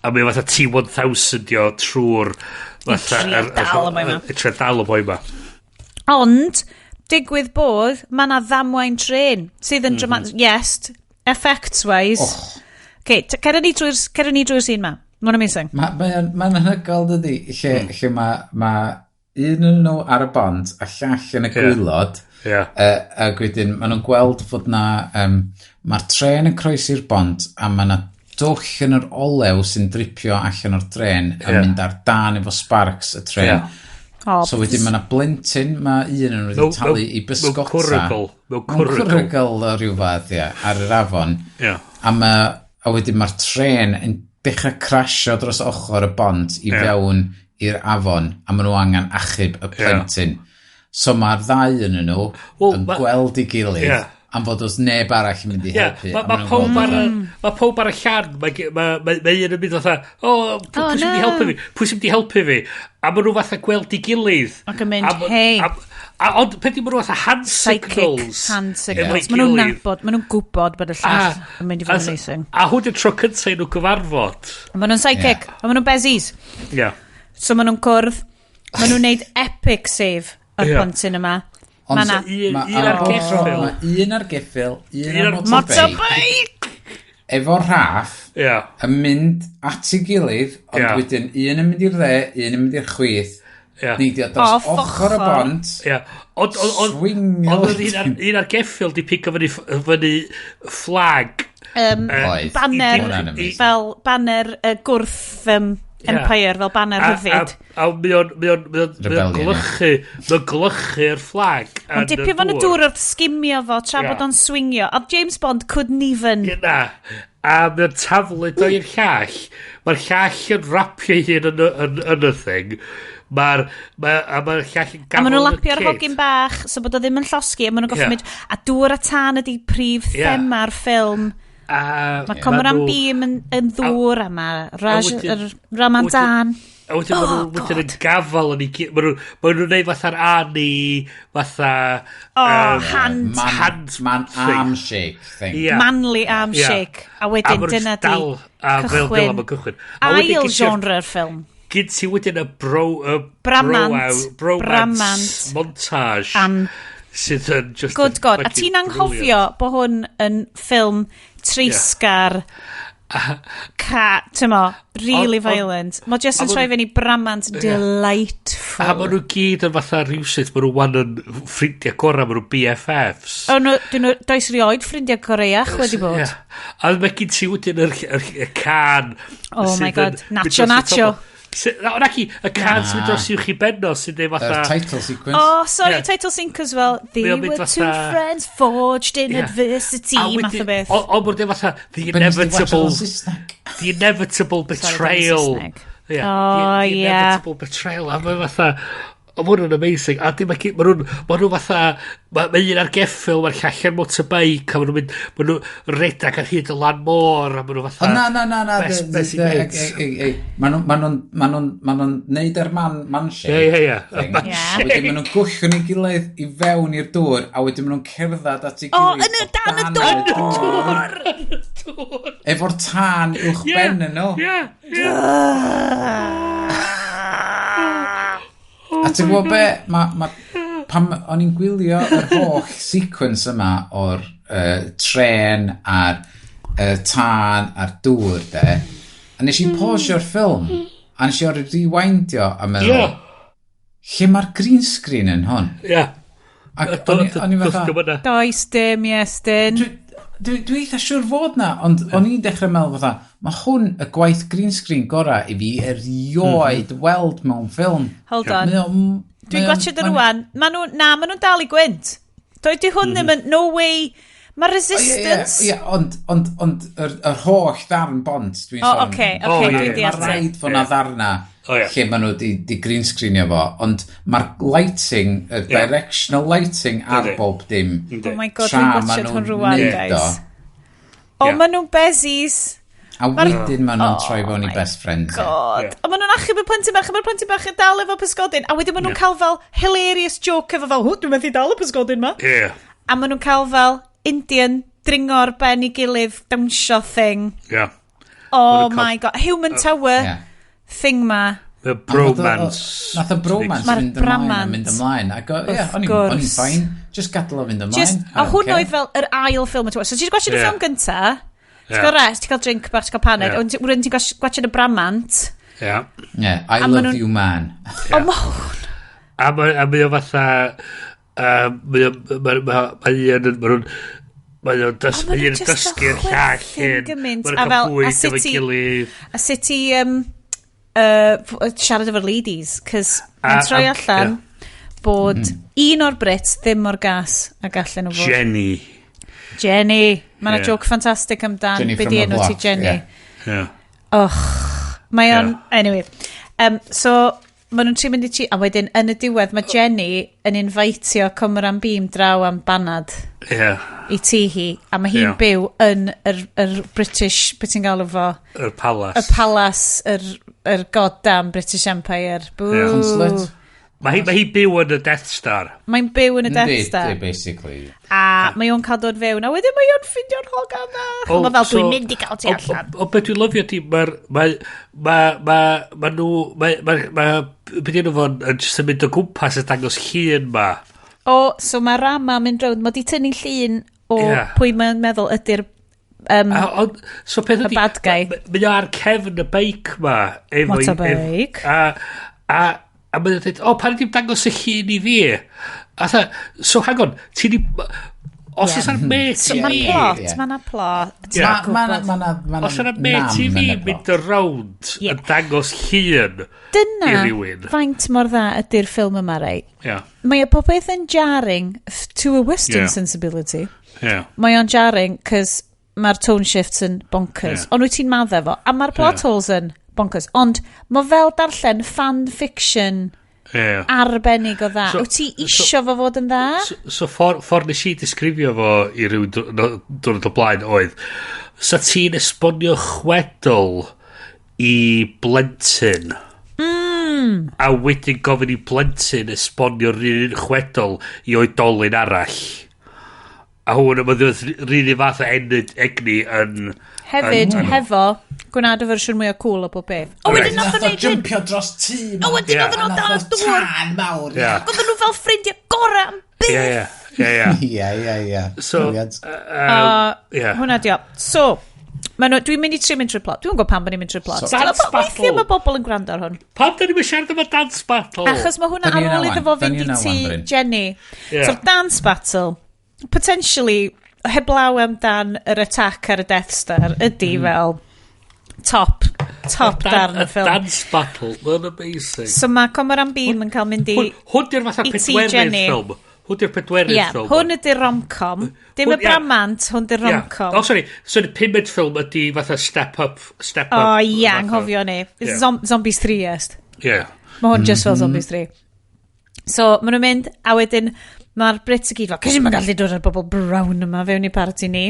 a mae o'n fatha T-1000 dio trwy'r... I trio dal o boi ma. Ond, digwydd bod, mae na ddamwain tren, sydd yn dramatic, yes, effects-wise. Cer ni drwy'r sy'n ma. Mae'n amazing. Mae'n anhygoel, dydi, lle mae un yn nhw ar y bont, a llall yn y gwylod, a wedyn, maen nhw'n gweld fod na, mae'r tren yn croesi'r bont, a mae na dwll yn yr olew sy'n dripio allan o'r tren a mynd ar dan efo sparks y tren. So wedyn mae yna blentyn, mae un yn wedi talu i bysgota. Mewn cwrygl o ryw fath, ar yr afon. A wedyn mae'r tren yn dechrau crasio dros ochr y bont i fewn i'r afon, a maen nhw angen achub y plentyn. So mae'r ddau yn nhw yn gweld i gilydd, am fod os neb arall yn mynd i helpu. Mae pob ar y llarn, mae un yn mynd fatha, pwy sy'n mynd i helpu fi? A maen nhw fatha gweld i gilydd. Ac yn mynd, hei. Ond peth maen nhw fatha hand signals. Maen nhw'n nabod, maen nhw'n gwybod bod y llall yn mynd i fod yn amazing. A hwn y tro cyntaf nhw gyfarfod. Maen nhw'n psychic, a maen nhw'n bezies. So maen nhw'n cwrdd, maen nhw'n neud epic save y plentyn yma. Un ar geffil. Un ar geffil, un ar motorbike. Efo rhaff, yn mynd at ei gilydd, ond wedyn un yn mynd i'r dde, un yn mynd i'r chwith, neidio dros ochr y bont, swingio. Ond un ar geffil di pico fyny flag. Banner gwrth Empire, fel banner hyfyd. A mae'n glychu'r fflag. Ond dipio fan y dŵr wrth sgimio fo tra bod o'n swingio. A James Bond couldn't even. A mae'n taflid o'i'r llall. Mae'r llall yn rapio hyn yn y thing. Mae'r llall yn gafel yn a maen nhw'n lapio'r hogyn bach, so bod o ddim yn llosgi. A maen nhw'n goffi mynd, a dŵr a tan ydi prif thema'r ffilm. Mae Kumaram Beam yn ddŵr a mae Ramadan. A wedyn maen nhw'n yn gafel yn ei... Maen nhw'n neud fatha'r ani, fatha... hand arm shake thing. Manly arm shake. A wedyn dyna di cychwyn. Ail genre'r ffilm. Gyd ti wedyn y bromance montage. Sydd yn just... Good God. A ti'n anghofio bod hwn yn ffilm treisgar really violent. Mae just yn troi fyny bramant delightful. A maen nhw gyd yn fatha rhywsyd, maen nhw wan yn ffrindiau gorau, maen nhw BFFs. O, does rioed ffrindiau Coreach wedi bod. A mae gyd ti wedyn y can. Oh my god, nacho. Naci, y can sy'n dros i'w chi benno sy'n dweud fatha... Title sequence. Oh, sorry, title sequence as well. They were two friends forged in adversity, math o beth. O, mae'n dweud fatha, the inevitable betrayal. The inevitable betrayal. A mae'n fatha... O, mae hwnna'n amazing. A dim mae nhw fatha... Mae un ar geffil, mae'r llall motorbike, a mae nhw redag ar hyd y lan môr, a mae nhw fatha... Na. Mae nhw'n neud ar man-shaped. Ie. Wedyn mae nhw'n gwllwn i gilydd i fewn i'r dŵr, a wedyn mae nhw'n cerdded at ei gilydd. O, dan y dŵr! Efo'r tân uwch ben yn nhw. A ti'n gwybod be, pan o'n i'n gwylio yr holl sequence yma o'r tren a'r tân a'r dŵr, a nes i pausio'r ffilm, a nes i o'r rewindio a meddwl, lle mae'r green screen yn hwn? Ie. O'n i fatha... Does dim, Iestyn. Dwi eitha siwr fod na, ond o'n i'n dechrau meddwl fatha, mae hwn y gwaith green screen gorau i fi erioed weld mewn ffilm. Hold on. Dwi'n gwachod yn rwan. Ma nhw'n dal i gwynt. Doedd hwn ddim yn, no way, mae resistance. Ie, ond yr holl ddarn bont, dwi'n sôn. Oce, dwi'n deall. Mae rhaid fod na ddarna lle maen nhw di green screenio fo, ond mae'r lighting, y directional lighting ar bob dim. Oh my god, dwi'n gwachod hwn rwan, guys. O, maen nhw'n bezies. A wedyn maen nhw'n troi fewn i best friends. God. A maen nhw'n achub y plentyn bach, a mae'r plentyn bach yn dal efo pysgodyn. A wedyn maen nhw'n cael fel hilarious joke efo fel, dwi'n methu dal y pysgodyn ma. A maen nhw'n cael fel Indian dringo'r ben i gilydd dawnsio thing. Oh my god. Human Tower thing ma. The bromance. Nath y bromance mynd ymlaen. O'n i'n ffain. Just gadael o fynd ymlaen. A hwn oedd fel yr ail ffilm. So ti'n gwachod y ffilm gynta? Ti'n cael rest, ti'n cael drink bach, ti'n cael paned. Wryn ti'n gwachod y bramant. I love you man. O mawr. A mae o fatha... Mae o'n dysgu'r llall hyn. Mae'n cael bwyd efo gilydd. A sut i siarad efo'r ladies. Cys mae'n troi allan bod un o'r Brits ddim o'r gas a gallen nhw fod. Jenny. Mae'n joke ffantastig amdan. Be di enw ti Jenny? Mae o'n... Anyway. So, maen nhw'n tri mynd i chi... A wedyn, yn y diwedd, mae Jenny yn invitio Cymra'n Bîm draw am banad. I ti hi. A mae hi'n byw yn yr British... Be ti'n galw fo? Yr palace. Y palace, yr goddamn British Empire. Consulate. Mae hi byw yn y Death Star. Mae'n byw yn y Death Star. Basically. A mae o'n cael dod fewn. A wedyn mae o'n ffindio'n hogan na. Mae fel dwi'n mynd i gael ti allan. O beth dwi'n lyfio ti, mae nhw... Beth yw'n fo'n jyst yn mynd o gwmpas y dangos llun ma. O, so mae Rama mynd rownd. Mae di tynnu llun o pwy mae'n meddwl ydy'r y bad guy. Mae ar cefn y beic ma. Motorbike. A mae'n dweud, pan ydym dangos y llun i fi? A dda, so hang on, ti di... Os oes yna met i fi... Mae'n plot. Os yna met i fi mynd y rownd yn dangos llun i rywun. Dyna faint mor dda ydy'r ffilm yma, rei. Mae popeth yn jarring to a Western sensibility. Mae o'n jarring, cys mae'r tone shifts yn bonkers. Ond wyt ti'n madde fo. A mae'r plot holes yn bonkers. Ond mae fel darllen fan fiction arbennig o dda. Wyt ti isio fo fod yn dda? So ffordd nes i disgrifio fo i ryw dwrnod o blaen oedd, sa ti'n esbonio chwedl i blentyn a wedyn gofyn i blentyn esbonio'r un chwedl i oedolyn arall. A hwn yma ddiwedd rili fath o egni yn... Hefyd, hefo, gwnaed y fersiwn mwy o cool o bob beth. O, wedyn nath o'n jumpio dros tîm. O, wedyn nath o'n dal dŵr. Oedden nhw fel ffrindiau gorau am beth. Ie. So, hwnna dio. So, Dwi'n mynd i trio mynd trwy'r plot. Dwi'n gwybod pam bod ni'n mynd trwy'r plot. Dance battle. Weithio mae bobl yn gwrando ar hwn. Pam da ni'n siarad am y dance battle? Achos mae hwnna ar ôl iddo fo fynd i ti, Jenny. So'r dance battle, potentially, heblaw amdan yr attack ar y Death Star, ydy fel top darn y ffilm. Dance battle, mae'n amazing. So mae Comoran Beam yn cael mynd i Hwn di'r fatha pedwerydd ffilm. Hwn di'r pedwerydd ffilm. Hwn ydy'r rom-com. Dim y bramant, hwn ydy'r rom-com. Sorry. So y pumed ffilm ydy fatha step up. Anghofio ni. Zombies 3 est. Yeah. Mae hwn just fel Zombies 3. So, maen nhw'n mynd, a wedyn, mae'r Brits y gyd fel, cysyn mae'n gallu dod ar bobl brown yma fewn i party ni.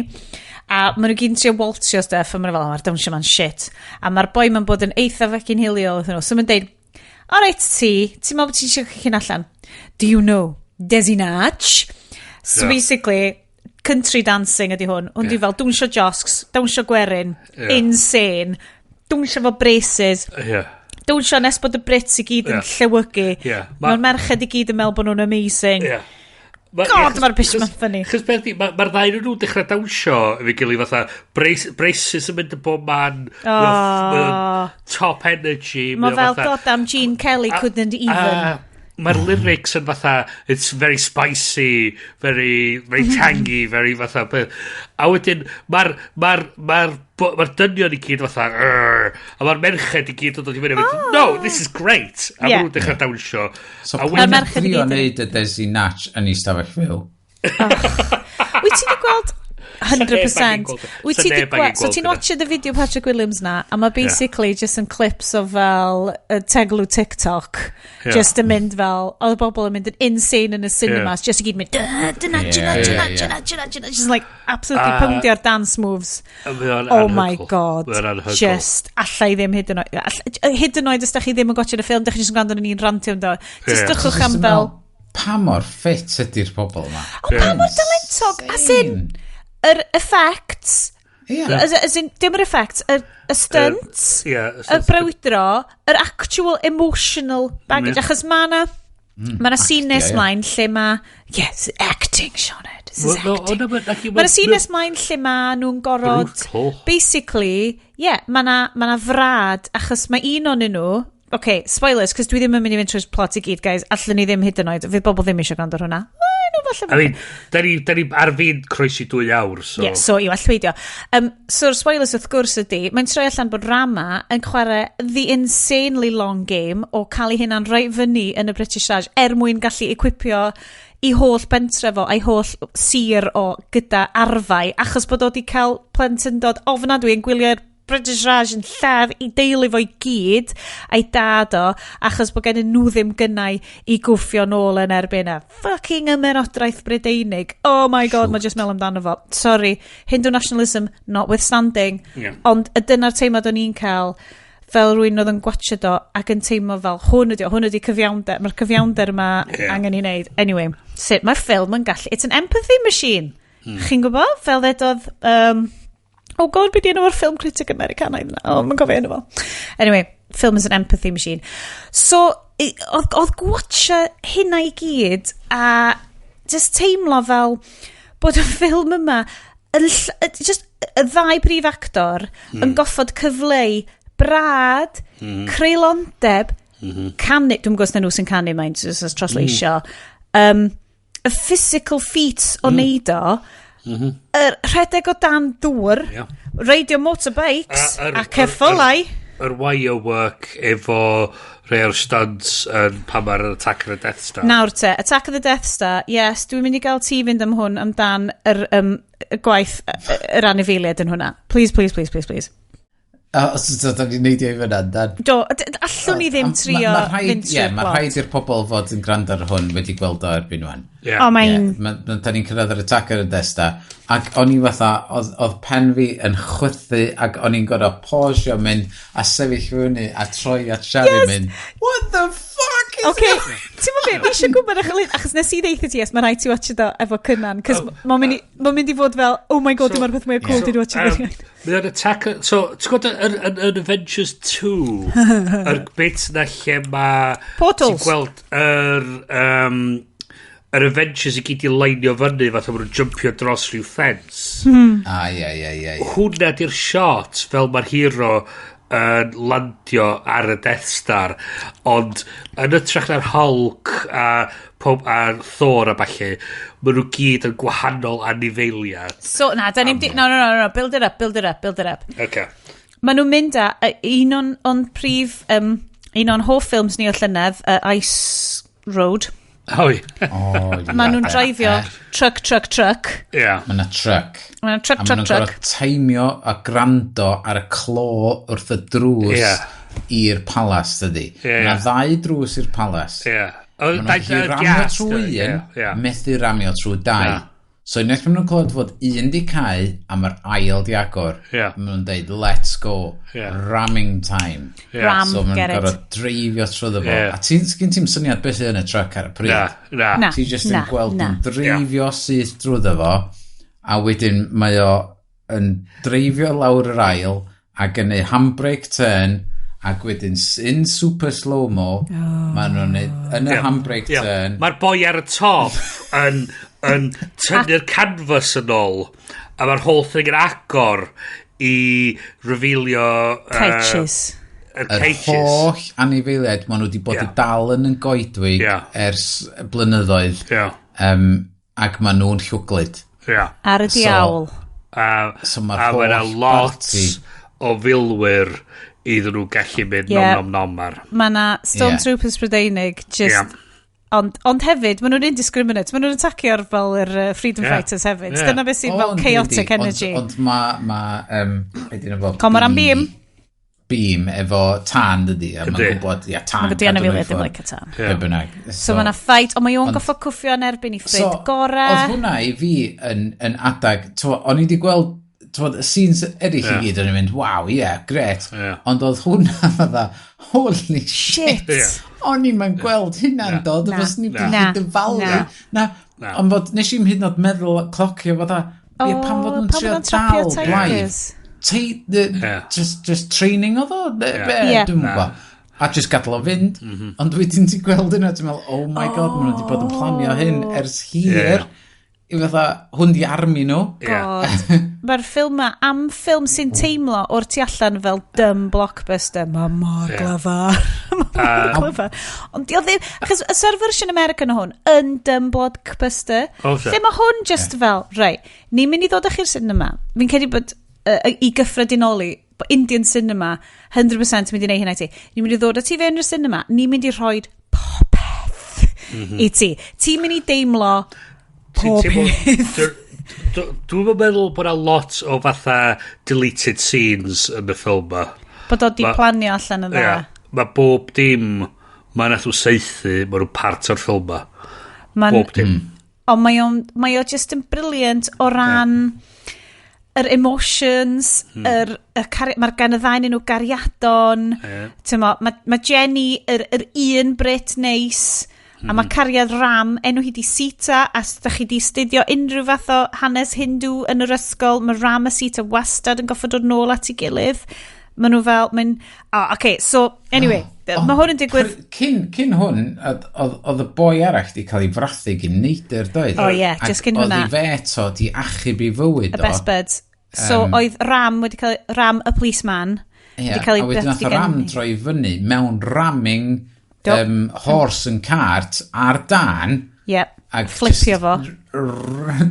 A maen nhw gyd yn trio waltio stuff, a maen nhw fel, mae'r dawnsio ma'n shit. A mae'r boi ma'n bod yn eitha fecyn hiliol, so ma'n deud, alright ti'n meddwl bod ti'n siarad chi'n allan? Do you know Desi Natch? So basically, country dancing ydi hwn. Hwn di fel dawnsio josgs, dawnsio gwerin, insane, dawnsio fo braces. Dawnsio nes bod y Brits i gyd yn llewygu. Mae'r merched i gyd yn meddwl bod nhw'n amazing. God, mae'r bishman funny. Chos mae'r ddau nhw'n dechrau dawnsio fi gilydd fatha braces yn mynd y bob man. Top energy. Mae fel dod am Gene Kelly couldn't even. Mae'r lyrics yn fatha, it's very spicy, very tangy, very fatha. A wedyn, mae'r dynion i gyd fatha, a mae'r merched i gyd yn dod i fyny. No, this is great. A maen nhw'n dechrau dawnsio. So pwy'n trio neud y Desi Natch yn ei stafell fyw? Wyt ti di gweld 100%. So ti'n watched y fideo Patrick Williams na, a mae basically just yn clips o fel teglw TikTok, just yn mynd fel, oedd y bobl yn mynd yn insane yn y cinemas, just i gyd mynd, just like absolutely poundio'r dance moves. Oh my god. Just, allai ddim hyd yn oed, os da chi ddim yn gotio'n y ffilm, da chi jyst yn gwrando yn ni'n rantio am do. Just dychwch am fel... Pa mor ffit ydy'r bobl yma? Pa mor dalentog, as in... Yr effects, dim yr effects, y stunts, y brewydro, yr actual emotional baggage, achos mae na scene nes mlaen lle mae, yes, acting, Sioned, this is acting. Mae na scene nes mlaen lle mae nhw'n gorod, basically, mae na frad, achos mae un o'n nhw, spoilers, cos dwi ddim yn mynd i fynd trwy'r plot i gyd, guys, allan ni ddim hyd yn oed, fydd bobl ddim eisiau gwrando ar hwnna. I mean, da ni ar fi'n croesi 2 awr, so... so i wallweidio. So'r spoilers wrth gwrs ydi, mae'n troi allan bod Rama yn chwarae the insanely long game o cael ei hynna'n rhoi fyny yn y British Raj mwyn gallu equipio i holl bentre fo, a'i holl sir o gyda arfau, achos bod o di cael plentyndod ofnadwy yn gwylio'r British Raj yn lladd i deulu fo'i gyd a'i dad o, achos bod gen nhw ddim gynnau i gwffio nôl yn erbyn a fucking Ymerodraeth Brydeinig. Oh my god, mae just mel amdano fo. Sorry, Hindu nationalism notwithstanding, ond dyna'r teimlad o'n i'n cael fel rwy'n oedd yn gwatcha do ac yn teimlo fel hwn ydi cyfiawnder, mae'r cyfiawnder yma angen i wneud. Anyway, sut mae'r ffilm yn gallu, it's an empathy machine. Chi'n gwybod? Fel ddedodd oh god, beth yna o'r film critic Americanaidd na. Mae'n gofio enw fo. Anyway, film is an empathy machine. So, oedd gwatcha hynna i gyd a just teimlo fel bod y ffilm yma just y ddau prif actor yn goffod cyfleu brad, creulondeb, canu, dwi'n gwybod nhw sy'n canu mae'n just trosleisio, y physical feats o neud o, rhedeg o dan dŵr, radio motorbikes a ceffylau. Yr wire work efo rhai o'r stunts pan mae'r Attack of the Death Star. Nawr te, Attack of the Death Star, yes, dwi'n mynd i gael ti fynd am hwn amdan yr gwaith, yr anifeiliad yn hwnna. Please. Os ydyn ni'n neidio i fyna, Dan? Do, allwn ni ddim trio fynd trwy'r plot. Mae rhaid i'r pobl fod yn gwrando ar hwn wedi gweld o erbyn wan. Da ni'n cyrraedd yr Attack ar y Desta, ac o'n i fatha, oedd pen fi yn chwythu, ac o'n i'n gorau pausio mynd, a sefyll fyny, a troi at Sherry mynd, what the fuck is it? Ti'n mynd fi eisiau gwybod achos nes i ddeitha ti, mae rhaid ti watcha do efo cynnan, cos mae'n mynd i fod fel, oh my god, dim ar beth mwyaf cool ti di watcha fi. Mae'n Attack, so, ti'n gwybod yn Avengers 2, yr bit na lle mae... Portals. Ti'n gweld yr Avengers i gyd i linio fyny fath o maen nhw'n jumpio dros rhyw ffens. Ie. Hwna di'r shot fel mae'r hero yn landio ar y Death Star, ond yn ytrach na'r Hulk a Thor a falle, maen nhw gyd yn gwahanol anifeiliad. So, na, da ni'n... No, build it up. Okay. Maen nhw'n mynd â un o'n prif... un o'n hoff ffilms ni o llynedd, Ice Road. Oi. Maen nhw'n dreifio truck. Yeah. Mae yna truck. A maen nhw'n A maen nhw'n gorfod teimio a gwrando ar y clo wrth y drws i'r palas, dydi. Mae yna 2 drws i'r palas. Maen nhw'n gallu ramio trwy un, methu ramio trwy 2. So unwaith maen nhw'n clywed fod un di cau a mae'r ail di agor. Maen nhw'n deud, let's go, ramming time. So maen nhw'n gorfod dreifio trwy fo. A gen ti'n syniad beth yn y truck ar y pryd? Na. Ti just yn gweld yn dreifio syth drwy fo, a wedyn mae o yn dreifio lawr yr ail a gynnu handbrake turn, ac wedyn in super slow-mo, maen nhw'n yn y handbrake turn. Mae'r boi ar y top yn tynnu'r canvas yn ôl, a mae'r whole thing yn agor i revealio Cages. Yr holl anifeiliaid maen nhw wedi bod i dal yn goedwig ers blynyddoedd, ac maen nhw'n llwglyd. Ar y diawl. So mae'r holl lot o filwyr iddyn nhw gallu mynd nom ar. Mae yna Stormtroopers Brydeinig just... Ond hefyd, maen nhw'n indiscriminate. Maen nhw'n attackio'r fel yr Freedom Fighters hefyd. Dyna beth sy'n fel chaotic energy. Ond mae... Comor am beam. Beam efo tan, dydi. A mae'n gwybod, tan. Mae Diana Fili ddim like a tan. So mae yna fight, ond mae o'n goffo cwffio yn erbyn i ffrid gore. Oedd hwnna i fi yn adag... O'n i wedi gweld... y scenes eraill i gyd yn mynd, waw, gret. Ond oedd hwnna fydda, holy shit. O'n i'n ma'n gweld hynna'n dod, a fos ni'n gallu dyfalu. Ond fod, nes i'n hyd yn oed meddwl clocio fydda, pan fod yn trio dal blaif. Just training oedd o? Dwi'n gwybod. A just gadael o fynd. Ond wedyn ti'n gweld hynna, ti'n meddwl, oh my god, maen nhw wedi bod yn planio hyn ers hir. I fatha, hwn di armi nhw. Mae'r ffilm am ffilm sy'n teimlo o'r tu allan fel dumb blockbuster. Mae mor glyfar. Ond di o ddim... Achos ysa'r fersiwn American o hwn yn dumb blockbuster. Lle mae hwn just fel, ni'n mynd i ddod â chi'r cinema. Fi'n credu bod i gyffredinoli, Indian cinema, 100% mynd i neud hynna i ti. Ni'n mynd i ddod â ti fewn i'r cinema. Ni'n mynd i rhoi popeth i ti. Ti'n mynd i deimlo... Dwi'n meddwl bod yna lot o fatha deleted scenes yn y ffilm ma. Bod o di planio allan yn dda. Mae bob dim mae nath o seithi, mae nhw'n part o'r ffilm ma. Bob dim. Ond mae o just yn brilliant o ran yr emotions, mae'r gan y ddain nhw gariadon. Mae Jenny, yr un Brit neis, a mae cariad Ram, enw hi di Sita, a da chi di studio unrhyw fath o hanes Hindu yn yr ysgol, mae Ram a Sita wastad yn goffod dod nôl at ei gilydd. Mae nhw fel... so, anyway, mae hwn yn digwydd... Cyn hwn, oedd y boi arall di cael ei frathu gyn neidr, doedd? Just cyn hwnna. Oedd i fe di achub i fywyd o. Y best buds. So, oedd Ram wedi cael... Ram, y policeman, wedi cael ei... A wedyn nath Ram droi fyny mewn ramming... horse and cart ar dan flipio fo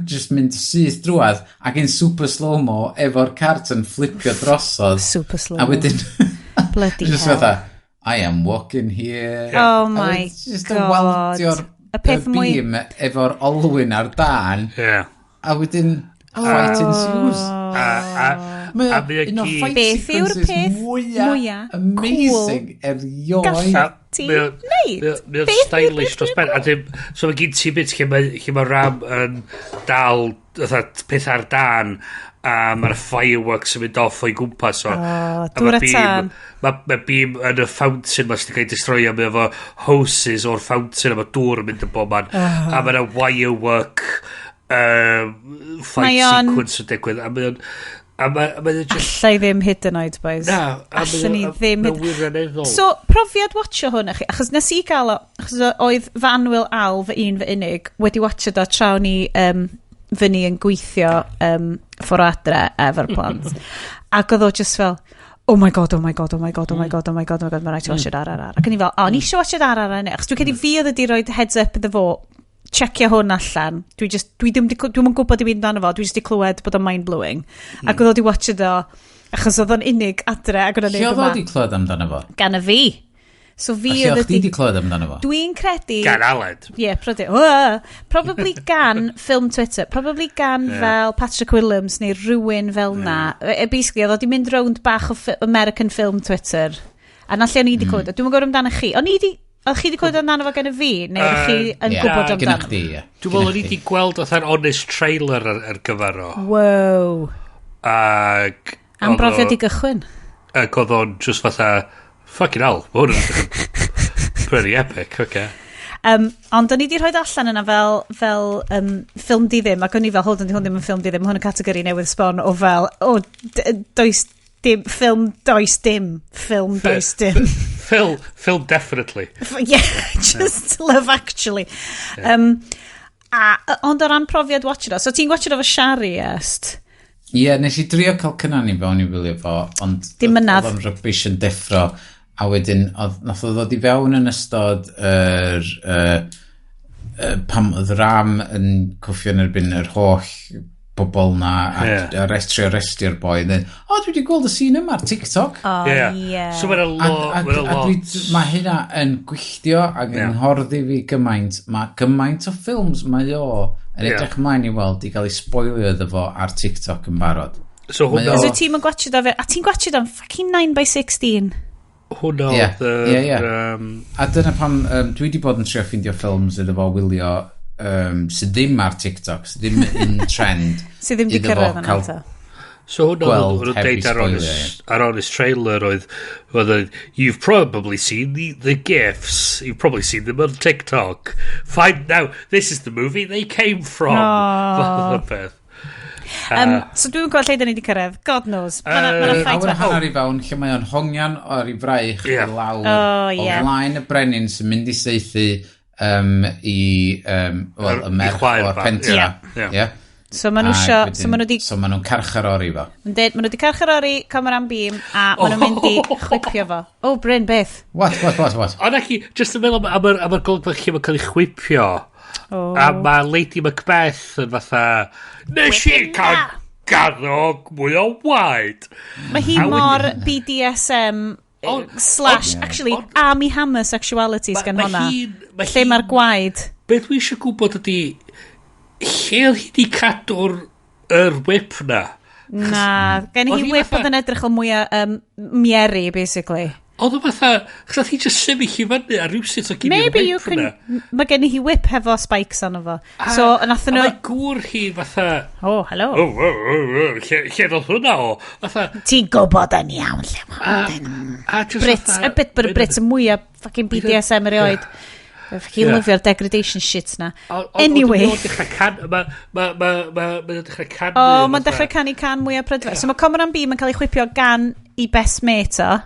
just mynd syth drwad ac yn super slow-mo efo'r cart yn flipio drosodd super slow a wedyn bloody just fatha I am walking here oh my god y beam efo'r olwyn ar dan a wedyn fight ensues beth yw'r peth mwyaf amazing erioed Mae'n stylish dros ben. So mae gyd ti bit lle mae Ram yn dal peth ar dan a mae'r fireworks yn mynd off o'i gwmpas o. Dŵr a tan. Mae beam yn y fountain mae sydd wedi cael ei destroio mae efo hoses o'r fountain a mae dŵr yn mynd yn bob man. A mae yna wirework fight sequence yn digwydd. A mae just... Allai ddim hyd yn oed, boys. Na. Allai ni ddim hyd... Wirioneddol. So, profiad watcho hwn, achos nes i gael o, achos oedd fanwyl al fy un fy unig, wedi watcho do traw ni fyny yn gweithio ffor adre efo'r plant. Ac oedd o just fel, oh my god, mae rhaid i watch it RRR. Ac yn i fel, ni eisiau watch it RRR neu, achos dwi'n credu fi oedd wedi rhoi heads up iddo fo, checio hwn allan. Dwi'n yn gwybod i fynd amdano fo, dwi jyst i clywed bod o'n mind-blowing. Ac oedd o di watch it o, achos oedd o'n unig adre, ac oedd o'n neud yma. Lle oedd o di clywed amdano fo? Gan y fi. So fi a lle o'ch di di clywed amdano fo? Dwi'n credu... Gan Aled. Ie, probably gan ffilm Twitter. Probably gan fel Patrick Williams neu rhywun fel na. Basically, oedd o di mynd rownd bach o American film Twitter. A na lle o'n i di clywed. Dwi'n gwybod amdano chi. Oedd chi di clywed amdano fo gan y fi? Neu oedd chi yn gwybod amdano? Gyda chdi, ie. Dwi'n meddwl o'n i di gweld oedd ar honest trailer ar gyfer o. Wow. Ac... Am brofiad i gychwyn. Ac oedd o'n just fatha... Fucking hell, hwn yn pretty epic, oce. Ond o'n i di rhoi allan yna fel ffilm di ddim, ac o'n i fel, hold on, hwn ddim yn ffilm di ddim, hwn yn categori newydd sbon o fel, does dim, ffilm does dim, ffilm does dim. Film definitely. Yeah, just Love Actually. Ond o ran profiad watcher o, so ti'n watcher o fo Shari, Iest? Ie, nes i drio cael cynnan i fewn i wylio fo, ond oedd o'n rybys yn deffro, a wedyn, nath o ddod i fewn yn ystod pam oedd Ram yn cwffio yn erbyn yr holl bobl na, a restio'r boi, dwi wedi gweld y scene yma ar TikTok. So mae'n lot. Mae hynna yn gwylltio ac yn hyfforddi fi gymaint, mae gymaint o ffilms mae o yn edrych ymlaen i weld i gael ei spoilio iddo fo ar TikTok yn barod. So ti'n gwachod o fe, a ti'n gwachod o'n fucking 9x16? Hwna a dyna pam dwi wedi bod yn trio ffindio ffilms iddo fo wylio sydd ddim ar TikTok, sydd ddim in trend. Sydd ddim di cyrraedd yn alta. So hwna oedd deud ar honest trailer oedd you've probably seen the GIFs, you've probably seen them on TikTok. Find now, this is the movie they came from. So dwi'n gwybod lle da ni wedi cyrraedd. God knows. Awyr hanner i fewn, lle mae o'n hongian o'r i fraich lawr o flaen y brenin sy'n mynd i seithi i y merch o'r pentra. So maen nhw'n carcharori fo. Maen nhw wedi carcharori Cameron Beam a maen nhw'n mynd i chwipio fo. Oh, Bryn, beth? What? Ond ac i, just yn meddwl am yr golygfa lle mae'n cael ei chwipio. A mae Lady Macbeth yn fatha, nes i cael garnog mwy o waed. Mae hi mor BDSM slash, actually, Army Hammer sexualities gan honna. Lle mae'r gwaed. Beth dwi eisiau gwybod ydy, lle oedd hi wedi cadw'r whip na? Na, gen hi whip oedd yn edrych o mwy mieru, basically. Oedd o fatha, chos hi just sefyll i fyny a rhywsyd o gyn i'r whip na. Mae gen hi whip hefo spikes anno fo. So, nath nhw... A mae gŵr hi fatha... Oh, hello. Lle oedd hwnna o? Ti'n gwybod yn iawn lle mae. Brits, y bit bod y Brits yn mwy o fucking BDSM erioed. Chi'n lyfio'r degradation shit na. Anyway. Mae'n dechrau canu. O, mae'n dechrau canu can mwy o prydfer. So mae Cameron Beam yn cael ei chwipio gan i best mate o.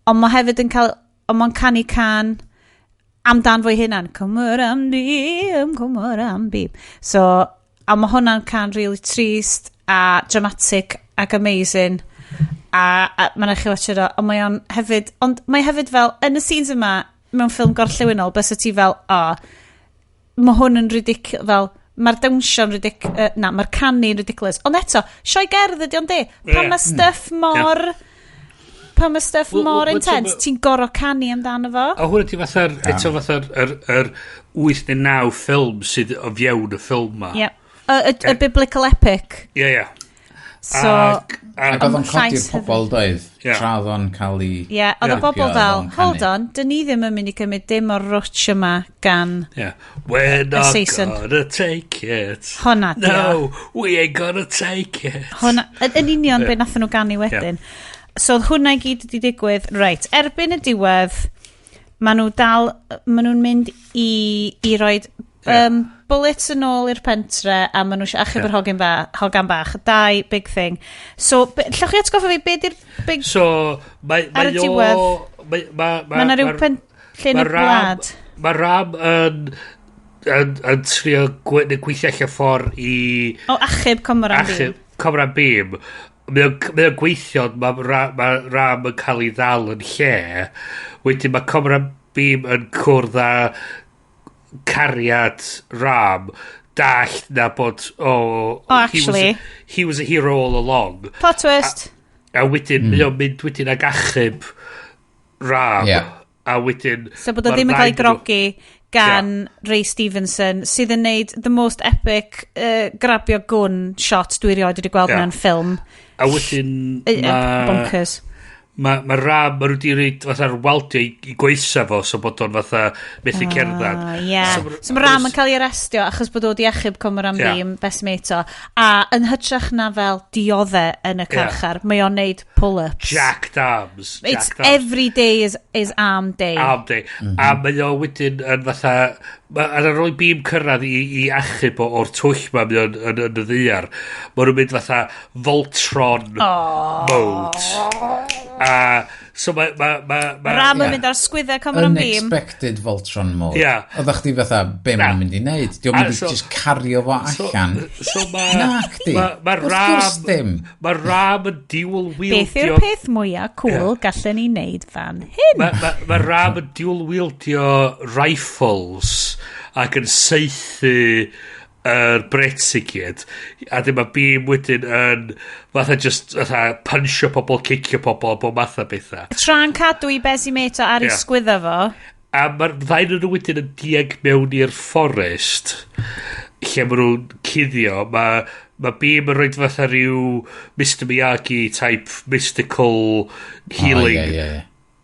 Ond mae hefyd yn cael... Ond mae'n canu can amdan fwy hynna'n Cameron Beam. So, a mae hwnna'n can really trist a dramatic ac amazing. A mae'n eich watch it o. Ond mae o'n hefyd... Ond mae hefyd fel... Yn y scenes yma... mewn ffilm gorllewinol, bys y ti fel, mae hwn yn ridiculous, fel, mae'r dawnsio'n ridiculous, mae'r canu'n ridiculous. Ond eto, sioe gerdd ydi ond pan mae stuff mor... Pan mae stuff mor intense, ti'n goro canu amdano fo. A hwnna ti fatha'r 8 neu 9 ffilm sydd o fiewn y ffilm ma. Y biblical epic. So, ac oedd o'n codi'r pobol doedd, tra oedd o'n cael ei... oedd o bobl fel, hold on, dyn ni ddim yn mynd i cymryd dim o'r rwtch yma gan We're not gonna take it. Honna, no, we ain't gonna take it. Honna, yn union be nath nhw ganu wedyn. So, oedd hwnna i gyd wedi digwydd, right, erbyn y diwedd, maen nhw'n mynd i roed bullets yn ôl i'r pentre, a maen nhw'n achub yr hogan bach. Dau, big thing. So, llwch chi atgoffa fi, be di'r big... So, ar y diwedd? Mae yna rhyw llun y blad. Mae Ram yn trio gweithio allan ffordd i... O, achub Comran Beam. Comran Beam. Mae o'n gweithio, mae Ram yn cael ei ddal yn lle. Wedyn mae Comran Beam yn cwrdd â cariad Ram dallt na bod actually he was a hero all along. Plot twist. A wedyn mae o'n mynd wedyn ag achub Ram a wedyn so bod o ddim yn cael ei grogi gan Ray Stevenson sydd yn neud the most epic grabio gun shot dwi rioed wedi gweld mewn ffilm a wedyn bonkers. Mae Ram, mae nhw wedi rhaid fatha'r waldio i gweitha fo, so bod o'n fatha methu cerdded. So mae Ram yn cael ei arestio achos bod o wedi achub Comran Beam, best mate o. A yn hytrach na fel dioddau yn y carchar, mae o'n neud pull-ups. Jacked arms. Every day is arm day. Arm day. A mae o wedyn yn fatha... Ar yr o'i Beam cyrraedd i achub o'r twll ma mae o'n yn y ddiar. Mae nhw'n mynd fatha Voltron mode. So mae Ram yn mynd ar sgwyddau Comran Beam. Unexpected Voltron mode. Oeddech chdi fatha, be mae'n mynd i wneud? Diolch mynd i just cario fo allan. Na, chdi. Mae Ram yn dual wieldio... Beth yw'r peth mwyaf cool gallen ni wneud fan hyn? Mae Ram yn dual wieldio rifles ac yn seithi Brits i gyd a dim mae Beam wedyn yn fatha just punch-o pobl, kick-o pobl bod math o bethau tra'n cadw i besi meto ar ei sgwydda fo a mae'r ddain nhw wedyn yn dieg mewn i'r fforest lle maen nhw'n cuddio mae Beam yn rhoi fatha rhyw Mr Miyagi type mystical healing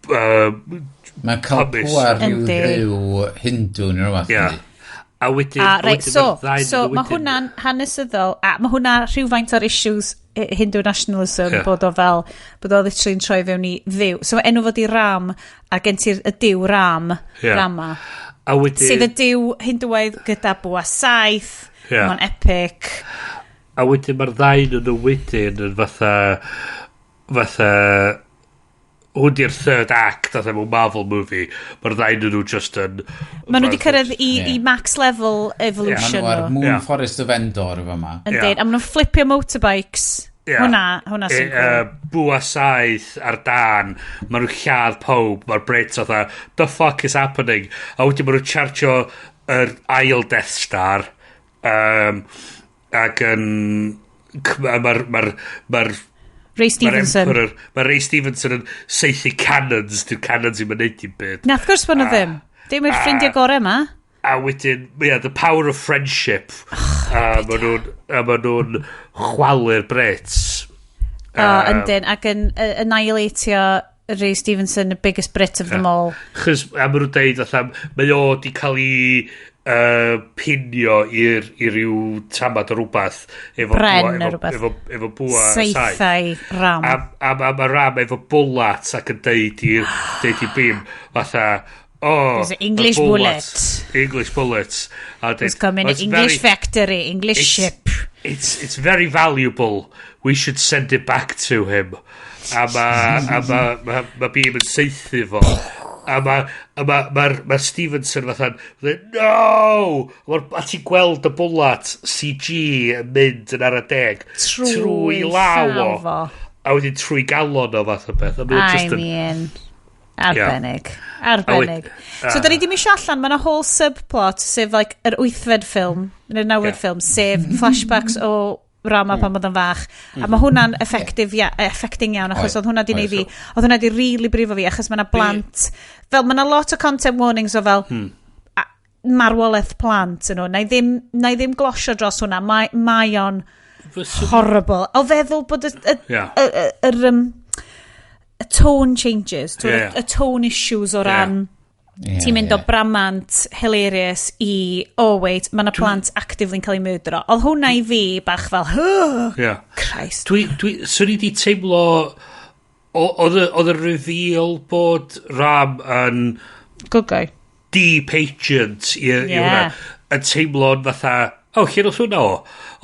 mae'n cael pwa rhyw Hindu neu rhywbeth a wedyn so mae hwnna'n hanesyddol a mae hwnna rhywfaint o'r issues Hindu nationalism bod o literally'n troi fewn i ddiw so enw fod i Ram a gen ti'r y diw Rama a wedyn sydd y diw Hindwaidd gyda bwa saith mae'n epic a wedyn mae'r ddain yn y wedyn yn fatha hwn di'r third act oedd mewn Marvel movie mae'r ddain nhw just yn maen nhw wedi cyrraedd i max level evolution maen nhw ar Moon Forest of Endor efo yma a maen nhw'n flipio motorbikes hwnna sy'n cool bwa saith ar dan maen nhw'n lladd pob mae'r Brits oedd the fuck is happening a wedyn maen nhw'n chargio yr ail Death Star ac yn mae'r Ray Stevenson mae Ray Stevenson yn seithi cannons dyw cannons i'n mynd i'n byd na, wrth gwrs bod nhw ddim dim yw'r ffrindiau gorau yma a wedyn, the power of friendship a maen nhw'n chwalu'r Brits yndyn ac yn annihilatio Ray Stevenson the biggest Brit of them all chys a maen nhw'n deud mae o di cael ei pinio i ryw tamad o rhywbeth efo bwa seithau Ram a mae Ram efo bullets ac yn deud i Beam fatha there's an English bullets it's coming an English factory English ship it's very valuable we should send it back to him a mae Beam yn seithi fo a mae Stevenson fatha no a ti'n gweld y bwlat CG yn mynd yn ar y deg trwy law o a wedyn trwy galon o fath o beth arbennig so da ni di misio allan mae yna whole subplot sef like yr 8fed ffilm yr 9fed ffilm sef flashbacks o Rama pan bod yn fach a mae hwnna'n effecting iawn achos oedd hwnna di neud fi oedd hwnna di really brifo fi achos mae yna blant fel mae yna lot o content warnings o fel marwolaeth plant na i ddim glosio dros hwnna mae o'n horrible o feddwl bod y tone changes y tone issues o ran ti'n mynd o bramant hilarious i wait mae yna plant actively'n cael ei myrdro oedd hwnna i fi bach fel Christ swn i di teimlo oedd y reveal bod Ram yn good guy deep agent i hwnna yn teimlo'n fatha, lle oedd hwnna o?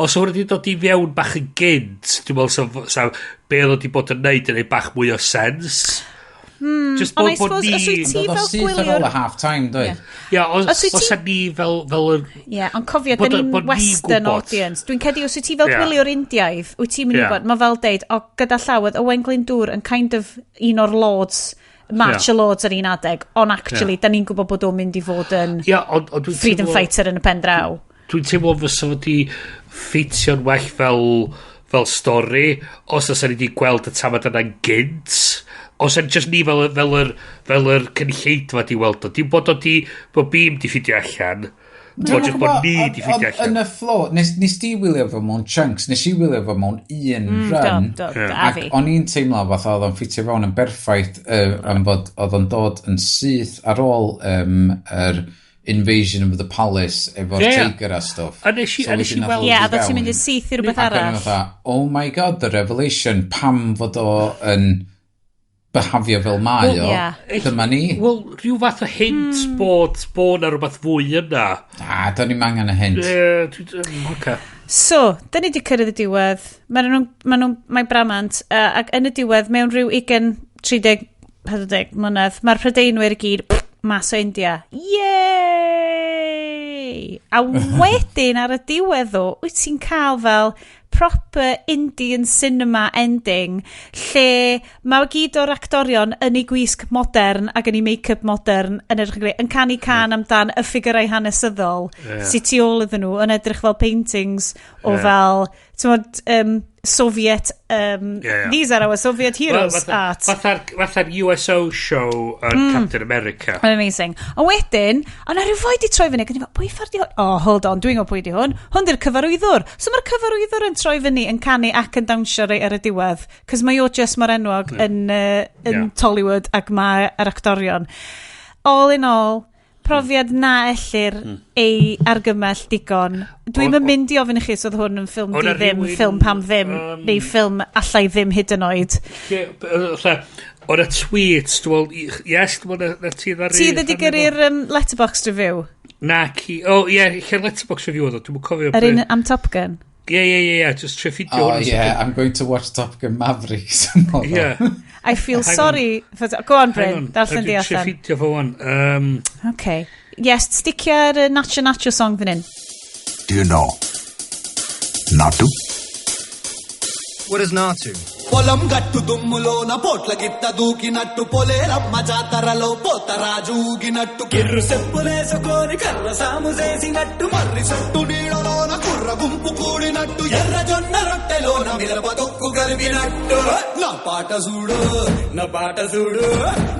Os hwnna wedi dod i fewn bach yn gynt, dwi'n meddwl be oedd wedi bod yn neud yn ei bach mwy o sens. Just bod ni... Oedd o syth ar ôl y half-time, dweud? Ia, os yna ni fel... Ie, ond cofio, dyn ni'n Western audience. Dwi'n cedi, os wyt ti fel gwylio'r Indiaidd, wyt ti'n mynd i bod, mae fel deud, gyda llawedd, Owen Glyndŵr yn kind of un o'r lords, match y lords ar un adeg, ond actually, da ni'n gwybod bod o'n mynd i fod yn freedom fighter yn y pen draw. Dwi'n teimlo fysa fod i ffeitio'n well fel stori, os yna ni wedi gweld y tamad yna'n gynt, os yna just ni fel yr cynulleidfa di weld o. Dim bod bim di ffidio allan, bod just bod ni di ffidio allan. Yn y flow, nes di wylio fo mewn chunks, nes i wylio fo mewn un run, ac o'n i'n teimlo fath oedd o'n ffitio fewn yn berffaith, am fod oedd o'n dod yn syth ar ôl yr Invasion of the Palace efo'r tiger a stuff. A nes i weld... Ie, a dda ti'n mynd i syth i rhywbeth arall. Oh my god, the revelation, pam fod o yn behafio fel mae o, dyma ni. Wel, rhyw fath o hint bod na rhywbeth fwy yna. Da ni'n angen y hint. So, da ni wedi cyrraedd y diwedd. Mae'n bramant. Ac yn y diwedd, mewn rhyw 20-30 mlynedd, mae'r Brydeinwyr i gyd mas o India. Yay! A wedyn ar y diwedd o, wyt ti'n cael fel proper Indian cinema ending lle mae gyd o'r actorion yn ei gwisg modern ac yn ei make-up modern yn canu can amdan y ffigurau hanesyddol sy'n tu ôl iddyn nhw yn edrych fel paintings o fel Soviet these are our Soviet heroes art fatha'r USO show Captain America amazing a wedyn ond rhyw foi di troi fyny ac yn ei pwy ffordd di hwn hold on dwi'n gwybod pwy di hwn di'r cyfarwyddwr so mae'r cyfarwyddwr yn troi fyny yn canu ac yn dawnsio rei ar y diwedd cos mae o just mor enwog yn Tollywood ac mae'r actorion all in all profiad na ellir ei argymell digon. Dwi'n mynd i ofyn i chi os oedd hwn yn ffilm di ddim, ffilm pam ddim, neu ffilm allai ddim hyd yn oed. O'r tweets, yes, na ti ddari... Ti ddwedi gyrru'r letterbox review? Na, lle letterbox review oedd o, dwi'n cofio... Yr un am Top Gun? Yeah, just tre fideo. Oh yeah, I'm going to watch Top Gun Maverick. Yeah. I feel sorry. Go on, Bryn. Darllen di allan. Tre fideo fo wan. Okay. Yes, sticio'r Nacho song fan hyn. Do you know? Natu? What is Natu? పొలం గట్టు దుమ్ములోన పోట్ల గిట్ట దూకినట్టు పొలేరమ్మ జాతరలో పోతరాజూగినట్టు కిర్రు చెప్పులేసుకొని కర్ర సాము చేసినట్టు మర్రి చుట్టూ నీడలోన కుర్ర గుంపు కూడినట్టు ఎర్ర జొన్న రొట్టెలోన మిరప తొక్కు గరివినట్టు నా పాట చూడు నా పాట చూడు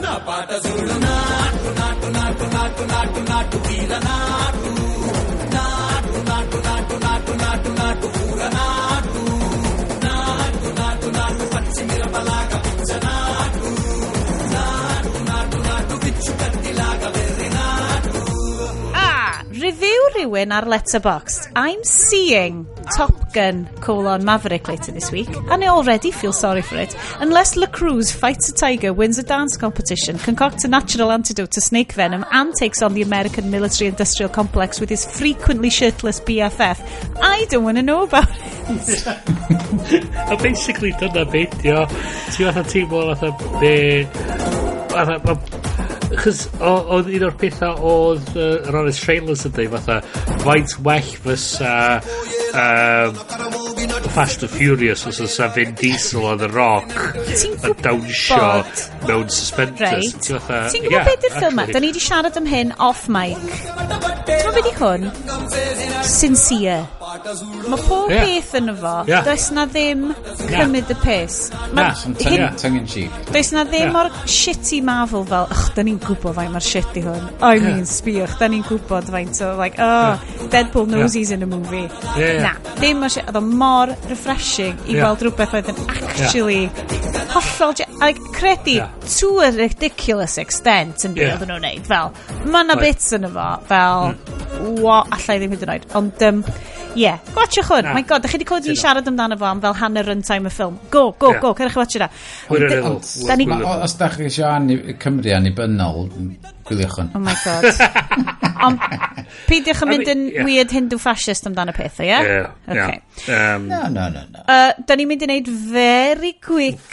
నా పాట చూడు నాటు నాటు నాటు నాటు నాటు నాటు వీర నాటు నాటు నాటు నాటు నాటు నాటు నాటు పూర నాటు మిరపలాగా పిచ్చనాటు నాటు నాటు నాటు పిచ్చు కత్తిలాగా వెర్రి నాటు Review rhywun ar Letterboxd. I'm seeing Top Gun Maverick later this week, and I already feel sorry for it. Unless La Cruz fights a tiger, wins a dance competition, concocts a natural antidote to snake venom, and takes on the American military-industrial complex with his frequently shirtless BFF, I don't want to know about it. Basically, dyna beidio. Ti fatha teimlo fatha be... Chos oedd un o'r pethau oedd yr honest trailers yn dweud fatha faint well fysa Fast and Furious os oes Vin Diesel on The Rock yn dawnsio mewn suspenders. Ti'n gwybod beth yw'r ffilm? Da ni wedi siarad am hyn off mic. Ti'n gwybod beth i hwn? Sincere. Mae pob beth yn efo. Does na ddim cymryd y piss. Does na ddim o'r shitty Marvel fel, da ni'n gwybod faint mae'r shit i hwn. I mean, sbiwch, da ni'n gwybod faint o, like, Deadpool knows he's in a movie. Na, ddim o'r shit. Oedd o mor refreshing i gweld rhywbeth oedd yn actually hollol, credu to a ridiculous extent yn byd oedden nhw'n neud. Fel, mae na bits yn efo, fel, allai ddim hyd yn oed. Ond, gwachwch hwn. My god, da chi wedi clywed ni siarad amdano fo am fel hanner runtime y ffilm. Go, cerwch i watch da. Os da chi eisiau Cymru annibynnol, gwyliwch hwn. Oh my god. Peidiwch yn mynd yn weird Hindu-fascist amdano pethau, ie? No. Da ni'n mynd i wneud very quick,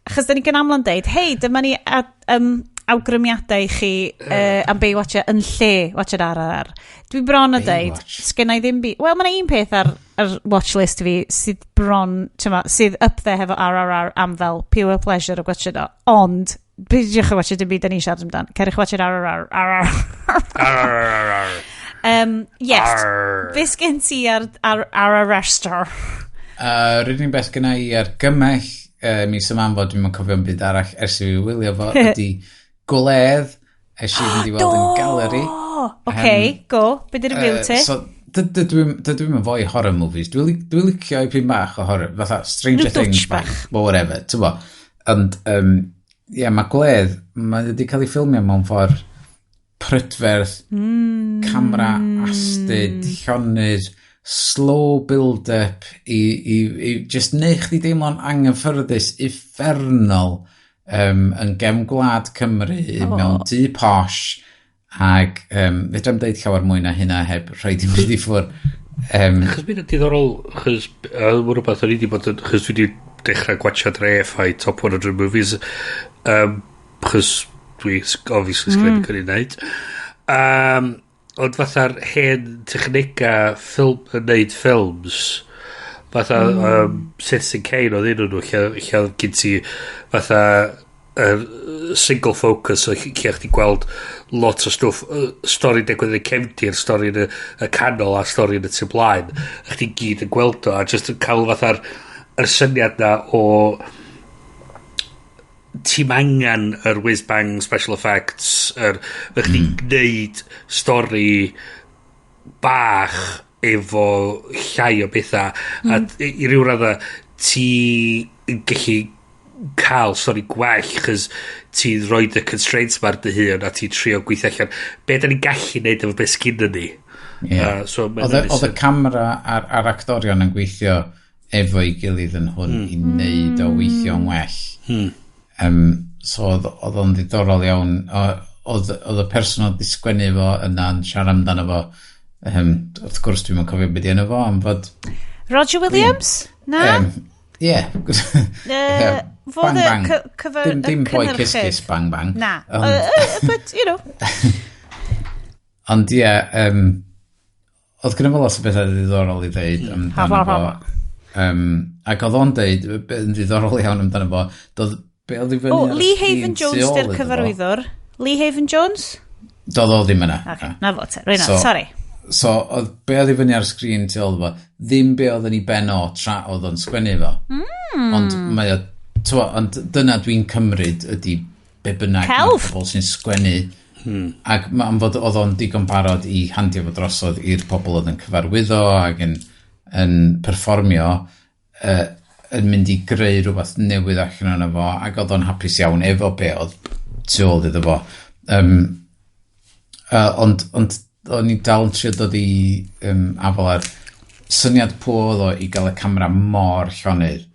achos da ni gan amla'n deud, hei, dyma ni awgrymiadau i chi am be i watcha yn lle watcha'r RRR. Dwi bron o deud, sgynna i ddim wel, mae yna un peth ar watchlist fi sydd bron, sydd up there hefo RRR am fel pure pleasure o watcha do, ond peidiwch o watcha dim byd da ni siarad amdan. Cerwch watcha'r RRR. Yes, beth gen ti ar RRR star? Rydyn ni'n beth gyna i ar gymell mis yma fod dwi'n cofio'n byd arall ers i fi wylio fo ydy Gwledd eisiau fynd i weld yn galeri. Go. Be dy'r review ti? So, dydw i'n fwy horror movies. Dwi'n licio i pyn bach o horror, fatha Stranger Things bach, whatever, ti'n bo. Ond, mae Gwledd, mae wedi cael ei ffilmio mewn ffordd prydferth, camera astyd, llonydd, slow build-up i just neu chdi deimlo'n anghyffyrddus uffernol yn gefn gwlad Cymru mewn tŷ posh ac fedrem deud llawer mwy na hynna heb rhaid i mynd i ffwrdd. Chos mi'n diddorol, chos mwyn rhywbeth o'n i wedi bod yn, chos dwi wedi dechrau gwachad RFI Top 100 Movies, chos dwi obviously sgri'n cynnig wneud. Ond fatha'r hen technica yn neud ffilms, fatha Citizen Kane oedd un o'n nhw, lle gyn ti fatha single focus, o lle chdi gweld lot o stwff, stori degwydd yn y cefndir, stori yn y canol a stori yn y tu blaen, a chdi gyd yn gweld o, a just yn cael fatha'r syniad na o ti'n angen yr whiz-bang special effects, fe chdi gwneud stori bach efo llai o bethau, a i ryw radda ti'n gallu cael stori gwell, chys ti'n rhoi y constraints ma'r dy hun, a ti'n trio gweithio allan be da ni'n gallu neud efo beth sgyn ni. Oedd y camera a'r actorion yn gweithio efo'i gilydd yn hwn i wneud o weithio'n well. So oedd o'n ddiddorol iawn. Oedd y person oedd disgwennu fo yna'n siarad amdano fo. Wrth gwrs dwi'n cofio beth yna fo am fod... Roger Williams? Na? Ie. Bang bang. Dim boi cysgus bang bang. Na. But, you know. Ond ie, oedd gyda fo lot o bethau ddiddorol i ddeud amdano fo. Ac oedd o'n deud, yn ddiddorol iawn amdano fo, Lee Haven Jones dy'r cyfarwyddwr. Lee Haven Jones? Doedd o ddim yna. Na fo te, rwy'n sorry. So, oedd be oedd i fyny ar sgrin tu ôl fo, ddim be oedd yn ei ben o tra oedd o'n sgwennu fo. Ond mae o, ond dyna dwi'n cymryd ydy be bynnag pobl sy'n sgwennu. Ac mae'n fod oedd o'n digon barod i handio fo drosodd i'r pobl oedd yn cyfarwyddo ac yn perfformio yn mynd i greu rhywbeth newydd allan yna fo, ac oedd o'n hapus iawn efo be oedd tu ôl iddo fo. Ond o'n i dal yn trio dod i afel ar syniad pwodd o i gael y camera mor llonydd,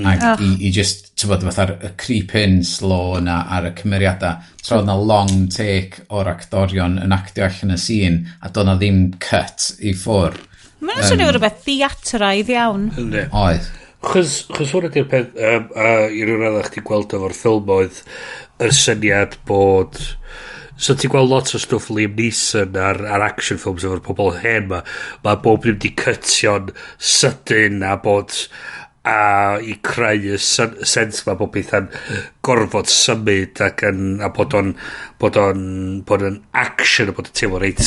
ac i just, ti'n bod, fatha'r creep-in slow yna ar y cymeriadau, tra oedd na long take o'r actorion yn actio allan y scene, a doedd na ddim cut i ffwr. Mae'n swnio rhywbeth theatraidd iawn. Oedd. Chos hwn ydy'r peth, i ryw radda chdi gweld efo'r ffilm oedd y syniad bod... So ti'n gweld lot o stwff Liam Neeson ar action films efo'r pobl hen ma. Mae bob ddim di cytio'n sydyn a bod i creu y sens ma bod bethau'n gorfod symud ac a bod o'n action a bod yn teimlo reit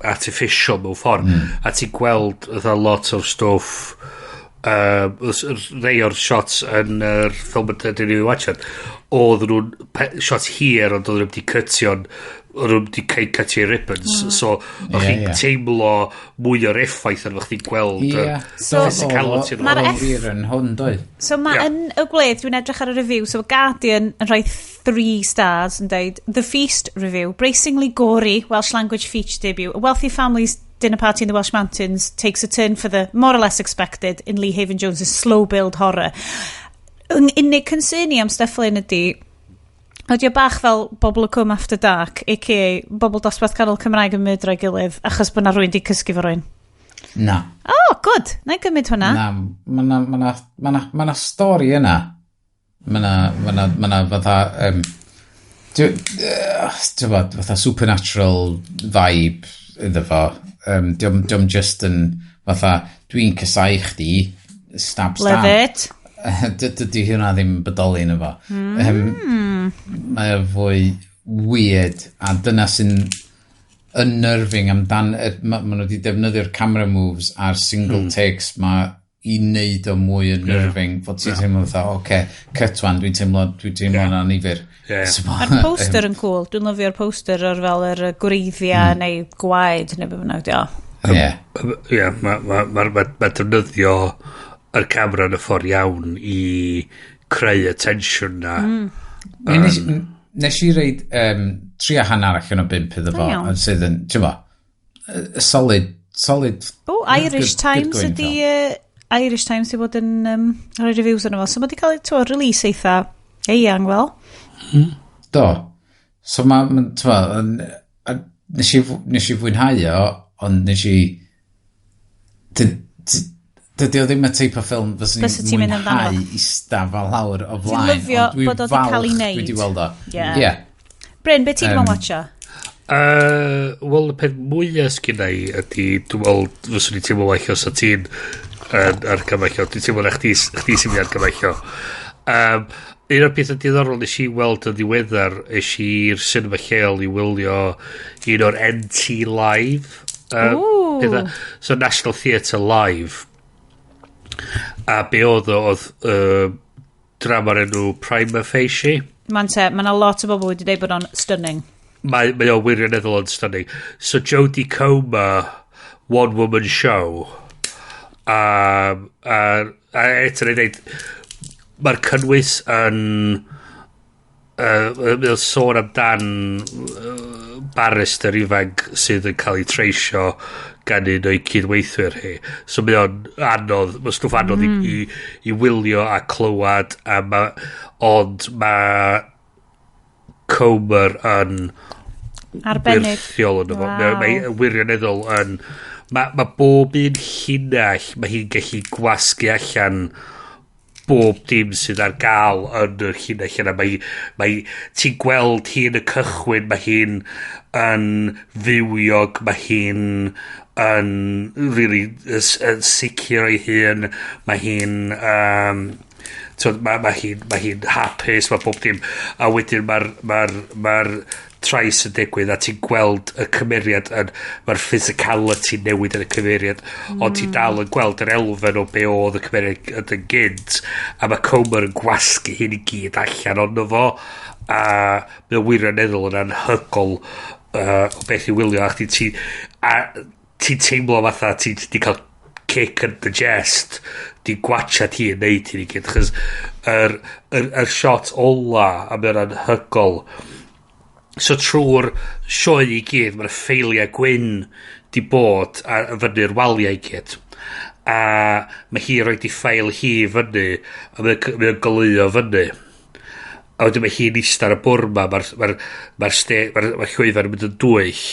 artificial mewn ffordd. A ti'n gweld lot o'r stwff rei o'r shots yn yr ffilm ydyn ni'n watchan oedd nhw'n shots hir ond oedd nhw'n wedi cytio'n oedd nhw'n wedi cytio ribbons so o'ch chi'n teimlo mwy o'r effaith yn o'ch chi'n gweld physicality o'r wir yn hwn doedd. So mae yn y Gwledd dwi'n edrych ar y review, so Guardian yn rhoi 3 stars yn dweud The Feast review, bracingly gory Welsh language feature debut, a wealthy family's dinner party in the Welsh mountains takes a turn for the more or less expected in Lee Haven Jones' slow build horror. Unig concern i am stuff le'n ydy Ydy o bach fel Bobl y Cwm After Dark, a.k.a. bobl dosbarth canol Cymraeg yn mydro ei gilydd, achos bod na rwy'n di cysgu fo rwy'n. Na. Oh, good. Na i gymryd hwnna. Na, ma na stori yna. Ma na fatha... fatha supernatural vibe iddo fo. Diolch just yn fatha, dwi'n cysau chdi, stab. Love it. Dydy hwnna ddim bodoli yn efo. Mae fwy weird, a dyna sy'n unnerving amdan, maen nhw wedi defnyddio'r camera moves a'r single takes ma i wneud o mwy unnerving, fod ti'n teimlo fatha, cut one, dwi'n teimlo na nifir. Mae'r poster yn cool, dwi'n lyfio'r poster o'r fel yr gwreiddiau neu gwaed neu beth bynnag dio. Mae defnyddio yr camera yn y ffordd iawn i creu y tensiwn na. Nes i reid 3.5 allan o 5 iddo fo, sydd yn, solid... Irish Times ydi... Irish Times ydi bod yn rhoi reviews yn efo, so mae di cael ei release eitha eang fel. Do. So nes i fwynhau o, ond nes i... Dydy o ddim y teip o ffilm fyswn i'n mwynhau istaf a lawr o flaen. Dwi'n lyfio bod o di cael ei wneud. Dwi di weld o. Bryn, beth ti'n mwyn watcha? Wel, y peth mwyaf sgynna i ydy, dwi'n weld fyswn i'n teimlo waith os o ti'n argymello. Dwi'n teimlo na chdi sy'n mynd argymello. Un o'r pethau diddorol nes i weld yn ddiweddar eis i'r cinema lleol i wylio un o'r NT Live. So National Theatre Live. A be oedd drama'r enw Prima Facie. Mae yna lot o bobl wedi dweud bod o'n stunning. Mae o wirioneddol yn stunning. So Jodie Comer, One Woman Show. A eto ni dweud, mae'r cynnwys yn sôn amdan barrister ifanc sydd yn cael ei treisio gan un o'i cydweithwyr hi. So mae o'n anodd, mae stwff anodd i wylio a clywed, ond mae Comer yn arbennig. Wirthiol yn efo. Mae wirioneddol yn... Mae bob un llinell, mae hi'n gallu gwasgu allan bob dim sydd ar gael yn yr llinell yna. Mae ti'n gweld hi yn y cychwyn, mae hi'n yn fywiog, mae hi'n yn really sicr ei hun, mae hi'n mae hi'n hapus, mae bob dim, a wedyn mae'r trais yn digwydd, a ti'n gweld y cymeriad, mae'r physicality newid yn y cymeriad, ond ti'n dal yn gweld yr elfen o be oedd y cymeriad yn gynt, a mae Comer yn gwasgu hyn i gyd allan ond fo, a mae'n wirioneddol yn anhygol o beth i wylio, a ti'n teimlo fatha, ti'n cael kick yn the chest, ti'n gwachad hi yn neud hyn i gyd, chys yr shot ola, a mae'n anhygol. So trwy'r sioe i gyd, mae'r ffeiliau gwyn di bod a fyny'r waliau i gyd. A mae hi roed i ffeil hi fyny, a mae'n goleuo fyny. A wedyn mae hi'n eistedd ar y bwr ma, mae'r llwyfan yn mynd yn dwyll.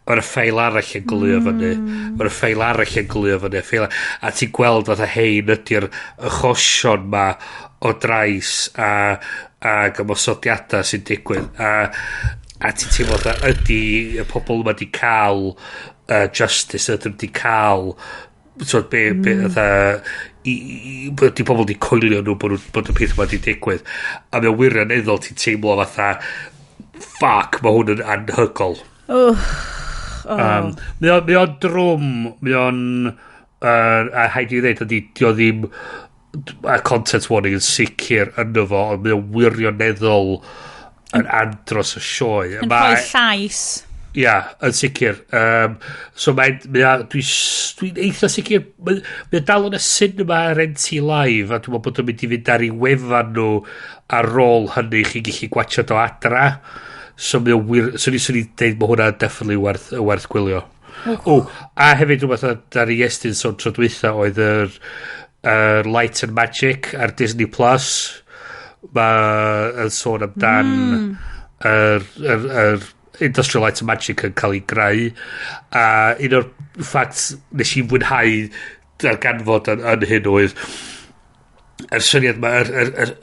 Mae'r ffeil arall yn goleuo fyny. Mae'r ffeil arall yn goleuo fyny. A ti'n gweld fatha hein ydy'r achosion ma o drais a gymosodiadau sy'n digwydd. A ti'n teimlo fatha ydy y pobl yma di cael justice, ydym di cael ydy pobl di coelio nhw bod y peth yma di digwydd. A mae'n wirioneddol ti'n teimlo fatha fuck, mae hwn yn anhygol. Mae o'n drwm, mae o'n a haid i ddweud ydy o ddim a content warning yn sicr yno fo, ond mae o'n wirioneddol yn andros o sioe. Yn rhoi llais. Ia, yn sicr. So dwi'n eitha sicr, mae'n dal yn y cinema ar NT Live, a dwi'n meddwl bod yn mynd i fynd ar ei wefan nhw ar ôl hynny chi'n gallu gwachod o adra. So swn i'n dweud bod hwnna definitely werth gwylio. A hefyd rhywbeth ar Iestyn sôn tro dwytha oedd yr Light and Magic ar Disney Plus. Mae'n sôn amdan yr Industrial Light and Magic yn cael ei greu. A un o'r ffact nes i fwynhau darganfod yn hyn oedd yr syniad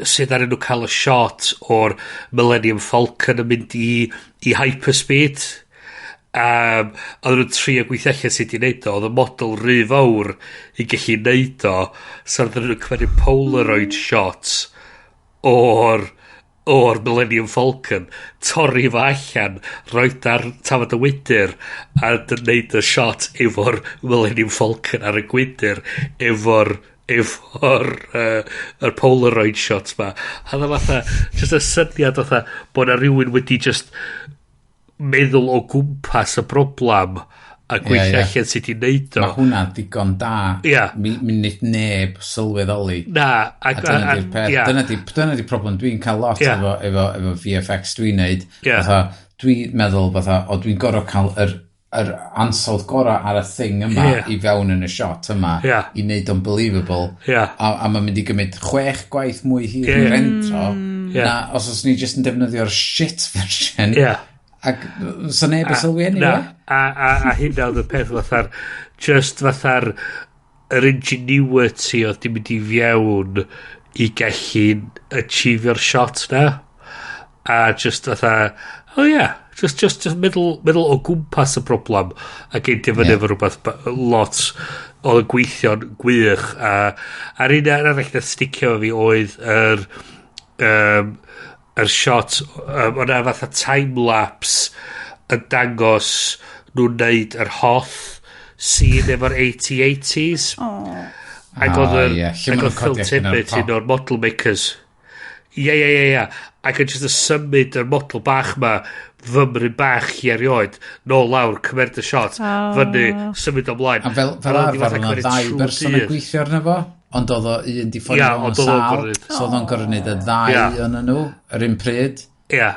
sydd ar enw cael y shot o'r Millennium Falcon yn mynd i hyperspeed. Oedd nhw'n tri o gweithio allan sydd wedi wneud o. Oedd y model rhy fawr i gallu wneud o. So oedd nhw'n cymryd Polaroid shots o'r Millennium Falcon, torri fo allan, roed ar tafod y wydyr, a wneud y shot efo'r Millennium Falcon ar y gwydyr, efo'r Polaroid shots ma. A dda fatha, just y syniad fatha, bod na rhywun wedi just meddwl o gwmpas y broblam a gweithio allan sydd wedi'i neud o. Mae hwnna digon da. Nid neb sylweddoli. Na. Dyna di problem dwi'n cael lot efo VFX dwi'n neud. Dwi'n meddwl, dwi'n gorau cael yr ansawdd gorau ar y thing yma i fewn yn y shot yma i neud o'n believable. A mae'n mynd i gymryd 6 gwaith mwy hir i rentro. Na, os ni jyst yn defnyddio'r shit version. Ac so neb y sylwi anyway. A hynna oedd y peth fatha'r yr ingenuity oedd di mynd i fewn i gallu achievio'r shot na. A just fatha, just meddwl o gwmpas y problem a geid defnyddio efo rhywbeth lot oedd yn gweithio'n gwych. A'r un arall na sticio fi oedd yr shot, o'na fatha time-lapse yn dangos nhw'n neud yr holl scene efo'r 80s. Ac oedd Phil Tippett un o'r model makers. Ac yn just y symud yr model bach ma, fymryn bach i erioed, nôl lawr, cymryd y shot, fyny, symud ymlaen. A fel arfer o'na 2 berson yn gweithio arno fo? Ond oedd o un di ffordd o'n sal, so oedd o'n gorau wneud y 2 yn nhw, yr un pryd.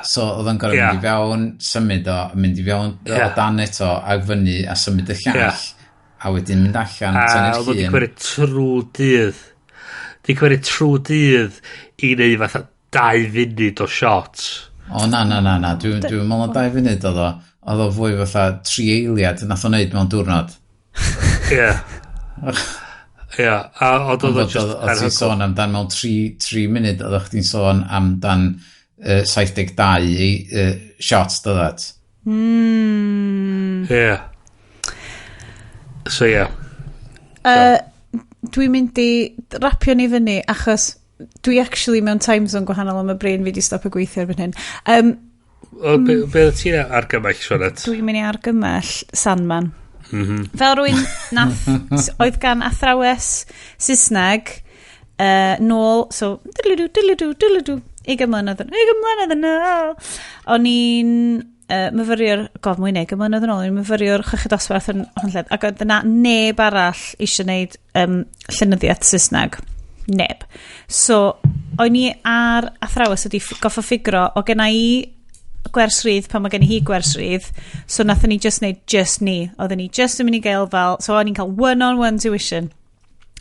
So oedd o'n gorau mynd i fewn, symud o, mynd i fewn o dan eto, a fyny a symud y llall, a wedyn mynd allan tan i'r llun. Oedd o'n di cymryd trwy dydd i wneud fatha 2 funud o shot. Na, dwi'n meddwl 2 funud oedd o. Oedd o fwy fatha 3 eiliad, nath o'n neud mewn diwrnod. A oedd o'n just Oedd ti'n sôn amdan mewn 3 munud, oedd chdi'n sôn amdan 72 shots, dod So dwi'n mynd i rapio ni fyny, achos dwi actually mewn time zone gwahanol am y Bryn fi di stopio gweithio erbyn hyn. Be oedd ti'n argymell, Sionet? Dwi'n mynd i argymell Sandman. Fel rwy'n oedd gan athrawes Saesneg nôl, so 20 mlynedd yn ôl, o'n i'n myfyriwr, mwy neu 20 mlynedd yn ôl, o'n i'n myfyriwr chweched dosbarth yn Honlled, ac oedd yna neb arall eisiau gwneud llenyddiaeth Saesneg. Neb. So, o'n i ar athrawes wedi goffa ffigro, o genna i gwersrydd pan mae gen i hi gwersrydd, so nathon ni just neud just ni, oedden ni just yn mynd i gael fel, so oedden ni'n cael one-on-one tuition,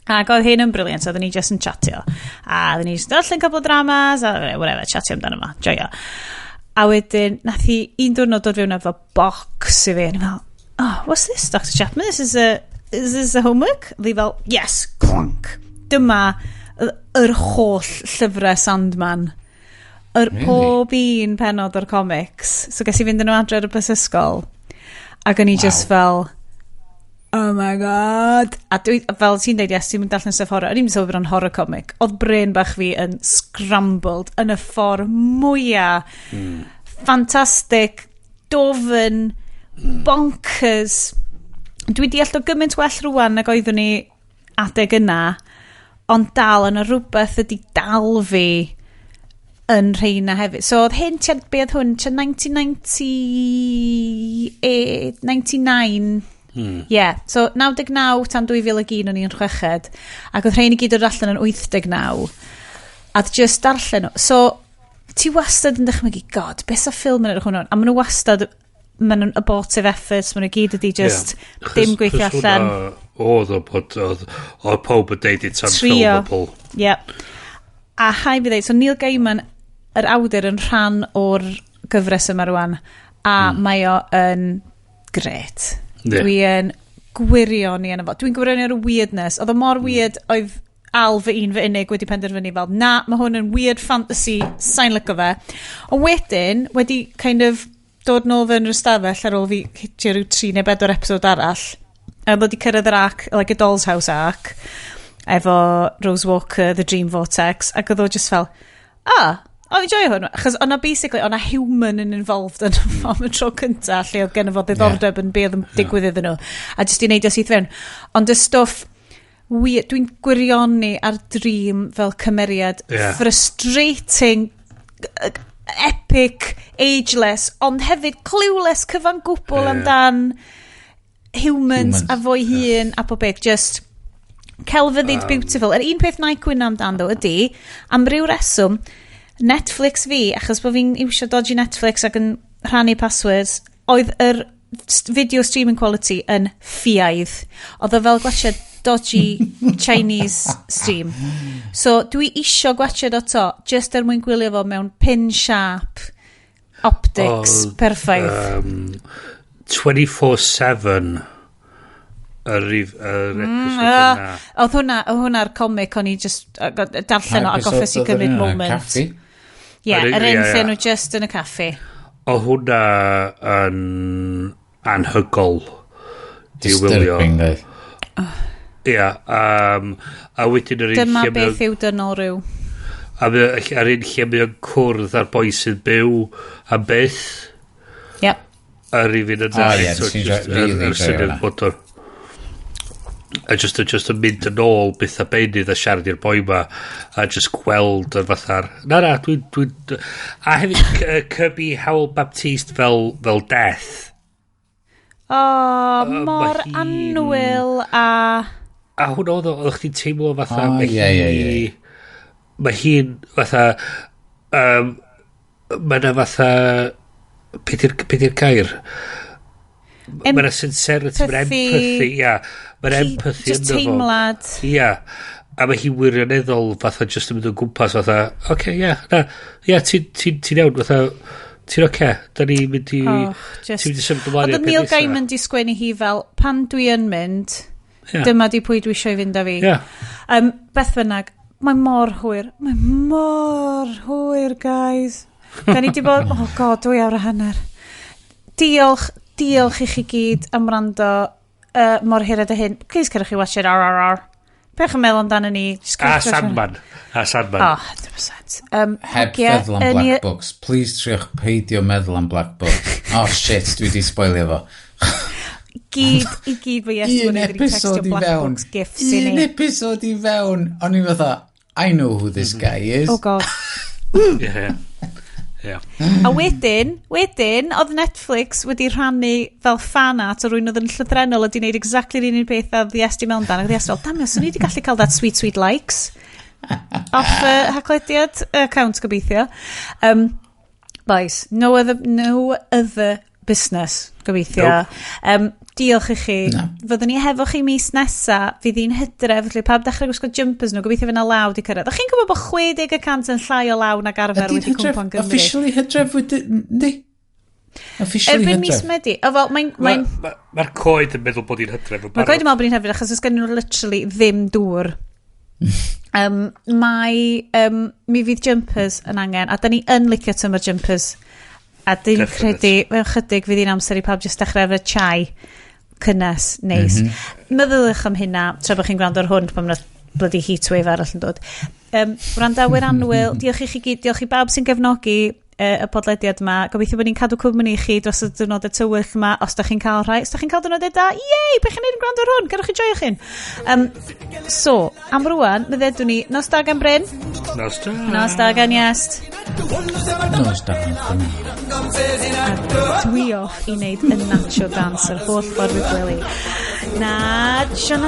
ac oedd hyn yn briliant, oedden ni just yn chatio, a oedden ni just darllen couple o dramas, a whatever, chatio amdano yma, joio. A wedyn, nath hi un diwrnod dod fewn efo box i fi, a ni'n fel, what's this, Dr. Chapman, is this a homework? Ddi fel, yes, clonk. Dyma yr holl llyfrau Sandman, pob un penod o'r comics. So ges i fynd yn nhw adre ar y bus ysgol. Ac o'n i just fel, oh my god. A fel ti'n deud, yes, ti'n mynd darllen stuff horror. O'n i'n mynd sylwi bod yn horror comic. Oedd brain bach fi yn scrambled yn y ffordd mwyaf fantastic, dofn, bonkers. Dwi di allu gymaint well rwan nag oeddwn ni adeg yna, ond dal yn y rhywbeth ydi dal fi yn rheina hefyd. So oedd hyn, be oedd hwn, 1999. So 99 tan 2001 o'n i'n chweched, ac oedd rhain i gyd o'r allan yn 89, a just darllen nhw. So ti wastad yn dychmygu, god, beth sa ffilm yn edrych hwnnw, a maen nhw wastad, maen nhw'n abortive efforts, maen nhw gyd ydi just dim gweithio allan. Oedd pob yn deud it's unfilmable. A hai fi ddeud, so Neil Gaiman, yr awdur yn rhan o'r gyfres yma rwan, a mae o yn gret. Dwi'n gwirioni yn efo. Dwi'n gwirioni ar y weirdness. Oedd o mor weird oedd Al fy un fy unig wedi penderfynu fel, na, mae hwn yn weird fantasy, sa'n lyco fe. Ond wedyn, wedi kind of dod nôl fy yn yr ystafell ar ôl fi hitio rhyw 3 neu 4 episod arall. A wedi cyrraedd yr arc, like a Doll's House arc, efo Rose Walker, The Dream Vortex, ac oedd o just fel, fi'n joio hwn, achos o'na basically, o'na human yn involved yn y tro cynta, lle oedd gen fo ddiddordeb yn be oedd yn digwydd iddyn nhw, a just i neud o sydd fewn. Ond y stwff, dwi'n gwirioni ar Dream fel cymeriad frustrating, epic, ageless, ond hefyd clueless cyfan gwbl amdan humans a fo'i hun a pob beth, just celfyddyd beautiful. Yr un peth na i gwyn amdan ddo ydy, am ryw reswm, Netflix fi, achos bod fi'n iwsio dodgy Netflix ac yn rhannu passwords, oedd yr video streaming quality yn ffiaidd. Oedd o fel gwachod dodgy Chinese stream. So, dwi isio gwachod o to, just er mwyn gwylio fo mewn pin sharp optics perffaith. 24/7 yr episode yna. Oedd hwnna'r comic o'n i just darllen o ac offers i cymryd moment. Ie, yr un lle nhw just yn y caffi. O hwnna yn anhygol. Disturbing, dweud. Ie, a wedyn yr un lle... Dyma beth yw dynol rhyw. Ar un lle mae o'n cwrdd ar boi sydd byw am beth. Yep. Ar un fynd yn syniad motor. A just yn mynd yn ôl byth a benydd a siarad i'r boi ma a just gweld yn fatha'r dwi'n a hefyd Kirby Howell Baptiste fel Death mor annwyl a hwnna oedd chdi'n teimlo fatha mae hi'n fatha mae'n fatha peth i'r gair mae'n sincerity, mae'n empathy, mae'n empathy just teimlad. A mae hi wirioneddol fatha just yn mynd o gwmpas fatha, ti'n iawn, fatha, ti'n oce, da ni mynd i, ti'n mynd i symud ymlaen. Oedd Neil Gaiman di sgwennu hi fel, pan dwi yn mynd, dyma di pwy dwi eisiau fynd â fi. Beth bynnag, mae mor hwyr, guys. Da ni di bod, oh god, 2 awr a hanner. Diolch i chi gyd am wrando mor hired y hyn. Please cerwch chi watch RRR. Beth yn meddwl amdano ni? Sandman. 100%. Heb feddwl am Black Books. Please triwch peidio meddwl am Black Books. Oh shit, dwi di spoilio fo. I gyd fy Iestyn wedi textio Black Books gifs i ni. Un episod i fewn. O'n i fatha, I know who this guy is. Oh god. A wedyn, oedd Netflix wedi rhannu fel fanat o rwy'n oedd yn llythrenol wedi gwneud exactly yr un peth a Iestyn mewn dan. Ac Iestyn fel, damio, so ni wedi gallu cael that sweet likes off haglediad account gobeithio. Boys, no other business gobeithio. Diolch i chi. Fyddwn ni hefo chi mis nesa, fydd hi'n hydref, felly pawb dechrau gwisgo jumpers nhw, gobeithio fyna law di cyrraedd. O'ch chi'n gwybod bod 60% yn llai o law nag arfer wedi cwmpan Gymru? Officially hydref wedi... Erbyn mis Medi. Mae'r coed yn meddwl bod hi'n hydref. Mae'r coed yn meddwl bod hi'n hydref, achos ys gen nhw literally ddim dŵr. Mi fydd jumpers yn angen, a da ni yn licio tymor jumpers. A dwi'n credu, mewn chydig fydd hi'n amser i pawb jyst dechrau efo chai cynnes, neis. Meddylwch am hynna, tra bod chi'n gwrando ar hwn, pan mae'n bloody heatwave arall yn dod. Wrandawyr anwyl, diolch i chi gyd, diolch i bawb sy'n gefnogi y podlediad yma. Gobeithio bod ni'n cadw cwmni i chi dros y diwrnodau tywyll yma, os da chi'n cael rhai. Os da chi'n cael diwrnodau da, yei, beth chi'n neud yn gwrando ar hwn, gadwch chi joio chi'n. So, am rwan, meddedwn ni, nos da gan Bryn. Nos da gan Iest. Nos da gan Bryn. A dwi off i wneud y nacho dance yr holl ffordd i gwely. Nacho.